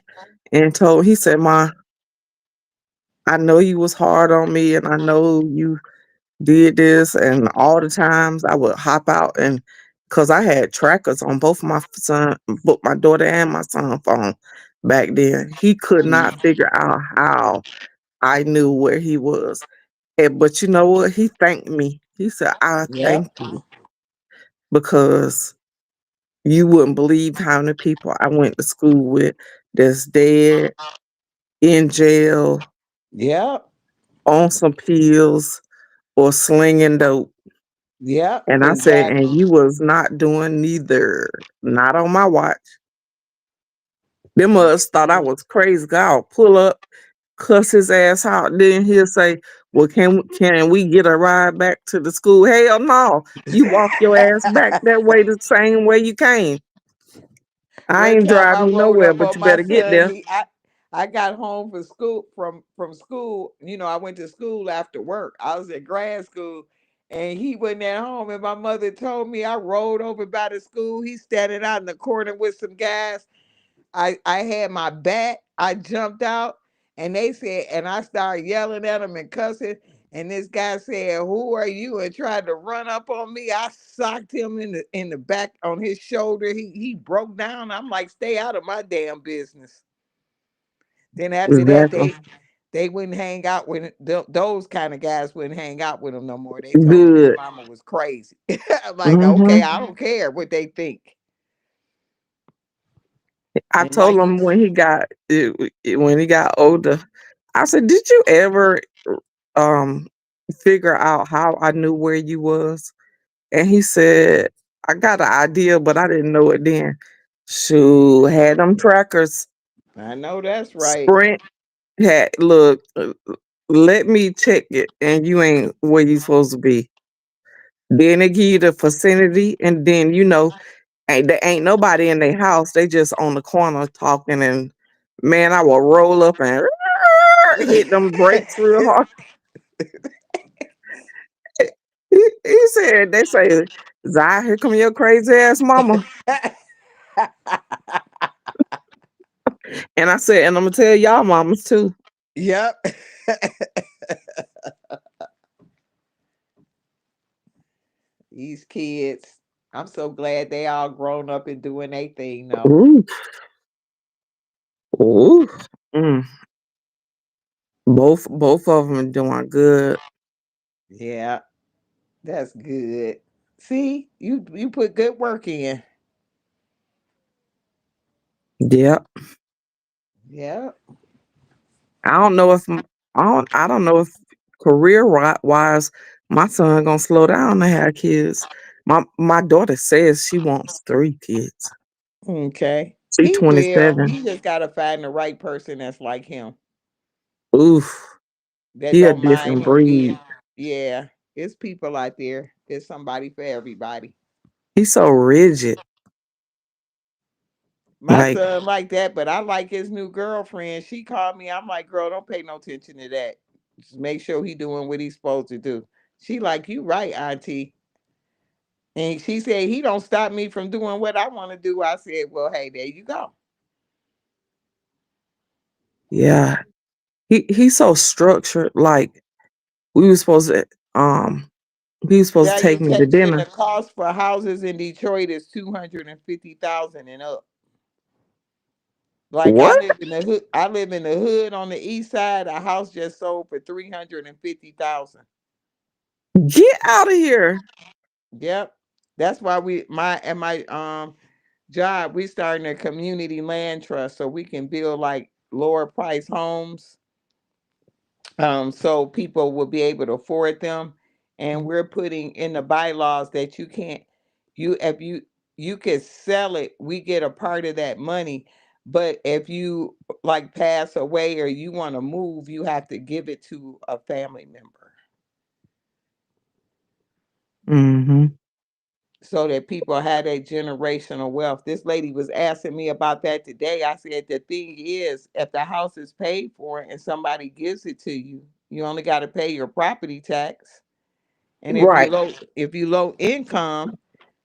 and he said, "Ma, I know you was hard on me, and I know you did this, and all the times I would hop out and because I had trackers on both my daughter and my son phone back then. He could not figure out how I knew where he was. But you know what? He thanked me. He said, "I Yep. thank you because you wouldn't believe how many people I went to school with that's dead, in jail, Yep. on some pills, or slinging dope." Yep. And I said, "And Exactly. you was not doing neither. Not on my watch." Them That's mugs thought I true. was crazy. I'll pull up, cuss his ass out. Then he'll say, "Well, can we get a ride back to the school?" Hell no. You walk your ass back that way the same way you came. I One ain't time I driving you rolled nowhere, up but on you my better get son. there. I got home from school from school. I went to school after work. I was at grad school, and he wasn't at home. And my mother told me I rolled over by the school. He's standing out in the corner with some guys. I had my bat. I jumped out, and they said, and I started yelling at him and cussing. And this guy said, "Who are you?" and tried to run up on me. I socked him in the back on his shoulder. He broke down. I'm like, "Stay out of my damn business." Then after that, Exactly. they wouldn't hang out with those kind of guys. Wouldn't hang out with him no more. They told him his Good. mama was crazy. I'm like, okay, hmm I don't care what they think. I And told like you, him when he got older, I said, "Did you ever um figure out how I knew where you was?" And he said, "I got an idea, but I didn't know it then." Shoot, had them trackers. I know that's right. Sprint had look. Let me check it, and you ain't where you supposed to be. Then they give you the vicinity, and then there ain't nobody in their house. They just on the corner talking, and man, I will roll up and hit them brakes real hard. He said, "They say, Zai, here come your crazy ass mama." And I said, "And I'm gonna tell y'all mamas too." Yep. These kids, I'm so glad they all grown up and doing their thing though. Ooh, ooh. Mm. Both of them doing good. Yeah, that's good. See, you put good work in. Yep. Yeah. I don't know if I don't know if career wise my son gonna slow down to have kids. My daughter says she wants 3 kids. Okay. She He will. 27. He just gotta find the right person that's like him. Oof. That He a don't mind different him breed. being. Yeah. It's people out there. There's somebody for everybody. He's so rigid. My Like, son like that, but I like his new girlfriend. She called me. I'm like, girl, don't pay no attention to that. Just make sure he doing what he's supposed to do. She like, you right, auntie. And she said he don't stop me from doing what I want to do. I said, well, hey, there you go. yeah. he's so structured. Like we were supposed to he was supposed Yeah, to take me to and the dinner. cost for houses in Detroit is 250,000 and up. Like I What? live in the hood. I live in the hood on the east side. A house just sold for 350,000. Get out of here. Yep. That's why my job, we starting a community land trust so we can build like lower price homes, so people will be able to afford them. And we're putting in the bylaws that you can't, you if you could sell it, we get a part of that money. But if you like pass away or you want to move, you have to give it to a family member Hmm. so that people have that generational wealth. This lady was asking me about that today. I said the thing is, if the house is paid for and somebody gives it to you, you only got to pay your property tax. And Right. if you low income,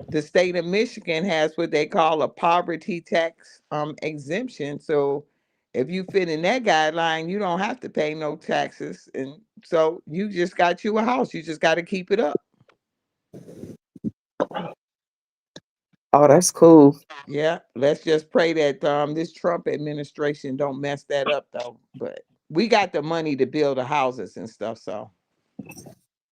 the state of Michigan has what they call a poverty tax exemption. So if you fit in that guideline, you don't have to pay no taxes. And so you just got you a house. You just got to keep it up. Oh, that's cool. Yeah. Let's just pray that this Trump administration don't mess that up though. But we got the money to build the houses and stuff, so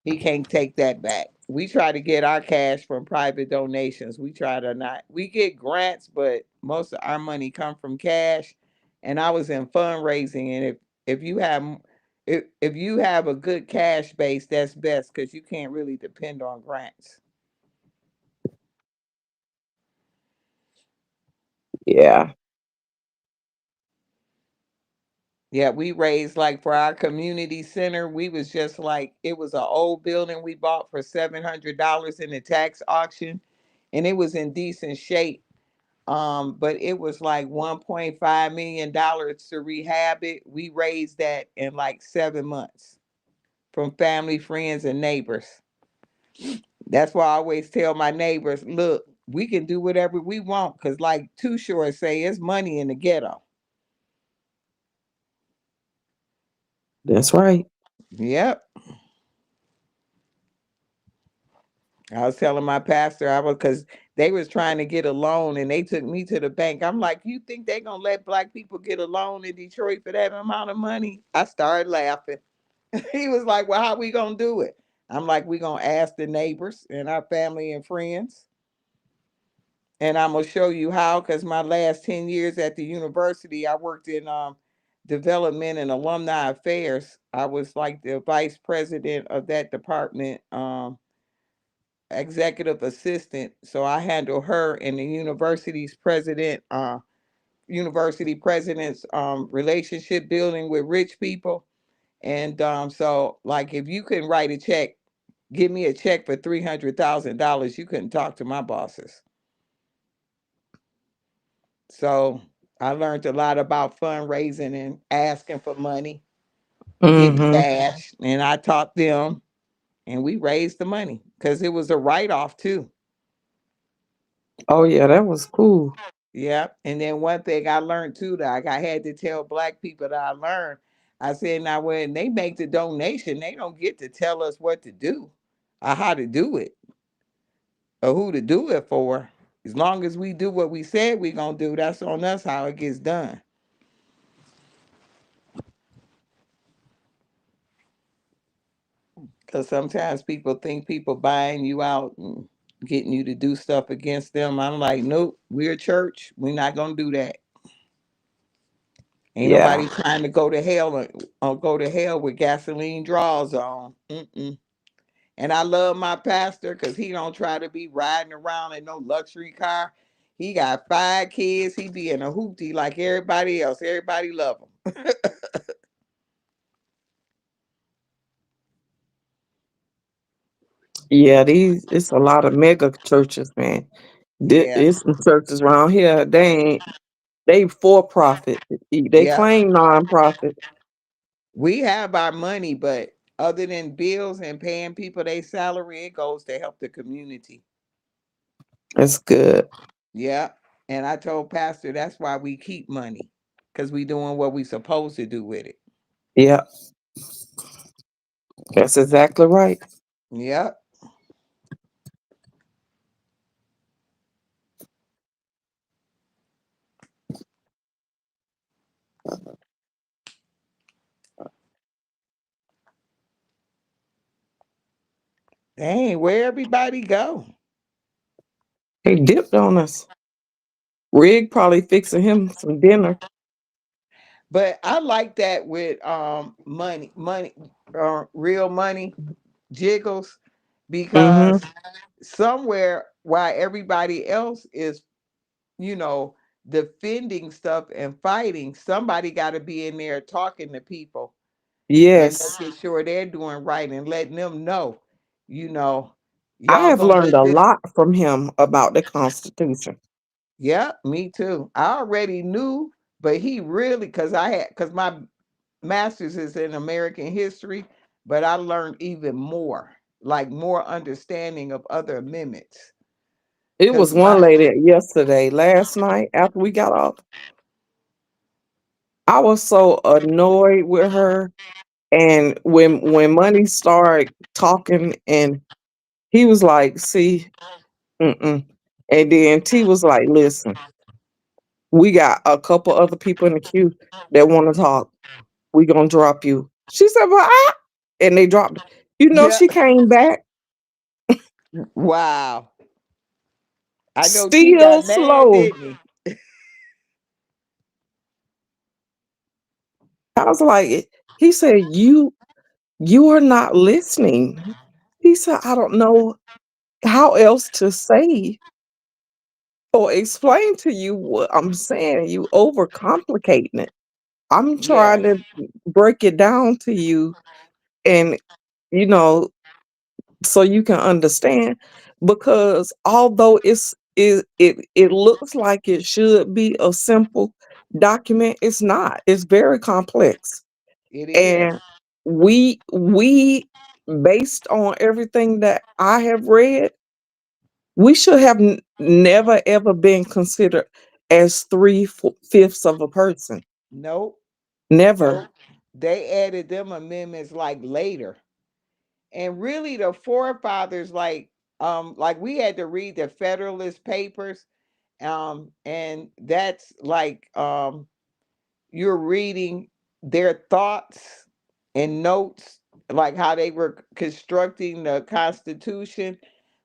he can't take that back. We try to get our cash from private donations. We try to not. We get grants, but most of our money come from cash. And I was in fundraising, and if you have if you have a good cash base, that's best because you can't really depend on grants. Yeah. Yeah, we raised like for our community center, we was just like it was an old building we bought for $700 in the tax auction, and it was in decent shape. But it was like $1.5 million to rehab it. We raised that in like 7 months from family, friends, and neighbors. That's why I always tell my neighbors, look, we can do whatever we want, because like Too Short say, it's money in the ghetto. That's right. Yep. I was telling my pastor, I was because they was trying to get a loan and they took me to the bank. I'm like, you think they gonna let black people get a loan in Detroit for that amount of money? I started laughing. He was like, well, how we gonna do it? I'm like, we gonna ask the neighbors and our family and friends. And I'm gonna show you how, because my last 10 years at the university, I worked in development and alumni affairs. I was like the vice president of that department, executive assistant. So I handle her and the university's president, university president's relationship building with rich people. And so like if you can write a check, give me a check for $300,000, you couldn't talk to my bosses. So I learned a lot about fundraising and asking for money, getting Hmm. cash, and I taught them, and we raised the money because it was a write off too. Oh yeah, that was cool. Yeah. And then one thing I learned too, that I had to tell black people that I learned, I said, now when they make the donation, they don't get to tell us what to do or how to do it or who to do it for. As long as we do what we said we gonna do, that's on us how it gets done. Because sometimes people think people buying you out and getting you to do stuff against them. I'm like, nope, we're a church. We're not gonna do that. Ain't Yeah. nobody trying to go to hell or go to hell with gasoline draws on. Mm-mm. And I love my pastor because he don't try to be riding around in no luxury car. He got 5 kids. He be in a hoopty like everybody else. Everybody love him. Yeah, these it's a lot of mega churches, man. Yeah. It's some churches around here. They for profit. They Yeah. claim nonprofit. We have our money, but other than bills and paying people their salary, it goes to help the community. That's good. Yeah. And I told Pastor that's why we keep money. Because we doing what we supposed to do with it. Yeah, that's exactly right. Yep. Dang, where everybody go? He dipped on us. Rig probably fixing him some dinner. But I like that with money, real money jiggles, Mm-hmm. because somewhere while everybody else is, you know, defending stuff and fighting, somebody got to be in there talking to people and Yes. making sure they're doing right and letting them know, you know, I y'all have gonna learned let a this. lot from him about the Constitution. Yeah, me too. I already knew, but he really, because my master's is in American history, but I learned even more, like more understanding of other amendments. It Because was one lady yesterday, last night, after we got off. I was so annoyed with her. And when Money started talking, and he was like, "See, mm-mm." And then T was like, "Listen, we got a couple other people in the queue that want to talk. We gonna drop you." She said, "Well, and they dropped. You know, yeah, she came back wow. I know T still got mad, slow. didn't he? I was like, he said, you are not listening. He said, I don't know how else to say or explain to you what I'm saying. You overcomplicating it. I'm trying Yes, to break it down to you and you know, so you can understand because although it looks like it should be a simple document, it's not. It's very complex. it is. And we based on everything that I have read, we should have never ever been considered as three-fifths of a person. Nope, Never. nope. They added them amendments like later. And really the forefathers, like we had to read the Federalist Papers, and that's like you're reading their thoughts and notes, like how they were constructing the Constitution.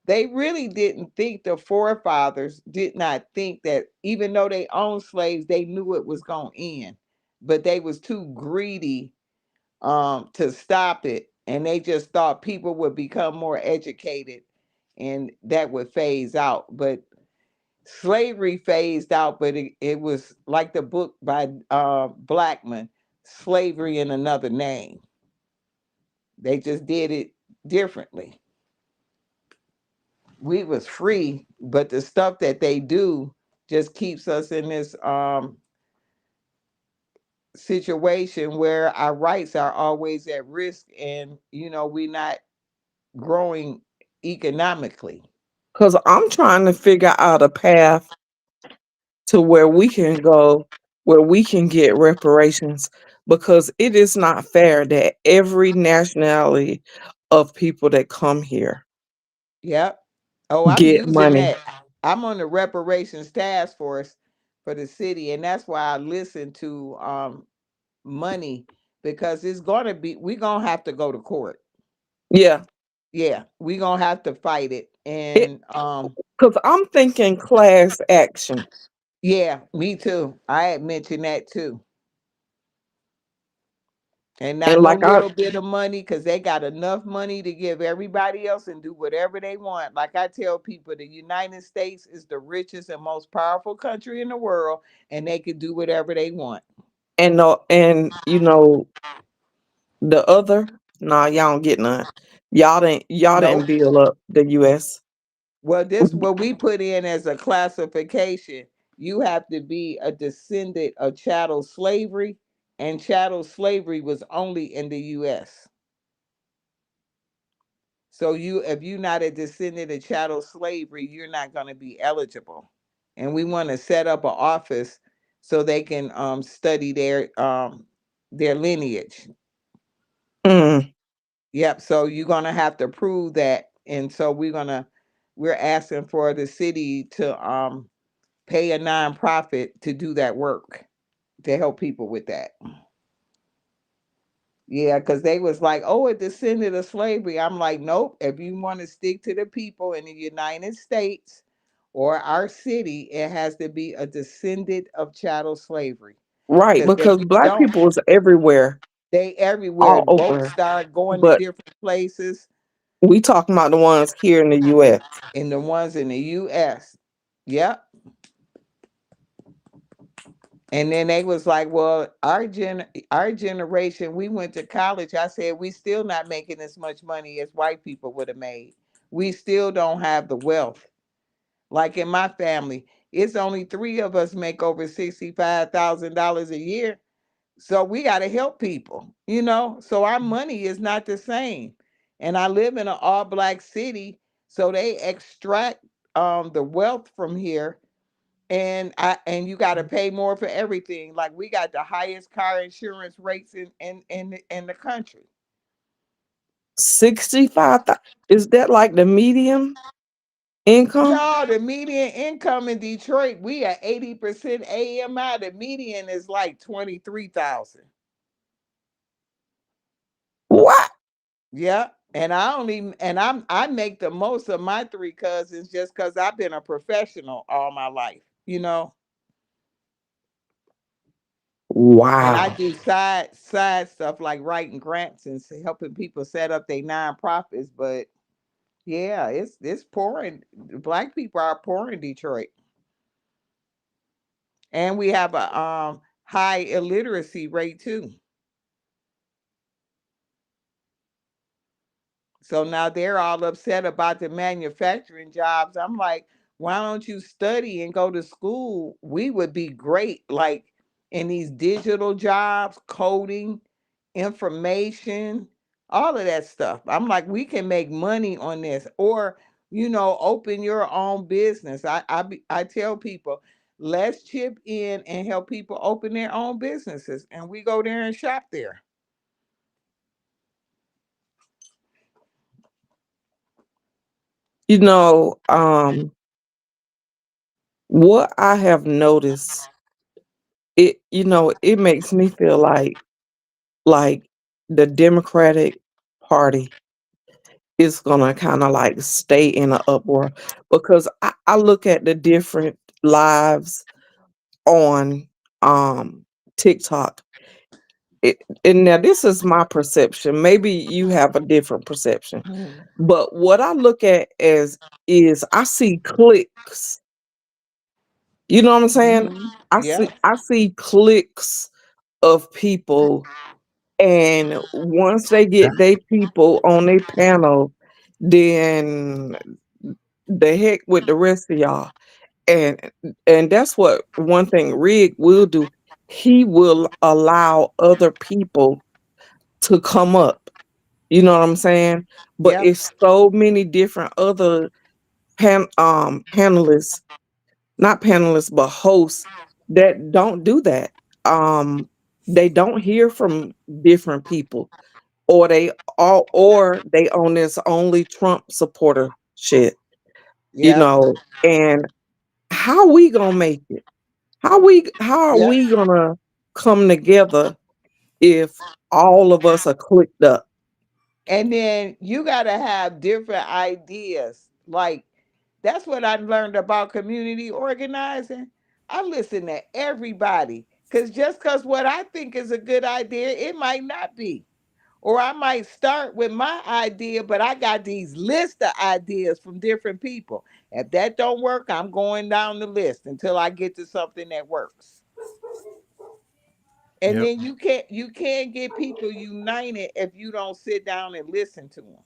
They really didn't think, the forefathers did not think that even though they owned slaves, they knew it was going to end, but they was too greedy to stop it, and they just thought people would become more educated and that would phase out. But slavery phased out, but it was like the book by Blackman, Slavery in Another Name. They just did it differently. We was free, but the stuff that they do just keeps us in this situation where our rights are always at risk, and we're not growing economically. Because I'm trying to figure out a path to where we can go, where we can get reparations, because it is not fair that every nationality of people that come here Yep. Oh, I'm get using money. that. I'm on the reparations task force for the city, and that's why I listen to money, because it's gonna be we're gonna have to go to court. Yeah. Yeah, we're gonna have to fight it. It And because I'm thinking class action. yeah, me too. I had mentioned that too. And not And no like I little bit of money, because they got enough money to give everybody else and do whatever they want. Like I tell people, the United States is the richest and most powerful country in the world, and they can do whatever they want. and no and you know the other, nah, y'all don't get none. Y'all didn't Nope. build up the US. Well, this what we put in as a classification. You have to be a descendant of chattel slavery, and chattel slavery was only in the US. So if you're not a descendant of chattel slavery, you're not going to be eligible. And we want to set up an office so they can study their lineage. Mm. Yep. So you're gonna have to prove that, and so we're asking for the city to pay a nonprofit to do that work to help people with that. Yeah, because they was like, oh, it descended of slavery. I'm like, nope. If you want to stick to the people in the United States or our city, it has to be a descendant of chattel slavery. Right, Because if because you black don't, people is everywhere, they everywhere. all Boats over. start going to But different places, we talking about the ones here in the US. and the ones in the U.S. Yep. And then they was like, well, our generation, we went to college. I said, we still not making as much money as white people would have made. We still don't have the wealth. Like in my family, it's only three of us make over $65,000 a year. So we got to help people, you know? So our money is not the same. And I live in an all black city, so they extract the wealth from here, and you got to pay more for everything. Like we got the highest car insurance rates in the country. 65. Is that like the medium income? No, the median income in Detroit, we are 80% AMI. The median is like 23,000. What? Yeah. I make the most of my three cousins just because I've been a professional all my life, you know. And I Wow. do side stuff like writing grants and helping people set up their nonprofits. But yeah, it's poor in black people are poor in Detroit. And we have a high illiteracy rate too. So now they're all upset about the manufacturing jobs. I'm like, why don't you study and go to school? We would be great, like in these digital jobs, coding, information, all of that stuff. I'm like, we can make money on this, or open your own business. I tell people, let's chip in and help people open their own businesses, and we go there and shop there. You know, what I have noticed, it makes me feel like the Democratic Party is gonna kind of like stay in an uproar because I look at the different lives on TikTok. And now this is my perception. Maybe you have a different perception. Mhm. But what I look at as is I see clicks. You know what I'm saying? Mhm. I see Yep. I see clicks of people, and once they get their people on their panel, then the heck with the rest of y'all. And and that's what one thing Rig will do. He will allow other people to come up. You know what I'm saying? But Yep. it's so many different other panelists, not panelists, but hosts that don't do that. Um they don't hear from different people, or they on this only Trump supporter shit, Yep. and how we gonna make it? How are Yep. we gonna come together if all of us are clicked up? And then you got to have different ideas. Like, that's what I learned about community organizing. I listen to everybody because just because what I think is a good idea, it might not be. Or I might start with my idea, but I got these list of ideas from different people. If that don't work, I'm going down the list until I get to something that works. And Yep. then you can't get people united if you don't sit down and listen to them.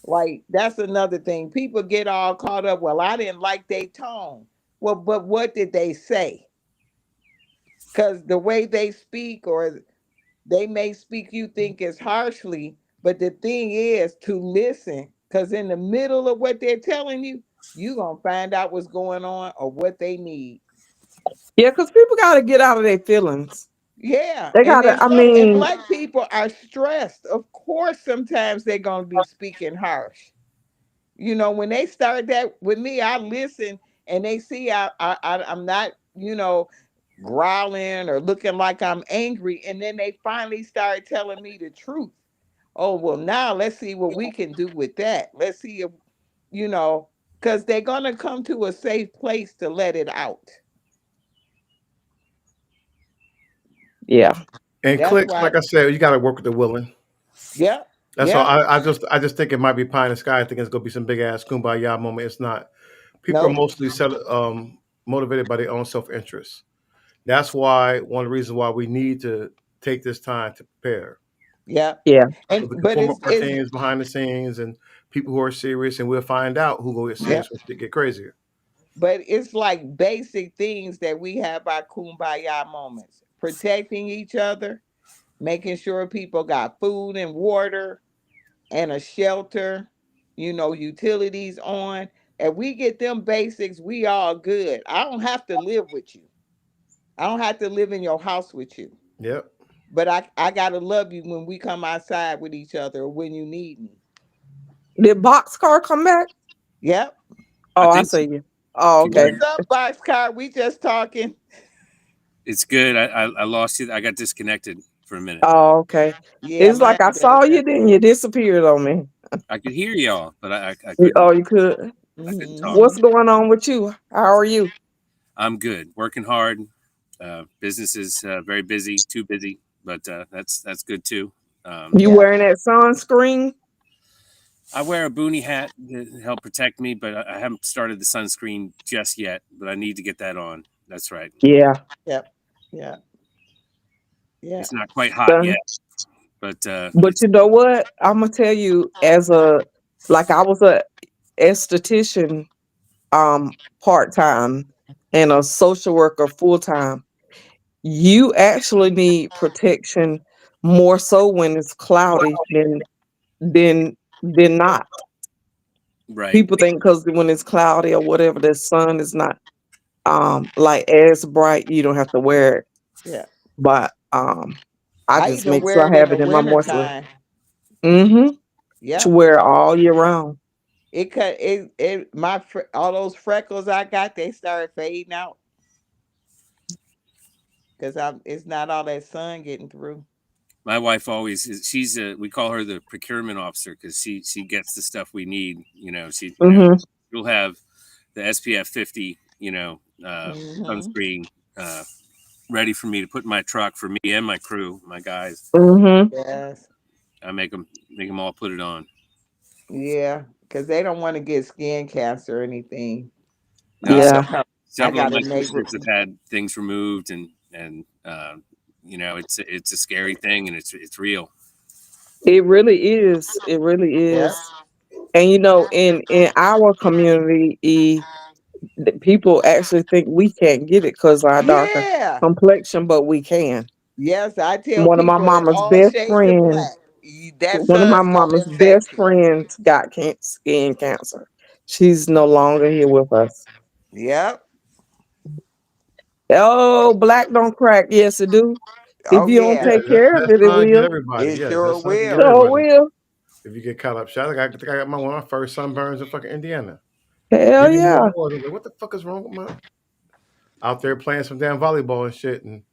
Like that's another thing. People get all caught up. Well, I didn't like their tone. Well, but what did they say? Because the way they speak, or they may speak, you think is harshly. But the thing is to listen. Because in the middle of what they're telling you, you gonna find out what's going on or what they need. Yeah, because people gotta get out of their feelings. Yeah, They and gotta. then I and mean, black people are stressed. Of course, sometimes they're gonna be speaking harsh. When they start that with me, I listen, and they see I'm not, growling or looking like I'm angry, and then they finally start telling me the truth. Oh well, now let's see what we can do with that. Let's see if you know, because they're gonna come to a safe place to let it out. yeah, And That's click, why. like I said, you got to work with the willing. Yep. That's all. Yep. I just think it might be pie in the sky. I think it's gonna be some big ass kumbaya moment. It's not. People are Nope. mostly motivated by their own self interest. That's why one of the reasons why we need to take this time to prepare, Yep. yeah, so And we can but form up our it's teams behind the scenes and people who are serious, and we'll find out who will get yep. serious when shit get crazier. But it's like basic things that we have our kumbaya moments. Protecting each other, making sure people got food and water and a shelter, utilities on. If we get them basics, we all good. I don't have to live with you. I don't have to live in your house with you. Yep. But I gotta love you when we come outside with each other or when you need me. did Boxcar come back? Yep. I Oh, I think see so. you. Oh, Can you hear okay. What's me? up, Boxcar? We just talking. It's good. I lost you. I got disconnected for a minute. Oh, okay. Yeah, It's mine like I does saw you, that then too. you disappeared on me. I could hear y'all, but I Oh, couldn't you could. talk. What's Hmm. going on with you? How are you? I'm good. Working hard. Business is very busy. Too busy, but that's good too. You Yeah. wearing that sunscreen? I wear a boonie hat to help protect me, but I haven't started the sunscreen just yet. But I need to get that on. That's right. Yeah. Yep. Yeah. Yeah. It's not quite hot Sun. yet, but But it's you know what? I'm gonna tell you, like I was a esthetician, part time, and a social worker full time. You actually need protection more so when it's cloudy than not. right. People think because when it's cloudy or whatever, the sun is not like as bright. You don't have to wear it, Yeah. but I I just even make sure wear it I in have the it in my moisturizer. wintertime. Mm-hmm. To Yep. wear all year round. All those freckles I got, they started fading out because I'm it's not all that sun getting through. My wife always she's we call her the procurement officer because she gets the stuff we need. Mm-hmm. She'll have the SPF 50 Hmm. sunscreen uh, ready for me to put in my truck for me and my crew, my guys. Mm-hmm. Yes. I make them all put it on. Yeah. Because they don't want to get skin cancer or anything. Now I Yeah. I several of got a my neighbor. sisters have had things removed, and it's a scary thing, and it's real. It really is. It really Yeah. is. And in our community, people actually think we can't get it because our darker Yeah. complexion, but we can. Yes, I tell One of my people in mama's all best shades of friends, black, that one of my sun's gonna mama's affect best you. friends got skin cancer. She's no longer here with us. Yep. Oh, black don't crack. Yes, it do. If Oh you don't Yeah, yeah. take that, care of that it, it sun get will. everybody. It Yes, that sure sun can get will. So everybody. will. If you get caught up, shot, I think I got one of my first sunburns in fucking Indiana. Hell Didn't even know yeah. what it was. I was like, what the fuck is wrong with my out there playing some damn volleyball and shit, and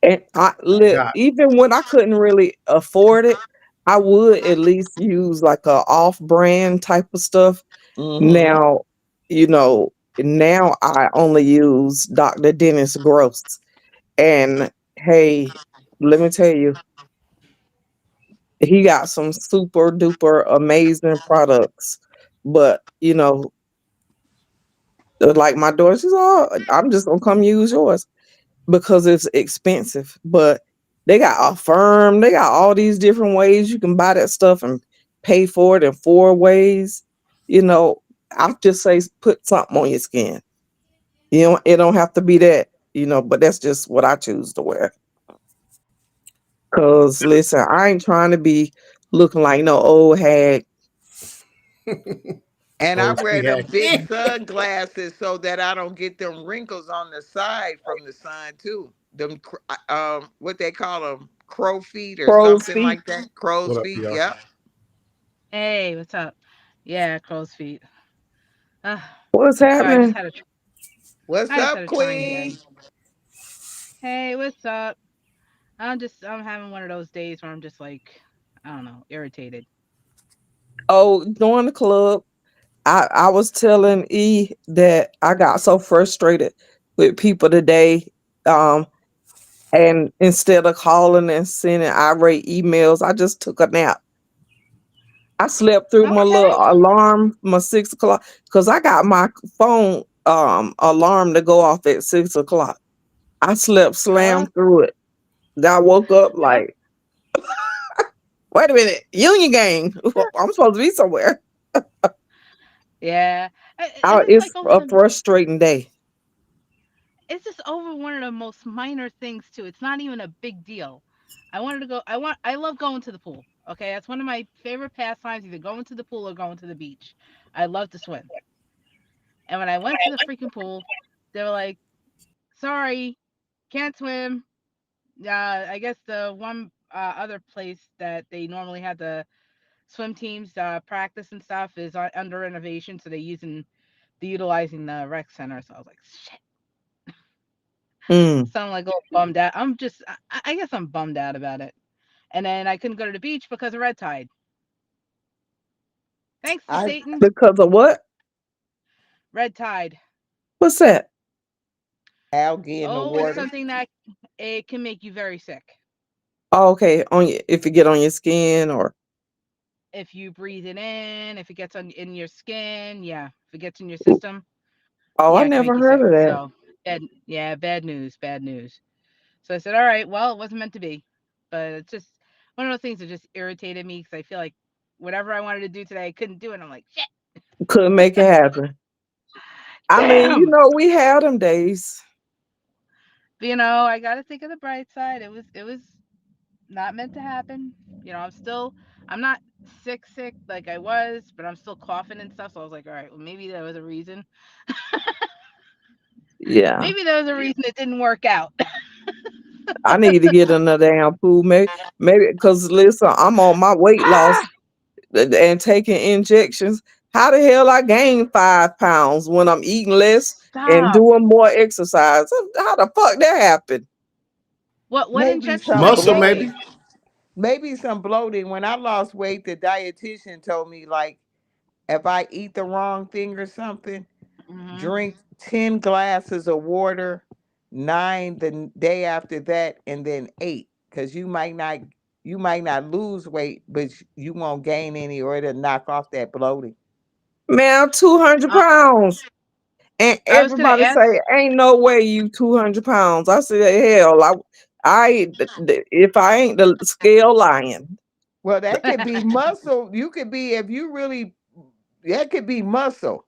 And got even when I couldn't really afford it, I would at least use like a off-brand type of stuff. Mm-hmm. Now, you know, now I only use Dr. Dennis Gross. And hey, let me tell you, he got some super duper amazing products. But, like my daughter, she's all, I'm just gonna come use yours because it's expensive. But they got all these different ways you can buy that stuff and pay for it in 4 ways. You know, I just say put something on your skin. It don't have to be that, but that's just what I choose to wear. Cause listen, I ain't trying to be looking like no old hag. And I oh she wear them big had sunglasses so that I don't get them wrinkles on the side from the sun too. what they call them, crow feet or Crow's something feet. like that. Crow's What up, feet. y'all? Yep. Hey, what's up? Yeah, crow's feet. Uh, What's sorry, I just happening? had a What's I just had up, a trying day. Queen? Hey, what's up? I'm having one of those days where I'm just like, I don't know, irritated. Oh, during the club, I was telling E that I got so frustrated with people today. Um, and instead of calling and sending irate emails, I just took a nap. I slept through my little Okay. alarm, my 6 o'clock, because I got my phone alarm to go off at 6 o'clock. I slept Uh, slammed through it. I woke up uh, like, wait a minute, Union game. I'm supposed to be somewhere. yeah. It's just It's like over a the. frustrating day. It's just over one of the most minor things too. It's not even a big deal. I wanted to go. I love going to the pool. Okay, that's one of my favorite pastimes. Either going to the pool or going to the beach. I love to swim. And when I went to the freaking pool, they were like, "Sorry, can't swim." I guess the one other place that they normally had the swim teams practice and stuff is under renovation, so they utilizing the rec center. So I was like, shit. Mm. So I'm like a little bummed out. I guess I'm bummed out about it. And then I couldn't go to the beach because of red tide. Thanks to I Satan, Because of what? red tide. What's that? algae in the Oh, it's water. something that it can make you very sick Oh, okay. On your, if you get on your skin or if you breathe it in. If it gets on in your skin, yeah. If it gets in your system, oh, I yeah, it can never make you heard sick. of that. So yeah, bad news, bad news. So I said, all right, well, it wasn't meant to be. But it's just one of those things that just irritated me because I feel like whatever I wanted to do today, I couldn't do it. I'm like, shit, Couldn't make it happen. I mean, damn. we had them days. But, I got to think of the bright side. It was not meant to happen. I'm not sick like I was, but I'm still coughing and stuff. So I was like, all right, well, maybe there was a reason. Yeah. Maybe there was a reason it didn't work out. I need to get in the damn pool. Maybe because listen, I'm on my weight loss and taking injections. How the hell I gain 5 pounds when I'm eating less and Stop. doing more exercise? How the fuck that happened? What Maybe injections some are you Muscle, bloating. maybe. taking? Maybe some bloating. When I lost weight, the dietitian told me like if I eat the wrong thing or something, Hmm. drink 10 glasses of water, 9 the day after that, and then 8. Because you might not lose weight, but you won't gain any or it'll knock off that bloating. Man, I'm 200 Uh, pounds. And I was gonna everybody ask. say, ain't no way you 200 pounds. I said, hell, if I ain't the scale lying. Well, that could be muscle. You could be, if you really, that could be muscle.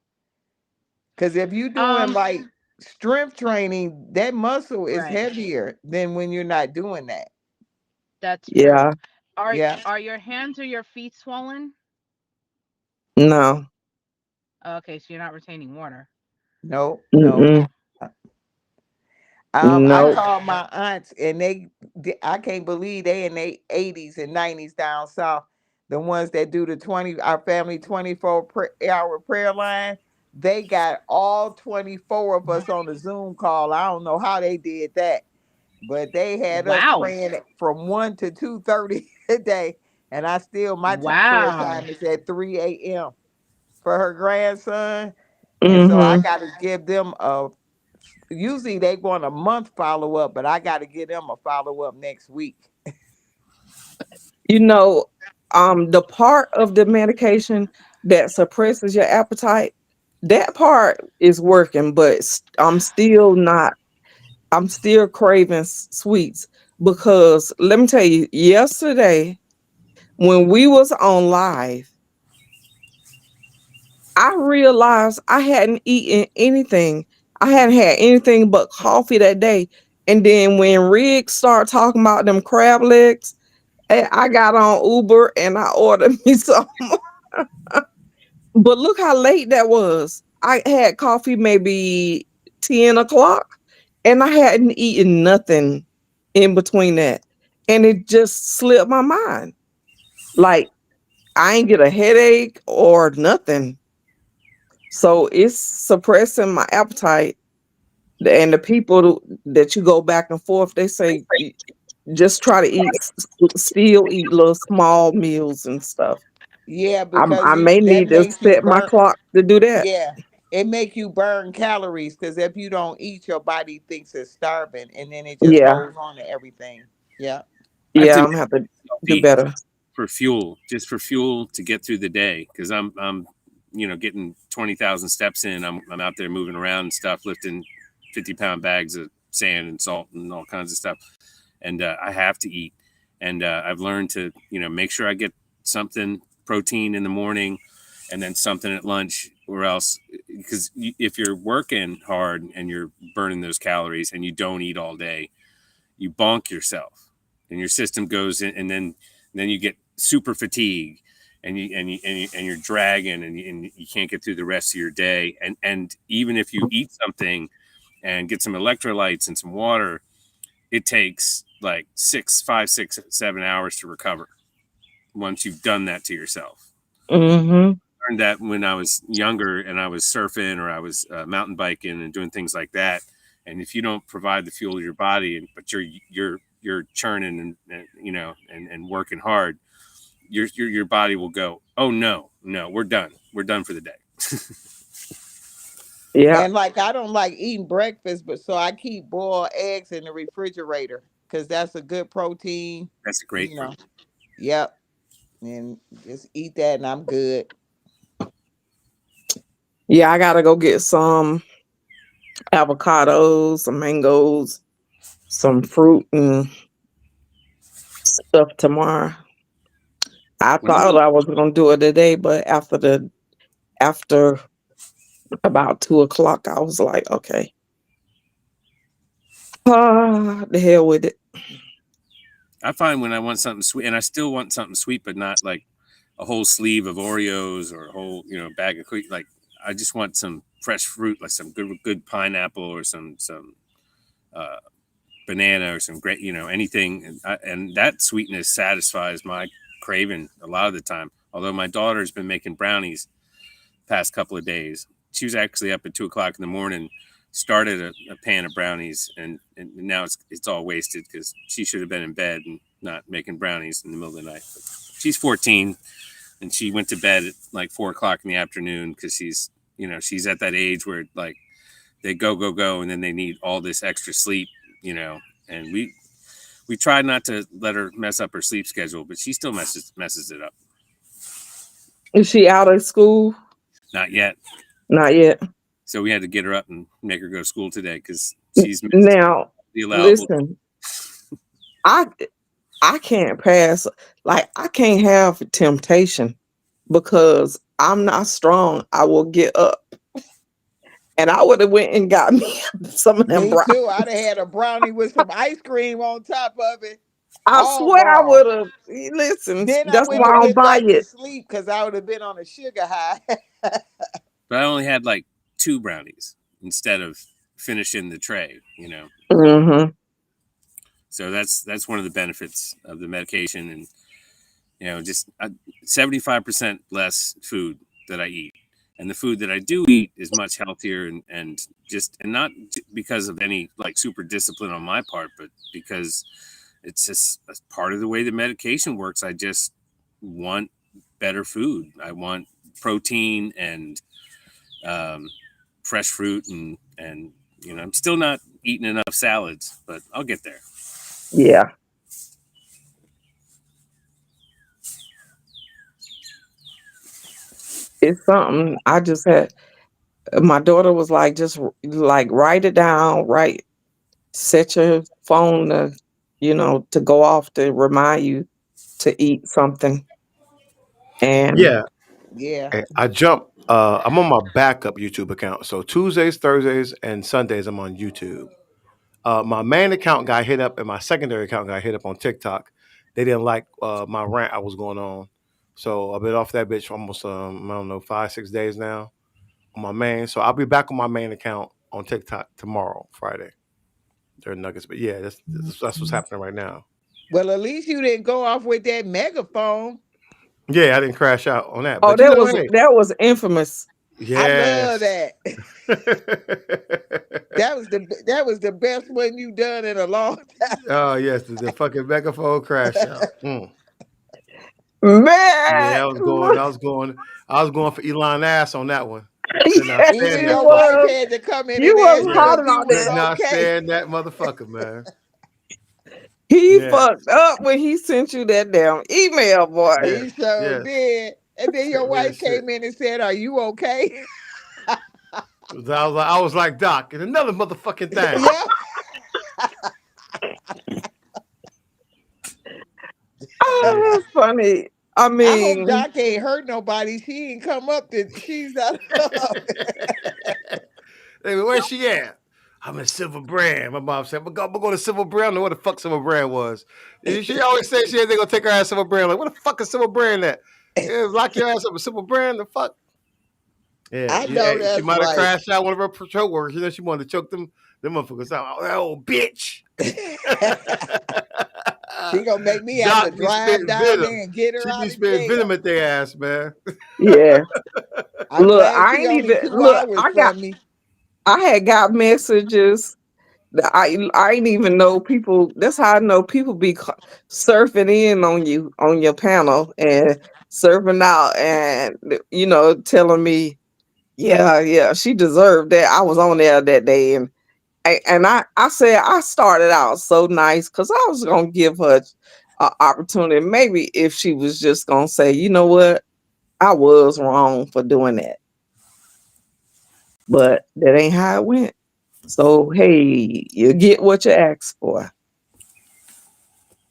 Because if you're doing Um, like strength training, that muscle is right. heavier than when you're not doing that. That's true. Yeah, Are Yeah. are your hands or your feet swollen? no, Okay, so you're not retaining water. No, no. mm-mm, I no. called my aunts and I can't believe they in their 80s and 90s down south. The ones that do our family 24-hour prayer line, they got all 24 of us on the Zoom call. I don't know how they did that, but they had us Wow. praying from 1 to 2:30 a day. And my prayer Wow. time is at 3 a.m. for her grandson. And so I Hmm. got to give them usually they want a month follow up, but I got to give them a follow up next week. You know, the part of the medication that suppresses your appetite, that part is working, but I'm still craving sweets because let me tell you, yesterday when we was on live, I realized I hadn't eaten anything. I hadn't had anything but coffee that day. And then when Rick started talking about them crab legs, I got on Uber and I ordered me some. But look how late that was. I had coffee maybe 10 o'clock. and I hadn't eaten nothing in between that, and it just slipped my mind. Like I ain't get a headache or nothing, so it's suppressing my appetite. And the people that you go back and forth, they say just try to still eat little small meals and stuff. Yeah, I because may that need to makes you set my burn. clock to do that. Yeah, it make you burn calories because if you don't eat, your body thinks it's starving, and then it just Yeah, holds on to everything. Yeah. I have to yeah, I'm gonna have to do eat better. for fuel, just for fuel to get through the day, because I'm getting 20,000 steps in. I'm out there moving around and stuff, lifting 50-pound bags of sand and salt and all kinds of stuff, and I have to eat. And I've learned to make sure I get something protein in the morning, and then something at lunch, or else, because if you're working hard and you're burning those calories and you don't eat all day, you bonk yourself, and your system goes in, and then you get super fatigue, and you're dragging, and you can't get through the rest of your day. And even if you eat something and get some electrolytes and some water, it takes like 7 hours to recover once you've done that to yourself. Mm-hmm. I learned that when I was younger and I was surfing, or I was mountain biking and doing things like that. And if you don't provide the fuel to your body, but you're churning and working hard, your body will go, oh no, we're done for the day. Yeah. And like I don't like eating breakfast, but so I keep boiled eggs in the refrigerator because that's a good protein. That's a great You fruit. know. Yep. And just eat that, and I'm good. Yeah, I gotta go get some avocados, some mangoes, some fruit and stuff tomorrow. I When I thought I was gonna do it today, but after about 2 o'clock, I was like, okay, the hell with it. I find when I want something sweet, and I still want something sweet, but not like a whole sleeve of Oreos or a whole bag of cookies. Like, I just want some fresh fruit, like some good pineapple, or some uh, banana, or some great anything, and that sweetness satisfies my craving a lot of the time. Although my daughter's been making brownies past couple of days. She was actually up at 2 o'clock in the morning, started a pan of brownies, and now it's all wasted because she should have been in bed and not making brownies in the middle of the night. But she's 14, and she went to bed at like 4 o'clock in the afternoon because she's at that age where like they go, and then they need all this extra sleep, and we tried not to let her mess up her sleep schedule, but she still messes it up. Is she out of school? Not yet. Not yet. So we had to get her up and make her go to school today because she's missed Now, the allowable. listen, I I can't pass. Like I can't have temptation because I'm not strong. I will get up, and I would have went and got me some of them Me brown. too. I'd have had a brownie with some ice cream on top of it. I All swear I gone. would have. Listen, Then I that's wouldn't why have I don't went buy back to it. sleep because I would have been on a sugar high. But I only had like 2 brownies instead of finishing the tray. Hmm. So that's one of the benefits of the medication, and just 75% less food that I eat, and the food that I do eat is much healthier, and not because of any like super discipline on my part, but because it's just a part of the way the medication works. I just want better food. I want protein and fresh fruit, and I'm still not eating enough salads, but I'll get there. Yeah, it's something. I just had. My daughter was like, just like write it down. Write. Set your phone to go off to remind you to eat something. And Yeah, Yeah. I jump. I'm on my backup YouTube account. So Tuesdays, Thursdays, and Sundays I'm on YouTube. My main account got hit up, and my secondary account got hit up on TikTok. They didn't like my rant I was going on, so I've been off that bitch for almost I don't know 5-6 days now on my main. So I'll be back on my main account on TikTok tomorrow, Friday. They're nuggets, but yeah, that's what's happening right now. Well, at least you didn't go off with that megaphone. Yeah, I didn't crash out on that, Oh, but you know, hey, that was infamous. I love yes. that. That was the best one you done in a long time. Oh yes, the fucking megaphone crash out. Mm. Man, Yeah, I was going for Elon ass on that one. Did not yeah, stand Even you that your fucker. wife was. had to come in You and ask was you Yeah, hot if you about was did that. not okay. stand that motherfucker, man. He Yeah, fucked up when he sent you that damn email, boy. yeah, He so yes. did. And then That your real wife shit. came in and said, "Are you okay?" I was like, Doc, and another motherfucking thing. Yeah. Oh, that's funny. I I hope mean, Doc ain't hurt nobody. She ain't come up to. She's not up. Hey, where's she at? I'm in Silver Brand. My mom said, I'm going to Silver Brand. I don't know what the fuck Silver Brand was. She always said they going to take her ass to Silver Brand. Like, what the fuck is Silver Brand at? Yeah, lock your ass up with Silver Brand. The fuck? Yeah, I know she that's might have right. crashed out one of her patrol workers. You know, she wanted to choke them motherfuckers out. Oh, that old bitch. She gonna make me have to Doc be drive spitting down venom. there and get her She be out of spitting venom jail. at their ass, man. yeah. I'm Look, glad she only 2 hours from me. I had got messages that I ain't even know people. That's how I know people be surfing in on you on your panel and surfing out and telling me, yeah, she deserved that. I was on there that day and I said I started out so nice because I was gonna give her an opportunity. Maybe if she was just gonna say, you know what, I was wrong for doing that, but that ain't how it went. So hey, you get what you ask for.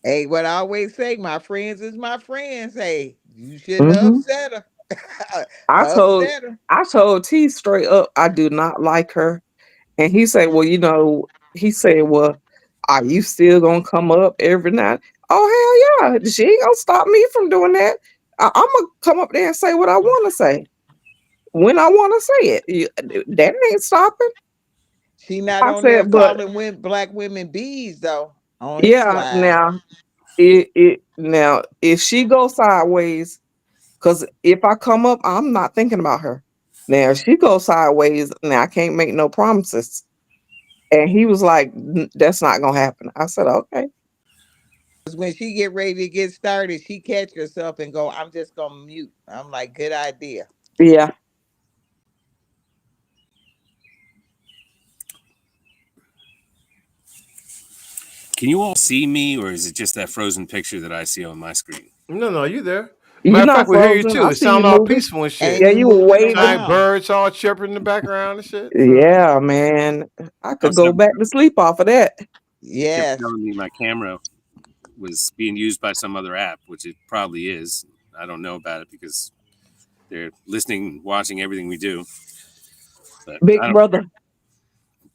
Hey, what I always say, my friends is my friends. Hey, you shouldn't have hmm upset her. I told Upset her. I told T straight up I do not like her, and he said, well, he said, well, are you still gonna come up every night? Oh hell yeah, she ain't gonna stop me from doing that. I'm gonna come up there and say what I want to say when I want to say it. That ain't stopping. She not I on there said, but calling black women bees though on his yeah, live. now if she goes sideways, because if I come up, I'm not thinking about her. Now if she goes sideways, now I can't make no promises. And he was like, that's not gonna happen. I said, okay. When she get ready to get started, she catch herself and go, "I'm just gonna mute." I'm like, "Good idea." Yeah. Can you all see me, or is it just that frozen picture that I see on my screen? No, you there. You're Matter of fact, not we hear you frozen. too. I It see you sound all moving. peaceful and And shit. Yeah, you you were moving waving. Giant around. birds all chirping in the background and shit. So Yeah, man. I could Also, go back to sleep off of that. kept Yes. telling me my camera was being used by some other app, which it probably is. I don't know about it because they're listening, watching everything we do. But Big I don't. brother.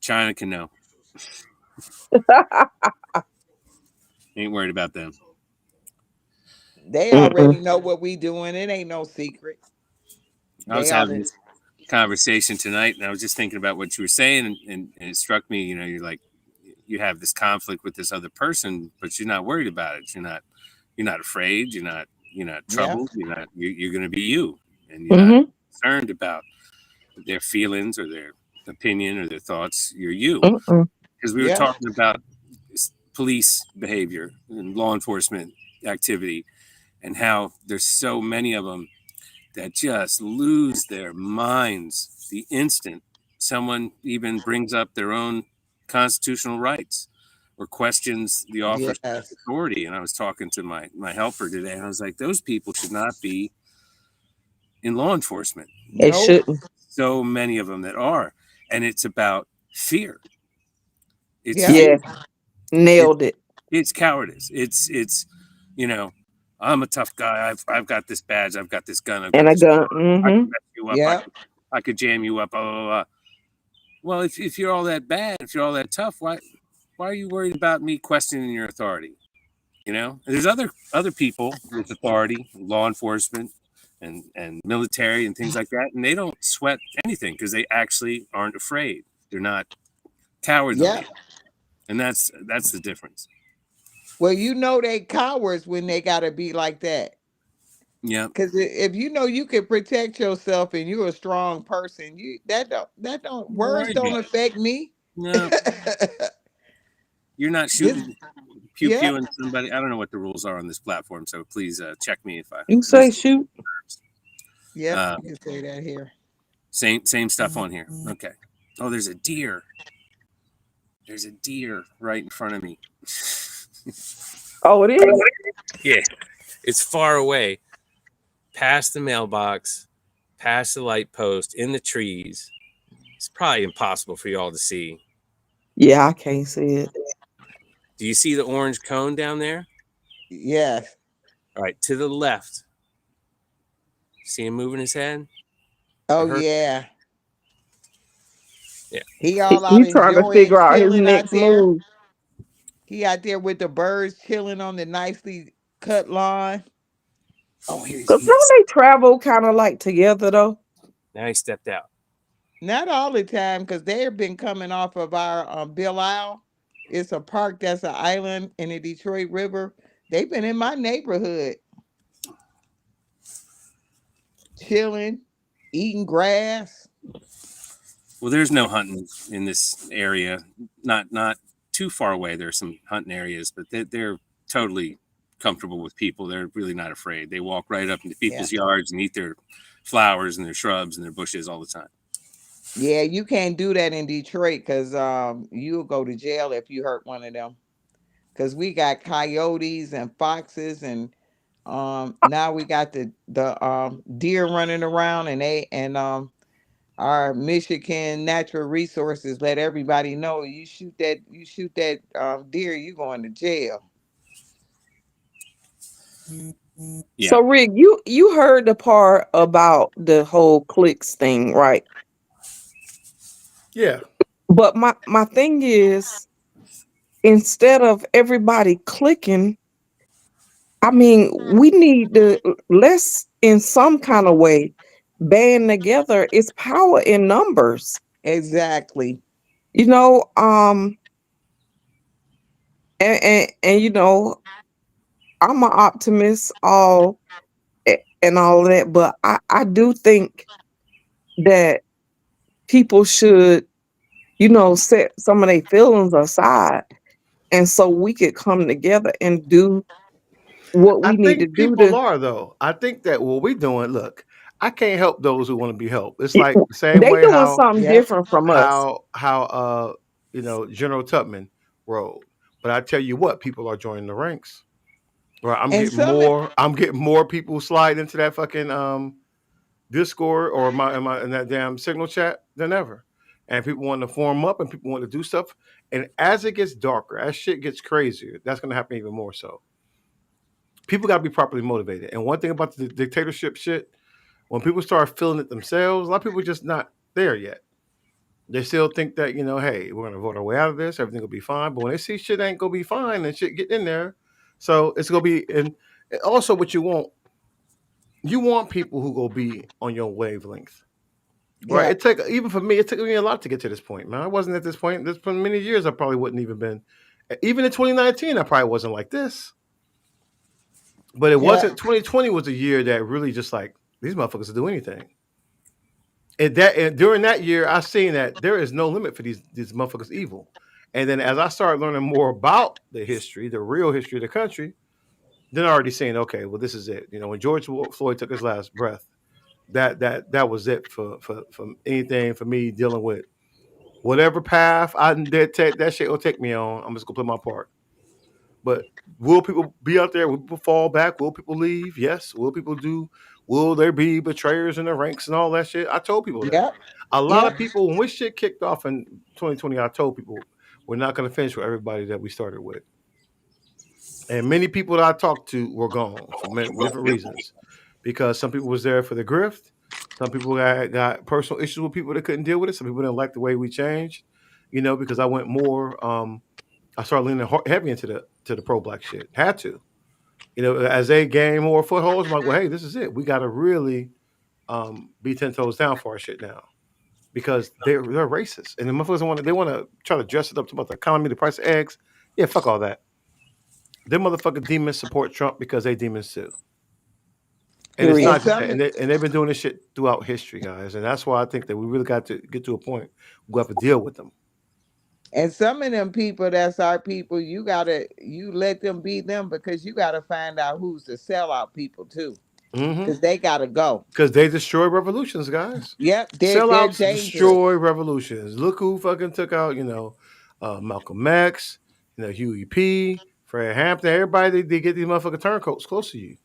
China can know. Ain't worried about them. They Mm-mm. already know what we doing. It ain't no secret. I was They having already this conversation tonight, and I was just thinking about what you were saying, and it struck me. You're like, you have this conflict with this other person, but you're not worried about it. You're not afraid. You're not yeah. troubled. You're going to be you, and you're not Mm-hmm. concerned about their feelings or their opinion or their thoughts. You're you, Mm-mm. because we were Yeah. talking about police behavior and law enforcement activity, and how there's so many of them that just lose their minds the instant someone even brings up their own constitutional rights or questions the officer's Yes. authority. And I was talking to my helper today, and I was like, those people should not be in law enforcement. It Nope. shouldn't. So many of them that are, and it's about fear. It's Yeah. fear. Yeah. Nailed it. It's cowardice. It's I'm a tough guy. I've got this badge. I've got this gun. I've And got a this. gun. I Mm-hmm. can mess you up. I Yeah. could I could jam you up. Blah, blah, blah. Well, if you're all that bad, if you're all that tough, why are you worried about me questioning your authority? There's other people with authority, law enforcement, and military and things like that, and they don't sweat anything because they actually aren't afraid. They're not Yeah. cowardly. And that's the difference. Well, you know they cowards when they gotta be like that. Yeah. Because if you know you can protect yourself and you're a strong person, you that don't I'm not words worried don't about it. affect me. No, you're not This shooting pew yep, pewing somebody. I don't know what the rules are on this platform, so please check me if I You say lose. shoot. yep, Uh, you can say that here. same stuff on here. Okay. Oh, there's a deer. There's a deer right in front of me. Oh, it is. Yeah, it's far away, past the mailbox, past the light post, in the trees. It's probably impossible for y'all to see. Yeah, I can't see it. Do you see the orange cone down there? Yes. All right, to the left. See him moving his head? Oh Or her? yeah. Yeah. He all out He trying to enjoying figure out his chilling out next there. move. He out there with the birds chilling on the nicely cut lawn. Oh, here Cause don't he's they travel kind of like together though? now he stepped out. Not all the time, because they've been coming off of our Bill Isle. It's a park that's an island in the Detroit River. They've been in my neighborhood, chilling, eating grass. Well, there's no hunting in this area. Not too far away. There's some hunting areas, but they're totally comfortable with people. They're really not afraid. They walk right up into Yeah. people's yards and eat their flowers and their shrubs and their bushes all the time. Yeah, you can't do that in Detroit because you'll go to jail if you hurt one of them. Because we got coyotes and foxes, and now we got the deer running around, and our Michigan Natural Resources let everybody know you shoot that deer, you going to jail. Yeah. So Rick, you heard the part about the whole clicks thing, right? Yeah. But my thing is, instead of everybody clicking, I mean, we need to let's in some kind of way band together. It's power in numbers. Exactly. You know, and you know, I'm an optimist, and all that, but I do think that people should, you know, set some of their feelings aside, and so we could come together and do what I we need to think do people to. are though. I think that what we're doing, look, I can't help those who want to be helped. It's like the same They way doing something Yep. different from us. how General Tubman rode. But I tell you what, people are joining the ranks. Right. And some I'm getting more people slide into that fucking Discord or my in that damn signal chat than ever. And people want to form up and people want to do stuff. And as it gets darker, as shit gets crazier, that's gonna happen even more so. People gotta be properly motivated. And one thing about the dictatorship shit, when people start feeling it themselves, a lot of people are just not there yet. They still think that, hey, we're gonna vote our way out of this, everything will be fine. But when they see shit ain't gonna be fine and shit get in there, so it's gonna be and also what you want people who go be on your wavelength. Right. yeah, Even for me, it took me a lot to get to this point, man. I wasn't at this point. This for many years I probably wouldn't even been. Even in 2019, I probably wasn't like this. But it yeah, wasn't 2020 was a year that really just like these motherfuckers will do anything. And during that year, I seen that there is no limit for these motherfuckers evil. And then as I started learning more about the history, the real history of the country, then I already saying, okay, well, this is it. When George Floyd took his last breath, that was it for anything for me dealing with whatever path I did take that shit will take me on. I'm just gonna play my part. But will people be out there? Will people fall back? Will people leave? Yes. Will people do? Will there be betrayers in the ranks and all that shit? I told people that. yep, A lot of yep, people, when we shit kicked off in 2020, I told people we're not going to finish with everybody that we started with. And many people that I talked to were gone for many different reasons. Because some people was there for the grift. Some people got personal issues with people that couldn't deal with it. Some people didn't like the way we changed. Because I went more. I started leaning heavy into the pro black shit. Had to. As they gain more footholds, I'm like, well, hey, this is it. We got to really be 10 toes down for our shit now. because they're racist and the motherfuckers want to try to dress it up about the economy, the price of eggs. Yeah, fuck all that. Them motherfucking demons support Trump because they demons too. And it's And Period. not, some and they've been doing this shit throughout history, guys. And that's why I think that we really got to get to a point we have to deal with them. and some of them people that's our people, you let them be them because you gotta find out who's the sellout people too. Mm-hmm. Because they gotta go. Because they destroy revolutions, guys. Yep, they're Sellouts dangerous. destroy revolutions. Look who fucking took out, Malcolm X, Huey P, Fred Hampton. Everybody, they get these motherfucking turncoats close to you. And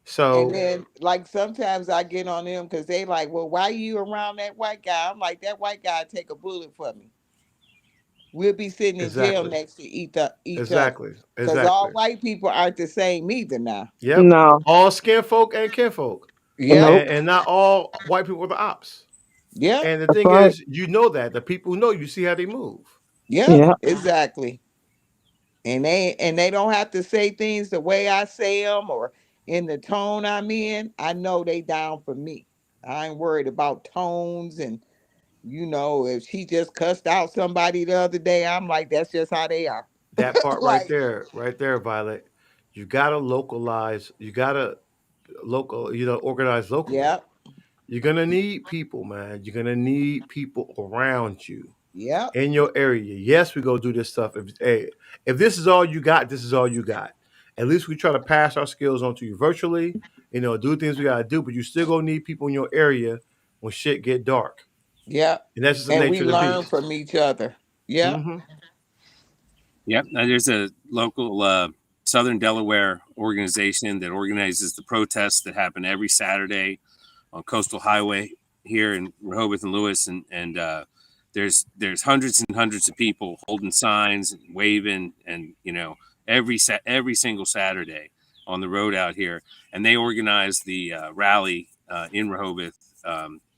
So then like sometimes I get on them because they like, well, why you around that white guy? I'm like, that white guy take a bullet for me. We'll be sitting in jail exactly, next to each other. exactly, Because all exactly. white people aren't the same either now. Yep. No. All skin folk and kinfolk, Yep, Nope. and not all white people are the ops. yep, And the That's thing right. is, that the people who know you see how they move. yep, Yeah. exactly. And they don't have to say things the way I say them or in the tone I'm in. I know they down for me. I ain't worried about tones and if she just cussed out somebody the other day, I'm like, that's just how they are. That part Like, right there, Violet. You gotta localize. You gotta organize locally. yep, You're gonna need people, man. You're gonna need people around you yep, in your area. Yes, we go do this stuff. If this is all you got, this is all you got. At least we try to pass our skills on to you virtually. Do things we gotta do, but you still gonna need people in your area when shit get dark. yep. And that's just the And we nature of the learn beast. from each other. Yep. Mm-hmm. Yep. Now, there's a local Southern Delaware organization that organizes the protests that happen every Saturday on Coastal Highway here in Rehoboth and Lewis, and there's hundreds and hundreds of people holding signs and waving, and every single Saturday on the road out here, and they organize the rally in Rehoboth,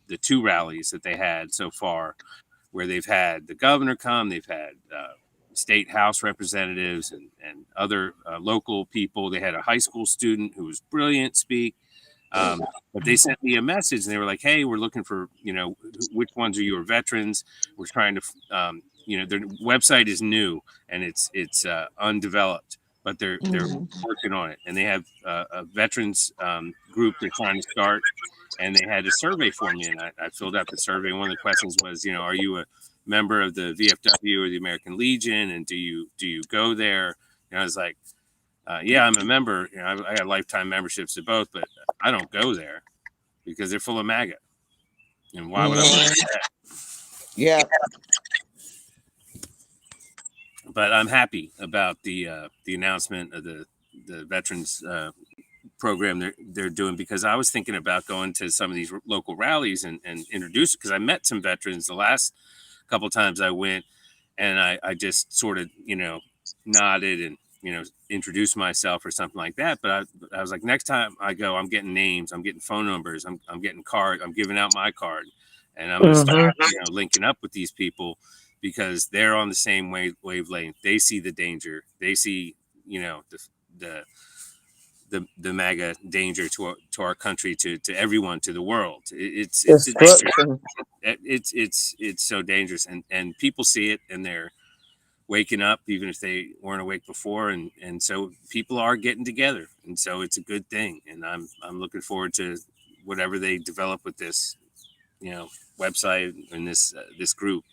the two rallies that they had so far, where they've had the governor come, they've had state house representatives and other local people. They had a high school student who was brilliant speak. But they sent me a message and they were like, hey, we're looking for, which ones are your veterans? We're trying to, their website is new and it's undeveloped, but they're Mhm. working on it. And they have a veterans group they're trying to start. And they had a survey for me, and I filled out the survey. And one of the questions was, are you a member of the VFW or the American Legion, and do you go there? And I was like, yeah, I'm a member. I got lifetime memberships to both, but I don't go there because they're full of MAGA. And why would I want to do that? Yep. But I'm happy about the announcement of the veterans program they're doing, because I was thinking about going to some of these local rallies and introduce, because I met some veterans the last couple of times I went, and I just sort of nodded and introduced myself or something like that. But I was like, next time I go, I'm getting names, I'm getting phone numbers, I'm getting cards, I'm giving out my card, and I'm going to start linking up with these people, because they're on the same wavelength. They see the danger. They see the MAGA danger to our country, to everyone, to the world. It's Destruction. it's so dangerous, and people see it, and they're waking up, even if they weren't awake before, and so people are getting together, and so it's a good thing, and I'm looking forward to whatever they develop with this website and this group.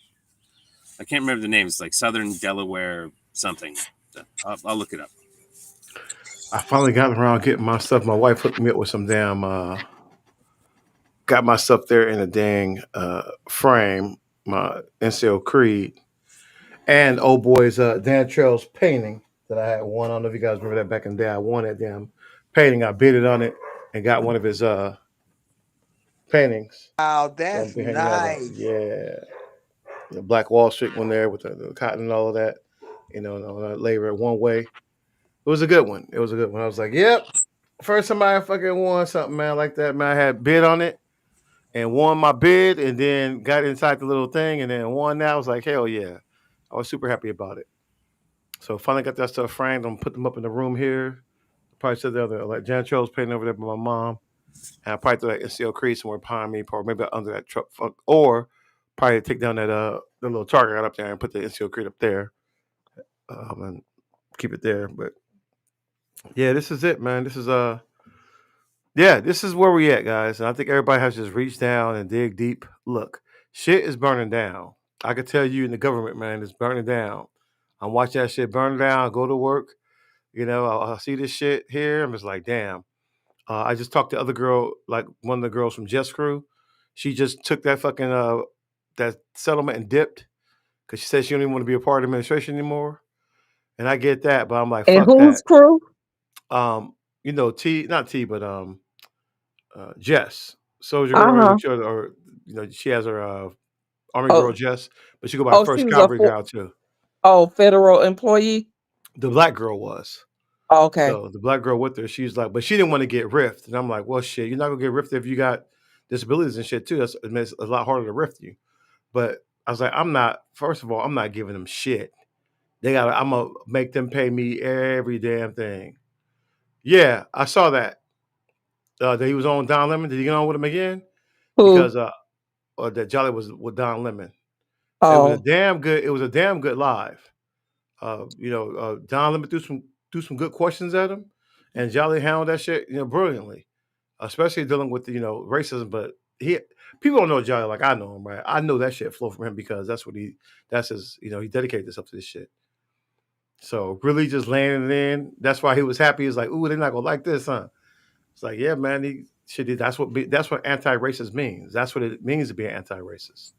I can't remember the name. It's like Southern Delaware something. I'll look it up. I finally got around getting my stuff. My wife hooked me up with some damn. Got my stuff there in a dang frame. My NCO Creed and old boy's Dan Trail's painting that I had won. I don't know if you guys remember that back in the day. I won that damn painting. I bidded on it and got one of his paintings. Wow, So I'm that's be hanging out of nice. the Black Wall Street one there with the cotton and all of that. And I labor it one way. It was a good one. It was a good one. I was like, yep. First time I fucking won something, man, like that, man. I had bid on it and won my bid, and then got inside the little thing and then won that. I was like, hell yeah. I was super happy about it. So finally got that stuff framed. I'm gonna put them up in the room here. Probably said the other, like Jan Charles painting over there by my mom. And I probably threw that NCL Creed somewhere behind me, or maybe under that truck, or probably take down that the little target right up there and put the NCO crate up there, and keep it there. But yeah, this is it, man. This is yeah, this is where we at, guys. And I think everybody has just reached down and dig deep. Look, shit is burning down. I can tell you in the government, man, it's burning down. I'm watching that shit burn down. I go to work. You know, I see this shit here. I'm just like, damn. I just talked to other girl, like one of the girls from Jess Crew. She just took that fucking that settlement and dipped because she said she don't even want to be a part of administration anymore. And I get that, but I'm like, And fuck whose that. crew? You know, not T, but Jess, Soldier Uh Girl, you know, huh. or you know, she has her Army Girl Oh, Jess, but she go by oh, she First was a Cavalry Gal too. federal employee. The black girl was. Oh, okay. So the black girl with her, she's like, but she didn't want to get riffed. And I'm like, well, shit, you're not gonna get riffed if you got disabilities and shit too. That's it makes it a lot harder to rift you. But I was like, I'm not. First of all, I'm not giving them shit. They got. I'm gonna make them pay me every damn thing. Yeah, I saw that. That he was on Don Lemon. Did he get on with him again? Who? Because or that Jolly was with Don Lemon. It was a Oh, damn good. It was a damn good live. Don Lemon threw some good questions at him, and Jolly handled that shit, brilliantly. Especially dealing with racism. But people don't know Jolly like I know him, right? I know that shit flow from him because that's his. He dedicated himself to this shit. So really just landing it in. That's why he was happy. He's like, ooh, they're not gonna like this, huh? It's like, yeah, man, that's what anti-racist means. That's what it means to be an anti-racist.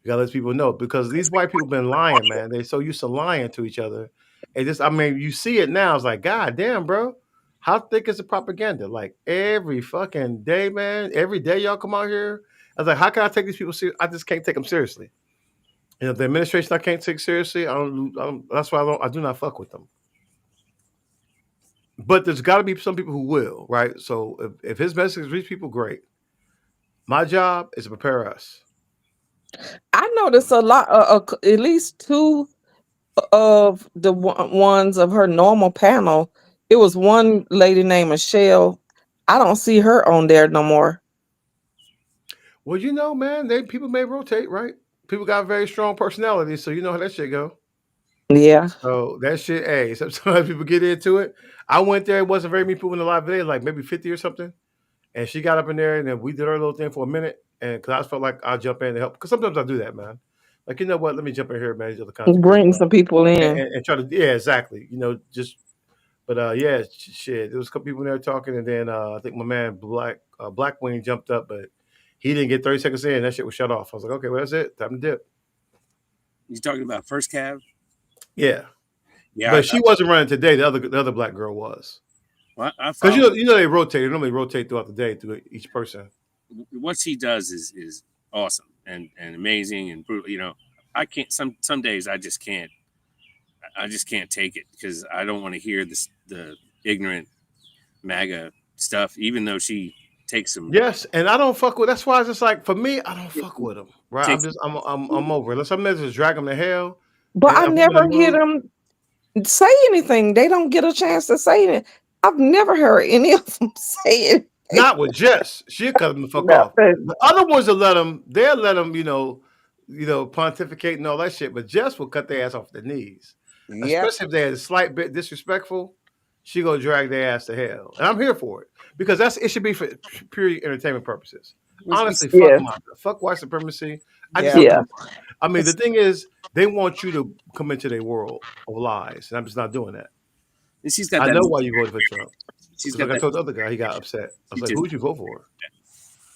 You gotta let people know because these white people been lying, man. They so used to lying to each other. And just, I mean, you see it now. It's like, God damn, bro. How thick is the propaganda? Like every fucking day, man. Every day y'all come out here. I was like, how can I take these people seriously? I just can't take them seriously. The administration I can't take seriously. That's why I do not fuck with them. But there's got to be some people who will, right? So if his message reach people, great. My job is to prepare us. I noticed a lot. At least two of the ones of her normal panel. It was one lady named Michelle. I don't see her on there no more. Well, man, people may rotate, right? People got very strong personalities, so you know how that shit go. Yeah. So that shit, hey, sometimes people get into it. I went there, it wasn't very many people in the live today, like maybe 50 or something. And she got up in there and then we did our little thing for a minute. And because I felt like I'll jump in to help. Because sometimes I do that, man. Like, you know what? Let me jump in here, manage other content Bring creators. some people in. And try to, yeah, exactly. But yeah, shit. There was a couple people in there talking. And then I think my man Blackwing jumped up, but he didn't get 30 seconds in. That shit was shut off. I was like, okay, well, that's it. Time to dip. You talking about First Cav? Yeah. Yeah, But she wasn't running today. The other black girl was. I Because follow. they rotate. They normally rotate throughout the day through each person. What she does is awesome and amazing and brutal. I can't. Some days I just can't. I just can't take it because I don't want to hear the ignorant MAGA stuff. Even though she takes some. Yes, and I don't fuck with. That's why it's just like for me, I don't fuck with them. Right? Takes. I'm over it. Unless I'm just drag them to hell, But and I if I'm in the never hear mood, them say anything. They don't get a chance to say it. I've never heard any of them say it. not with Jess. She'll cut them the fuck off. Nothing. The other ones will they'll let them, pontificate and all that shit. But Jess will cut their ass off their knees, Yep. especially if they're a slight bit disrespectful. She go drag their ass to hell, and I'm here for it because it should be for purely entertainment purposes. Honestly, fuck Yes. MAGA, fuck white supremacy. I just Yeah. don't Yeah. give a fuck. I mean, the thing is, they want you to come into their world of lies, and I'm just not doing that. And she's got I that. know why you voted for Trump. She's Because got like I that. told the other guy, he got upset. I was like, who'd you vote for?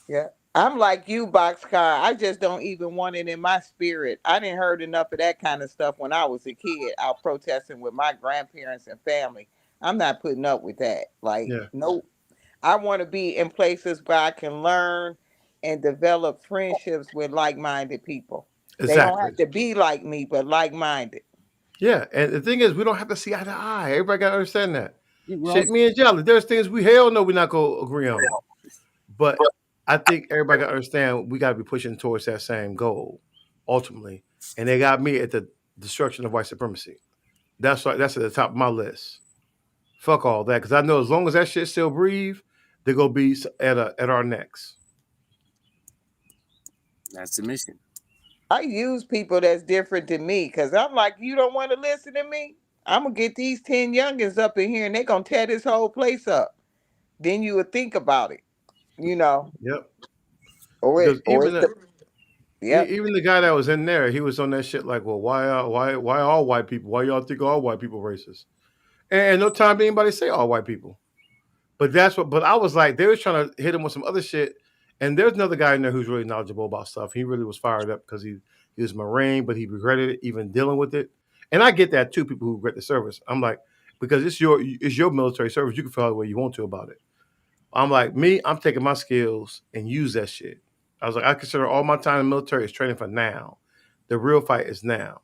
Yeah. I'm like you, Boxcar. I just don't even want it in my spirit. I didn't heard enough of that kind of stuff when I was a kid out protesting with my grandparents and family. I'm not putting up with that. Like, Yeah, nope. I want to be in places where I can learn and develop friendships with like-minded people. They don't exactly. have to be like me, but like-minded. Yeah, and the thing is, we don't have to see eye to eye. Everybody got to understand that. We're all Shit, me and Jolly, there's things we hell no we're not going to agree on. But I think everybody got to understand we got to be pushing towards that same goal, ultimately. And they got me at the destruction of white supremacy. That's at the top of my list. Fuck all that, because I know as long as that shit still breathe, they're gonna be at our necks. That's the mission. I use people that's different than me because I'm like, you don't want to listen to me? I'm going to get these 10 youngins up in here and they going to tear this whole place up. Then you would think about it, you know, Yep. or Because it's the, yep. even the guy that was in there, he was on that shit like, well, why all white people? Why y'all think all white people racist? And no time did anybody say all white people. But that's what. But I was like, they was trying to hit him with some other shit. And there's another guy in there who's really knowledgeable about stuff. He really was fired up because he was a Marine, but he regretted it, even dealing with it. And I get that too. People who regret the service. I'm like, because it's your military service. You can feel the way you want to about it. I'm like, me, I'm taking my skills and use that shit. I was like, I consider all my time in the military is training for now. The real fight is now.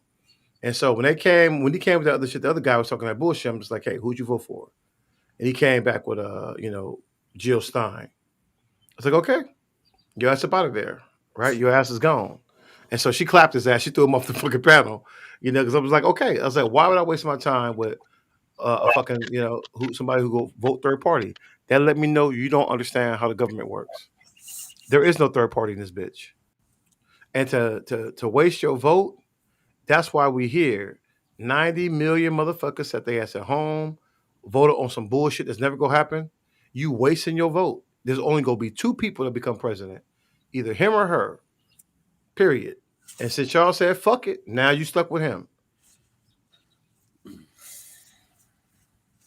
And so when he came with that other shit, the other guy was talking that bullshit. I'm just like, hey, who'd you vote for? And he came back with Jill Stein. I was like, okay, your ass up out of there, right? Your ass is gone. And so she clapped his ass. She threw him off the fucking panel, because I was like, okay. I was like, why would I waste my time with a fucking, somebody who go vote third party? That let me know you don't understand how the government works. There is no third party in this bitch. And to waste your vote, that's why we here. 90 million motherfuckers set their ass at home, voted on some bullshit that's never gonna happen. You wasting your vote. There's only gonna be two people that become president, either him or her. Period. And since y'all said fuck it, now you stuck with him.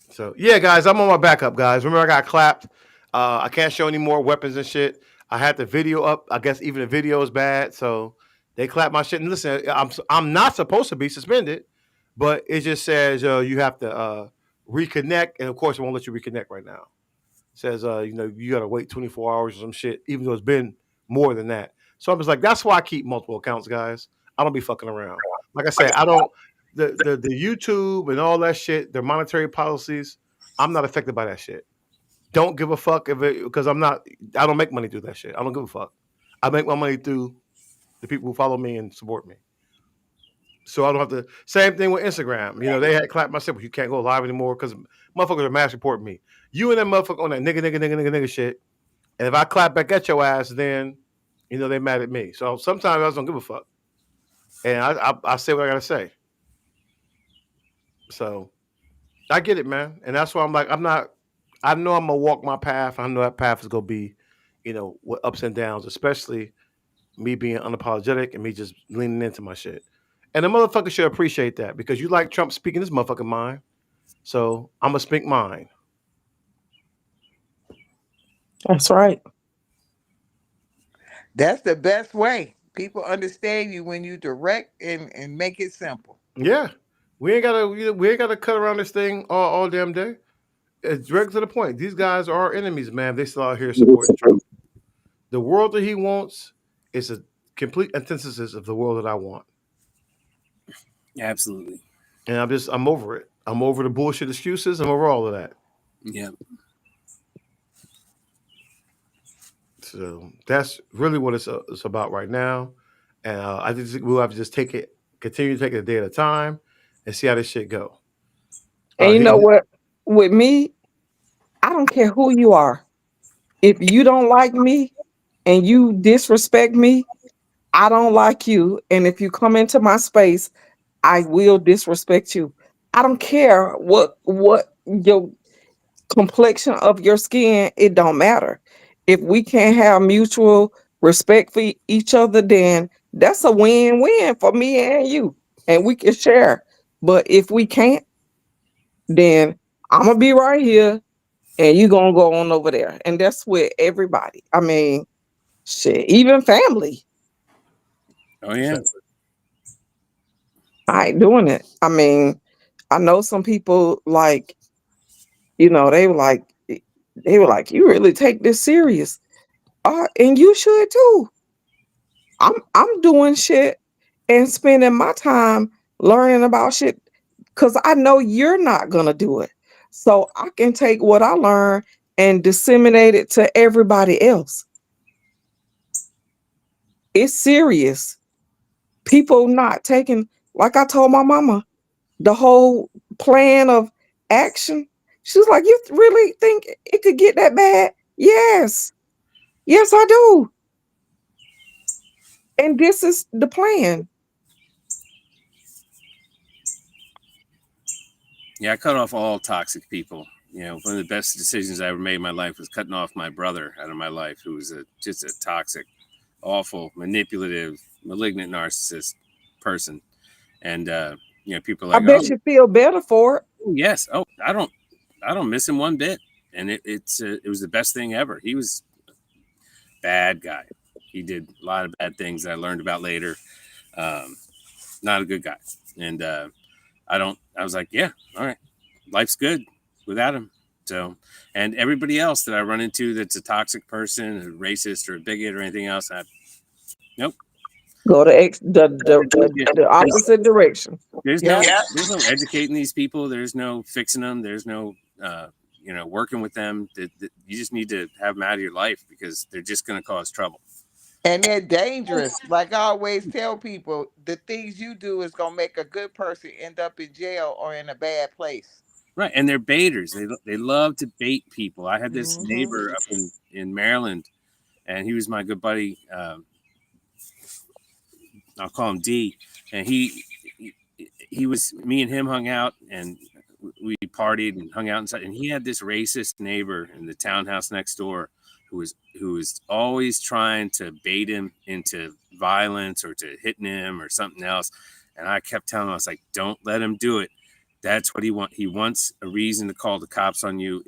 So yeah, guys, I'm on my backup, guys. Remember, I got clapped. I can't show any more weapons and shit. I had the video up. I guess even the video is bad, so they clapped my shit. And listen, I'm not supposed to be suspended, but it just says you have to reconnect, and of course, it won't let you reconnect right now. It says you got to wait 24 hours or some shit, even though it's been more than that. So I'm just like, that's why I keep multiple accounts, guys. I don't be fucking around. Like I said, I don't the YouTube and all that shit, their monetary policies. I'm not affected by that shit. Don't give a fuck if it because I don't make money through that shit. I don't give a fuck. I make my money through the people who follow me and support me. So I don't have to. Same thing with Instagram. They had clapped my shit, but you can't go live anymore because motherfuckers are mass reporting me. You and that motherfucker on that nigga shit. And if I clap back at your ass, then they mad at me. So sometimes I just don't give a fuck. And I say what I gotta say. So I get it, man. And that's why I'm like, I know I'm gonna walk my path. I know that path is gonna be, with ups and downs, especially me being unapologetic and me just leaning into my shit. And the motherfucker should appreciate that because you like Trump speaking his motherfucking mind. So I'm gonna speak mine. That's right. That's the best way. People understand you when you direct and make it simple. Yeah. We ain't gotta cut around this thing all damn day. It's direct to the point. These guys are our enemies, man. They still out here supporting Trump. The world that he wants is a complete antithesis of the world that I want. Absolutely. And I'm over it. I'm over the bullshit excuses. I'm over all of that. Yeah. So that's really what it's about right now. And I just we'll have to just continue to take it a day at a time, and see how this shit go. And you know what? With me, I don't care who you are. If you don't like me and you disrespect me, I don't like you. And if you come into my space, I will disrespect you. I don't care what your complexion of your skin, it don't matter. If we can't have mutual respect for each other, then that's a win-win for me and you. And we can share. But if we can't, then I'm gonna be right here and you gonna go on over there. And that's with everybody. I mean, shit, even family. Oh yeah. I ain't doing it. I mean, I know some people like, they were like, you really take this serious. And you should too. I'm doing shit and spending my time learning about shit because I know you're not gonna do it. So I can take what I learn and disseminate it to everybody else. It's serious. People not taking, like I told my mama, the whole plan of action. She's like, you really think it could get that bad? Yes. Yes, I do. And this is the plan. Yeah, I cut off all toxic people. You know, one of the best decisions I ever made in my life was cutting off my brother out of my life, who was just a toxic, awful, manipulative, malignant narcissist person. And you know, people are I like, oh bet you feel better for it. yes, oh I don't miss him one bit. And it was the best thing ever. He was a bad guy. He did a lot of bad things that I learned about later. Um, not a good guy. And I was like, yeah, all right, life's good without him. So, and everybody else that I run into that's a toxic person, a racist or a bigot or anything else, nope. Go to the There's, opposite direction. there's no Yep. there's no educating these people. There's no fixing them. There's no you know, working with them. You just need to have them out of your life because they're just going to cause trouble. And they're dangerous. Like I always tell people, the things you do is gonna make a good person end up in jail or in a bad place. Right, and they're baiters. They love to bait people. I had this Hmm. neighbor up in Maryland, and he was my good buddy. I'll call him D, and he was me and him hung out and we partied and hung out inside. And he had this racist neighbor in the townhouse next door who was always trying to bait him into violence or to hitting him or something else. And I kept telling him, I was like, don't let him do it. That's what he wants. He wants a reason to call the cops on you.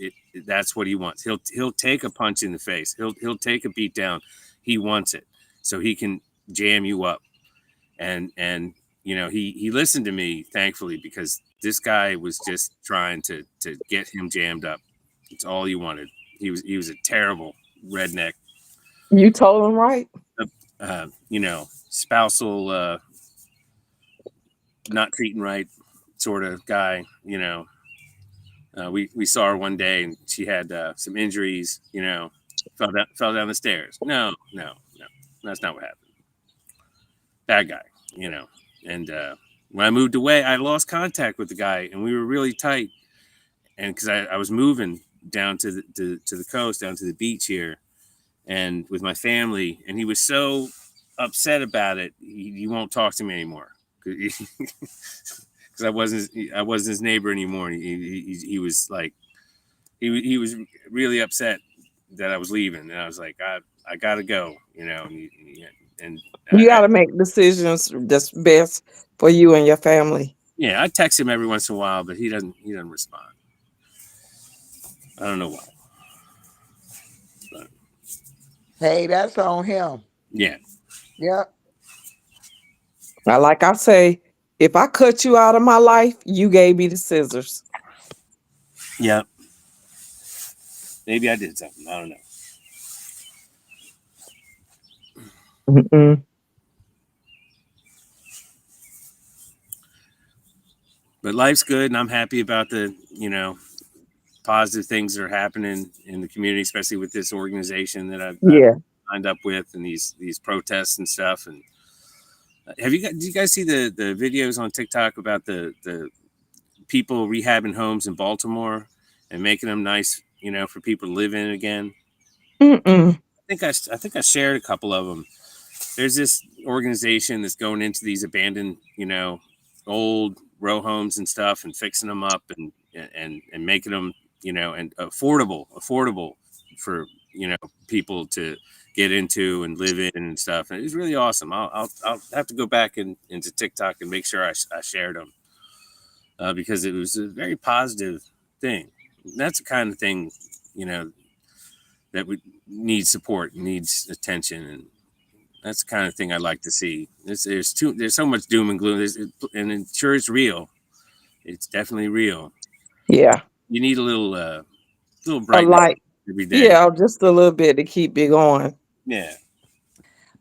That's what he wants. He'll take a punch in the face. He'll take a beat down. He wants it so he can jam you up. And you know, he listened to me, thankfully, because this guy was just trying to get him jammed up. It's all he wanted. He was a terrible redneck, You told him right. you know, spousal not treating right sort of guy. You know, we saw her one day and she had some injuries. You know, fell down the stairs. No, that's not what happened. Bad guy. You know, and when I moved away, I lost contact with the guy, and we were really tight. And because I was moving down to the coast, down to the beach here, and with my family, and he was so upset about it, he won't talk to me anymore because I wasn't his neighbor anymore. He was like he was really upset that I was leaving, and I was like, I gotta go, you know, and You got to make decisions that's best for you and your family. yeah, I text him every once in a while, but he doesn't respond. I don't know why. But Hey, that's on him. yeah. Yep. Now, like I say, if I cut you out of my life, you gave me the scissors. Yeah. Maybe I did something. I don't know. Mm-mm. But life's good and I'm happy about the, you know, positive things that are happening in the community, especially with this organization that I've Yeah. signed up with and these protests and stuff. And did you guys see the videos on TikTok about the people rehabbing homes in Baltimore and making them nice, you know, for people to live in again? Mm-mm. I think I shared a couple of them. There's this organization that's going into these abandoned, you know, old row homes and stuff and fixing them up and making them, you know, and affordable for, you know, people to get into and live in and stuff. And it was really awesome. I'll have to go back into TikTok and make sure I shared them because it was a very positive thing. And that's the kind of thing, you know, that we need support, needs attention, and that's the kind of thing I'd like to see. There's so much doom and gloom, and it sure it's real. It's definitely real. Yeah. You need a little A brightness light. every day. Yeah, just a little bit to keep it going. Yeah.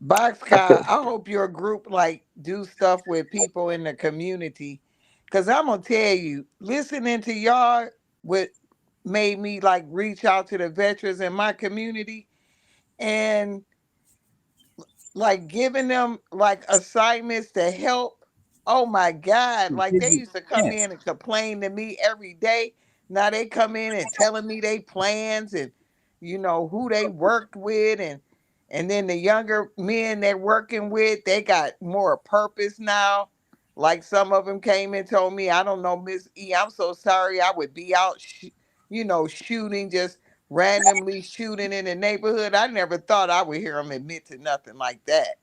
I Boxcar, feel- I hope your group like do stuff with people in the community. Cause I'm gonna tell you, listening to y'all what made me like reach out to the veterans in my community and like giving them like assignments to help. Oh my God. Like they used to come Yes. in and complain to me every day. Now they come in and telling me they plans and you know who they worked with and And then the younger men they're working with, they got more purpose now. Like some of them came and told me, I don't know, Miss E, I'm so sorry. I would be out, shooting, just randomly shooting in the neighborhood. I never thought I would hear them admit to nothing like that.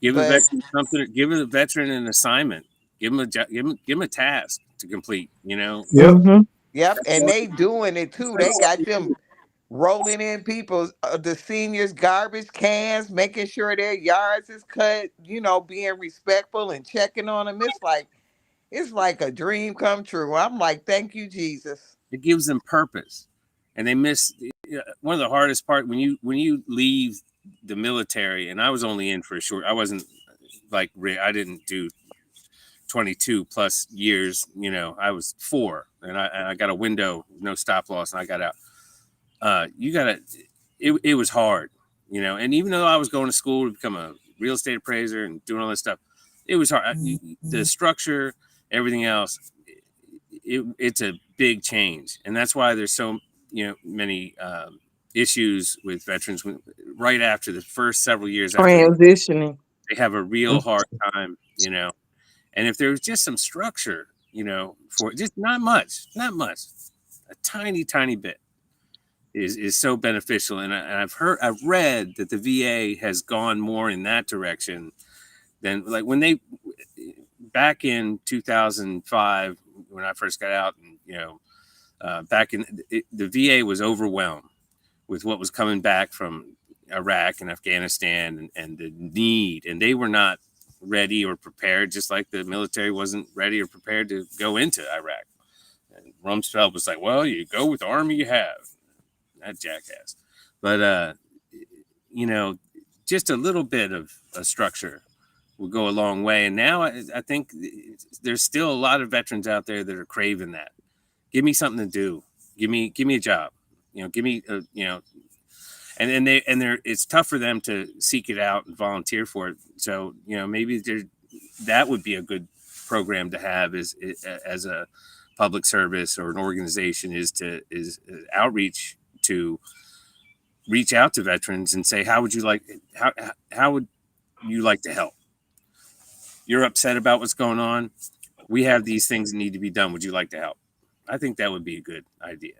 Give a But veteran something. Give a veteran an assignment. Give him a task to complete. Yep. Mm-hmm. yep, and they doing it too. They got them rolling in people's the seniors garbage cans, making sure their yards is cut, being respectful and checking on them. It's like a dream come true. I'm like, thank you, Jesus. It gives them purpose, and they miss one of the hardest part when you leave the military. And I was only in for a short. I wasn't like I didn't do 22 plus years. I was 4, and I got a window, no stop loss, and I got out. You gotta. It was hard, and even though I was going to school to become a real estate appraiser and doing all this stuff, it was hard. The structure, everything else, it's a big change, and that's why there's so many issues with veterans right after the first several years after Transitioning. they have a real hard time. And if there was just some structure, for just not much, a tiny bit is so beneficial. And I've read that the VA has gone more in that direction than like when they back in 2005 when I first got out, and back in the VA was overwhelmed with what was coming back from Iraq and Afghanistan and the need, and they were not ready or prepared, just like the military wasn't ready or prepared to go into Iraq. And Rumsfeld was like, well, you go with the army you have. That jackass. But, just a little bit of a structure will go a long way. And now I think there's still a lot of veterans out there that are craving that. Give me something to do. Give me a job. Give me, and they're it's tough for them to seek it out and volunteer for it. So maybe that would be a good program to have as a public service or an organization is outreach to reach out to veterans and say, how would you like to help? You're upset about what's going on. We have these things that need to be done. Would you like to help? I think that would be a good idea.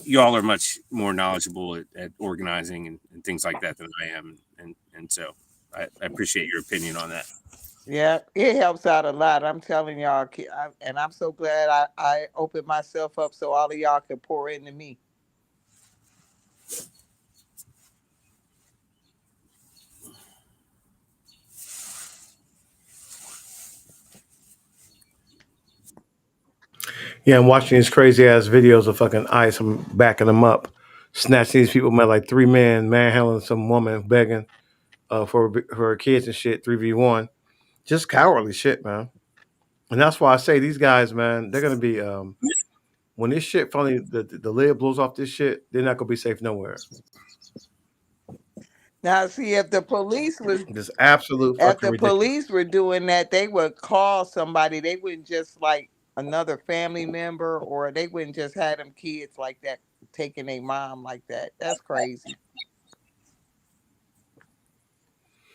Y'all are much more knowledgeable at organizing and things like that than I am. And so I appreciate your opinion on that. Yeah, it helps out a lot. I'm telling y'all, and I'm so glad I opened myself up so all of y'all can pour into me. Yeah, I'm watching these crazy ass videos of fucking ICE. I'm backing them up, snatching these people. Met like 3 men manhandling some woman begging for her kids and shit. 3v1, just cowardly shit, man. And that's why I say these guys, man, they're gonna be when this shit finally the lid blows off this shit, they're not gonna be safe nowhere. Now, see, if the police was Just absolute if fucking the ridiculous. police were doing that, they would call somebody. They wouldn't just like another family member, or they wouldn't just have them kids like that taking a mom like that. That's crazy.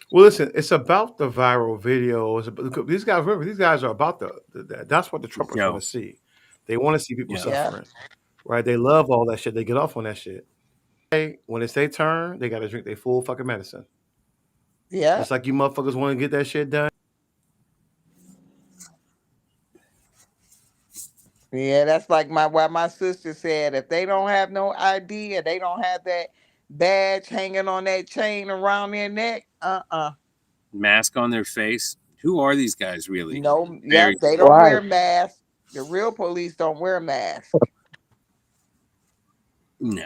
Well, listen, it's about the viral video. These guys, remember, these guys are about that's what the Trumpers want Yo, to see. They want to see people yeah, Yeah, suffering, right? They love all that shit. They get off on that shit. When it's their turn, they got to drink their full fucking medicine. yeah, Just like you motherfuckers want to get that shit done. yeah. That's like my sister said. If they don't have no ID and they don't have that badge hanging on that chain around their neck, mask on their face. Who are these guys really? no, Very yep, they don't Right. wear masks. The real police don't wear masks. no.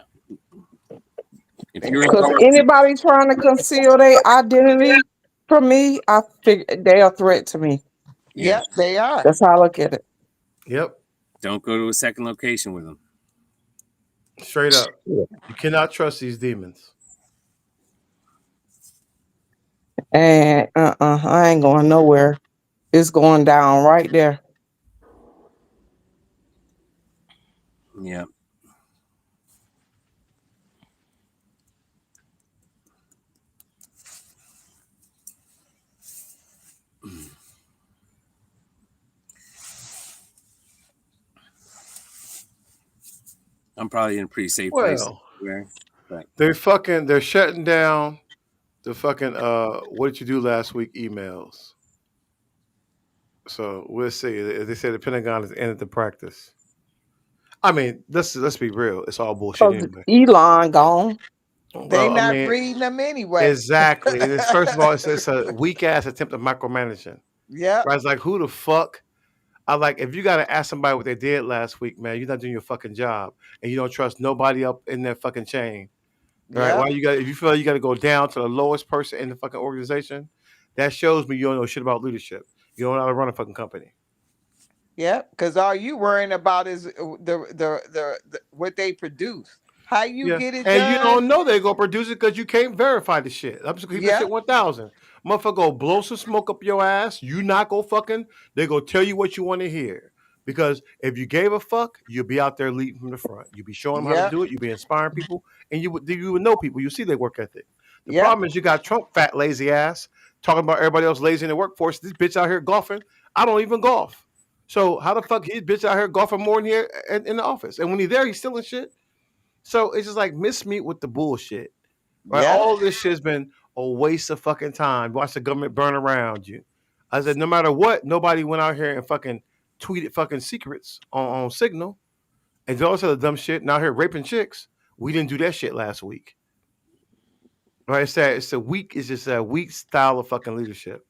If you're in Because anybody trying to conceal their identity from me, I figure they're a threat to me. yeah, Yep, they are. That's how I look at it. Yep, don't go to a second location with them. straight up. You cannot trust these demons. And I ain't going nowhere. It's going down right there. Yeah. I'm probably in a pretty safe place. Well, But they're shutting down the fucking what did you do last week emails. So we'll see. They say the Pentagon has ended the practice. I mean, let's be real. It's all bullshit Cause anyway. Elon gone. They Well, I not mean, reading them anyway. exactly. It's first of all, it's a weak ass attempt at micromanaging. Yep, Right? It's like who the fuck? I like if you gotta ask somebody what they did last week, man, you're not doing your fucking job, and you don't trust nobody up in that fucking chain. Right? Why yep, you got if you feel like you got to go down to the lowest person in the fucking organization, that shows me you don't know shit about leadership. You don't know how to run a fucking company. yep. Because all you worrying about is the what they produce. How you Yeah, get it and you done? don't know they're gonna produce it because you can't verify the shit. I'm just gonna keep that shit Yep, 1,000. Motherfucker, go blow some smoke up your ass. You not go fucking. They go tell you what you want to hear. Because if you gave a fuck, you'll be out there leading from the front. You'll be showing them how to yep, do it. You'll be inspiring people, and you would know people. You see their work ethic. The yep, problem is you got Trump fat lazy ass talking about everybody else lazy in the workforce. This bitch out here golfing. I don't even golf. So how the fuck his bitch out here golfing more than here in the office? And when he's there, he's stealing shit. So it's just like miss me with the bullshit. Right? yep, All this shit has been a waste of fucking time. Watch the government burn around you. I said, no matter what, nobody went out here and fucking tweeted fucking secrets on Signal and all this other dumb shit. Now here raping chicks. We didn't do that shit last week. Right? It's just a weak style of fucking leadership.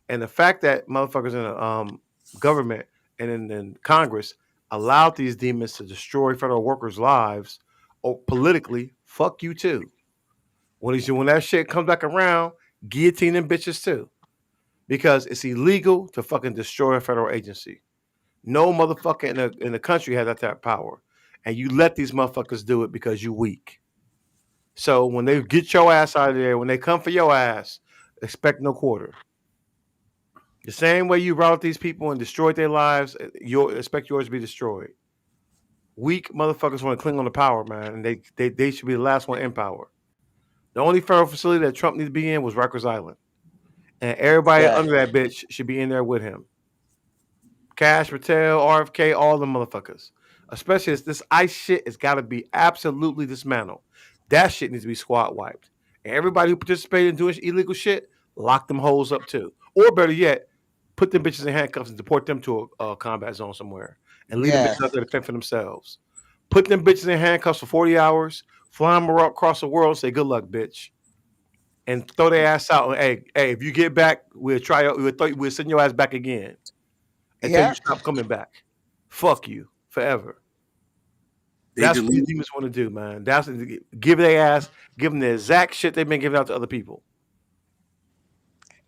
And the fact that motherfuckers in the government and in Congress allowed these demons to destroy federal workers' lives politically, fuck you too. When that shit comes back around, guillotine them bitches too. Because it's illegal to fucking destroy a federal agency. No motherfucker in the country has that type of power. And you let these motherfuckers do it because you weak. So when they get your ass out of there, when they come for your ass, expect no quarter. The same way you routed these people and destroyed their lives, you expect yours to be destroyed. Weak motherfuckers want to cling on to power, man, and they should be the last one in power. The only federal facility that Trump needed to be in was Rikers Island, and everybody under exactly. that bitch should be in there with him. Cash Patel, RFK, all the motherfuckers. Especially this ICE shit has got to be absolutely dismantled. That shit needs to be squad wiped. And everybody who participated in doing illegal shit, lock them hoes up too. Or better yet, put them bitches in handcuffs and deport them to a combat zone somewhere and leave them bitches out Yes, there to fend for themselves. Put them bitches in handcuffs for 40 hours, fly them across the world, say good luck, bitch, and throw their ass out. And, hey, if you get back, we'll try. We'll send your ass back again until you yep, stop coming back. Fuck you forever. they That's what these deleted. demons want to do, man. That's give their ass, give them the exact shit they've been giving out to other people.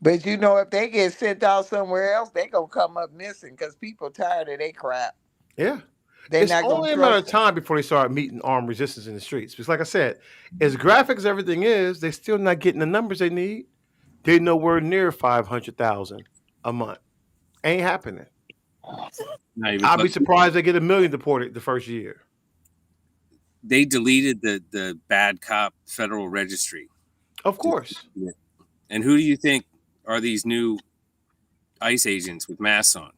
but you know if they get sent out somewhere else, they gonna come up missing because people tired of their crap. Yeah. They It's not gonna only a matter trust of them. time before they start meeting armed resistance in the streets. Because, like I said, as graphic as everything is, they're still not getting the numbers they need. They're nowhere near 500,000 a month. Ain't happening. Not even I'd be close. surprised they get 1 million deported the first year. They deleted the bad cop federal registry. Of course. And who do you think are these new ICE agents with masks on?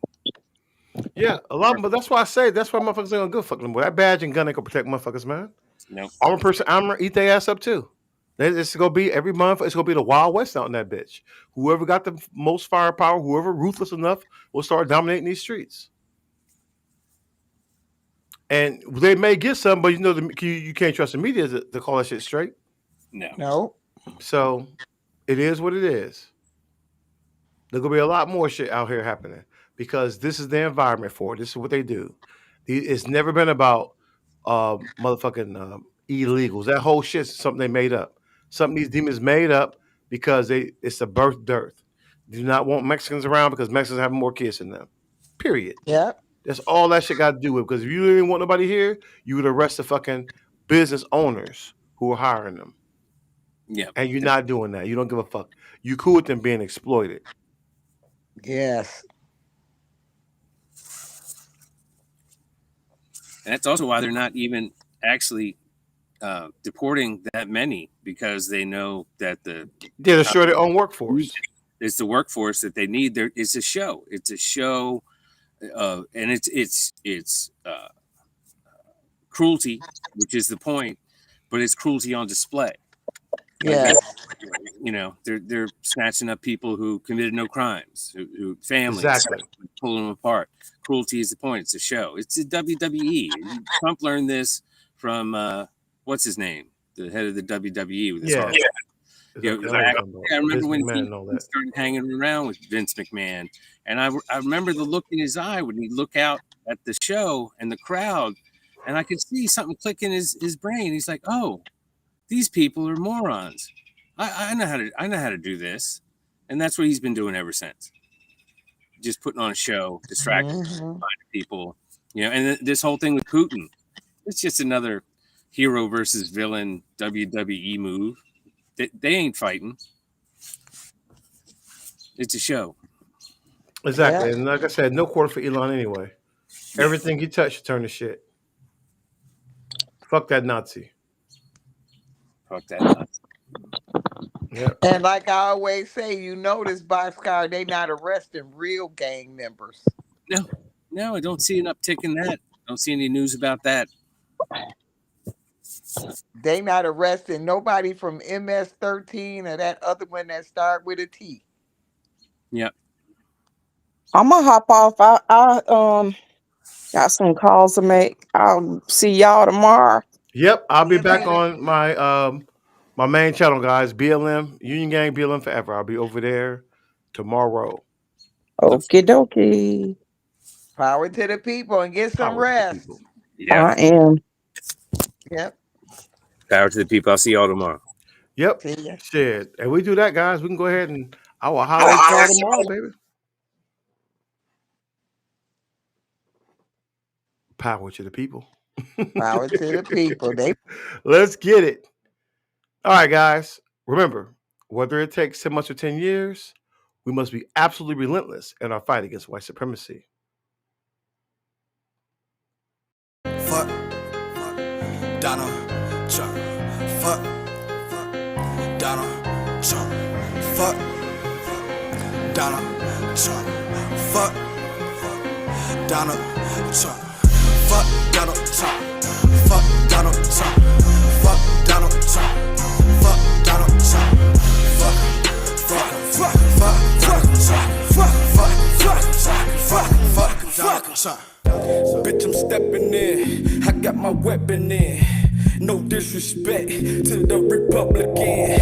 Yeah, a lot, but that's why I say that's why motherfuckers ain't gonna go fuck them. Boy, that badge and gun ain't gonna protect motherfuckers, man. Nope. I'm gonna eat their ass up too. It's gonna be every month. It's gonna be the Wild West out in that bitch. Whoever got the most firepower, whoever ruthless enough, will start dominating these streets. And they may get some, but you know you can't trust the media to call that shit straight. No. No. So it is what it is. There's gonna be a lot more shit out here happening because this is the environment for it. This is what they do. It's never been about motherfucking illegals. That whole shit's something they made up. Something these demons made up because it's a birth dearth. They do not want Mexicans around because Mexicans have more kids than them. Period. Yep. That's all that shit got to do with. Because if you didn't want nobody here, you would arrest the fucking business owners who are hiring them. Yeah. And you're not doing that. You don't give a fuck. You cool with them being exploited. Yes. And that's also why they're not even actually deporting that many, because they know that They destroy their own workforce. it's the workforce that they need. It's a show. It's a show, and it's cruelty, which is the point, but it's cruelty on display. Yeah. You know, they're snatching up people who committed no crimes, who families, Exactly. pulling them apart. Cruelty is the point. It's a show. It's a WWE. Trump learned this from what's his name, the head of the WWE. With his Yeah. arm. You know, I remember when he started hanging around with Vince McMahon, and I remember the look in his eye when he looked out at the show and the crowd, and I could see something click in his brain. He's like, "Oh, these people are morons. I know how to do this," and that's what he's been doing ever since. Just putting on a show, distracting people, you know. And this whole thing with Putin, it's just another hero versus villain WWE move. They ain't fighting. It's a show. Exactly. And like I said, no quarter for Elon anyway. Everything he touched turned to shit. Fuck that Nazi. Fuck that Nazi. Yep. And like I always say, you notice, Boxcar, they not arresting real gang members. No, I don't see an uptick in that. Don't see any news about that. They not arresting nobody from MS-13 or that other one that start with a T. Yep. I'm gonna hop off. I got some calls to make. I'll see y'all tomorrow. Yep. I'll be back on my my main channel, guys. BLM, Union Gang, BLM Forever. I'll be over there tomorrow. Okie dokie. Power to the people and get some rest. Yeah. I am. Yep. Power to the people. I'll see y'all tomorrow. Yep. See ya. Shit. And we do that, guys. We can go ahead and I will holler at y'all tomorrow, baby. Power to the people. Power to the people. Let's get it. All right, guys. Remember, whether it takes 10 months or 10 years, we must be absolutely relentless in our fight against white supremacy. Fuck Donald Trump. Fuck Donald Trump. Fuck Donald Trump. Fuck Donald Trump. Fuck Donald Trump. Fuck Donald Trump. Fuck Donald Trump. Fuck Donald Trump. Fuck Donald Trump. Bitch, I'm stepping in. I got my weapon in. No disrespect to the Republican.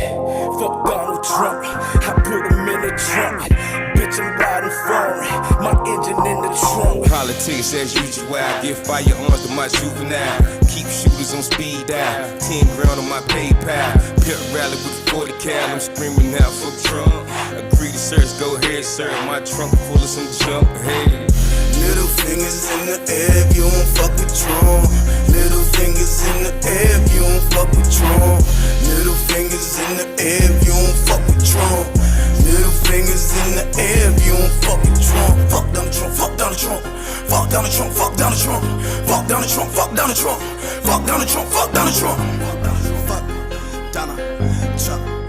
Fuck Donald Trump. I put him in the trunk. Bitch, I'm riding foreign. My engine in the trunk. Politics as usual. I give firearms to my juvenile. Keep shooters on speed dial. 10 grand on my PayPal. Pit rally with 40 cal. I'm screaming out for Trump. Agree to search, go ahead, sir. My trunk full of some junk. Hey. Little fingers in the air if you don't fuck with Trump. Little fingers in the air if you don't fuck with Trump. Little fingers in the air if you don't fuck with Trump. Little fingers in the air if you don't fuck with Trump. Fuck Donald Trump, fuck Donald Trump. Fuck Donald Trump, fuck Donald Trump. Fuck Donald Trump, fuck Donald Trump. Fuck Donald Trump, fuck Donald Trump. Fuck Donald Trump.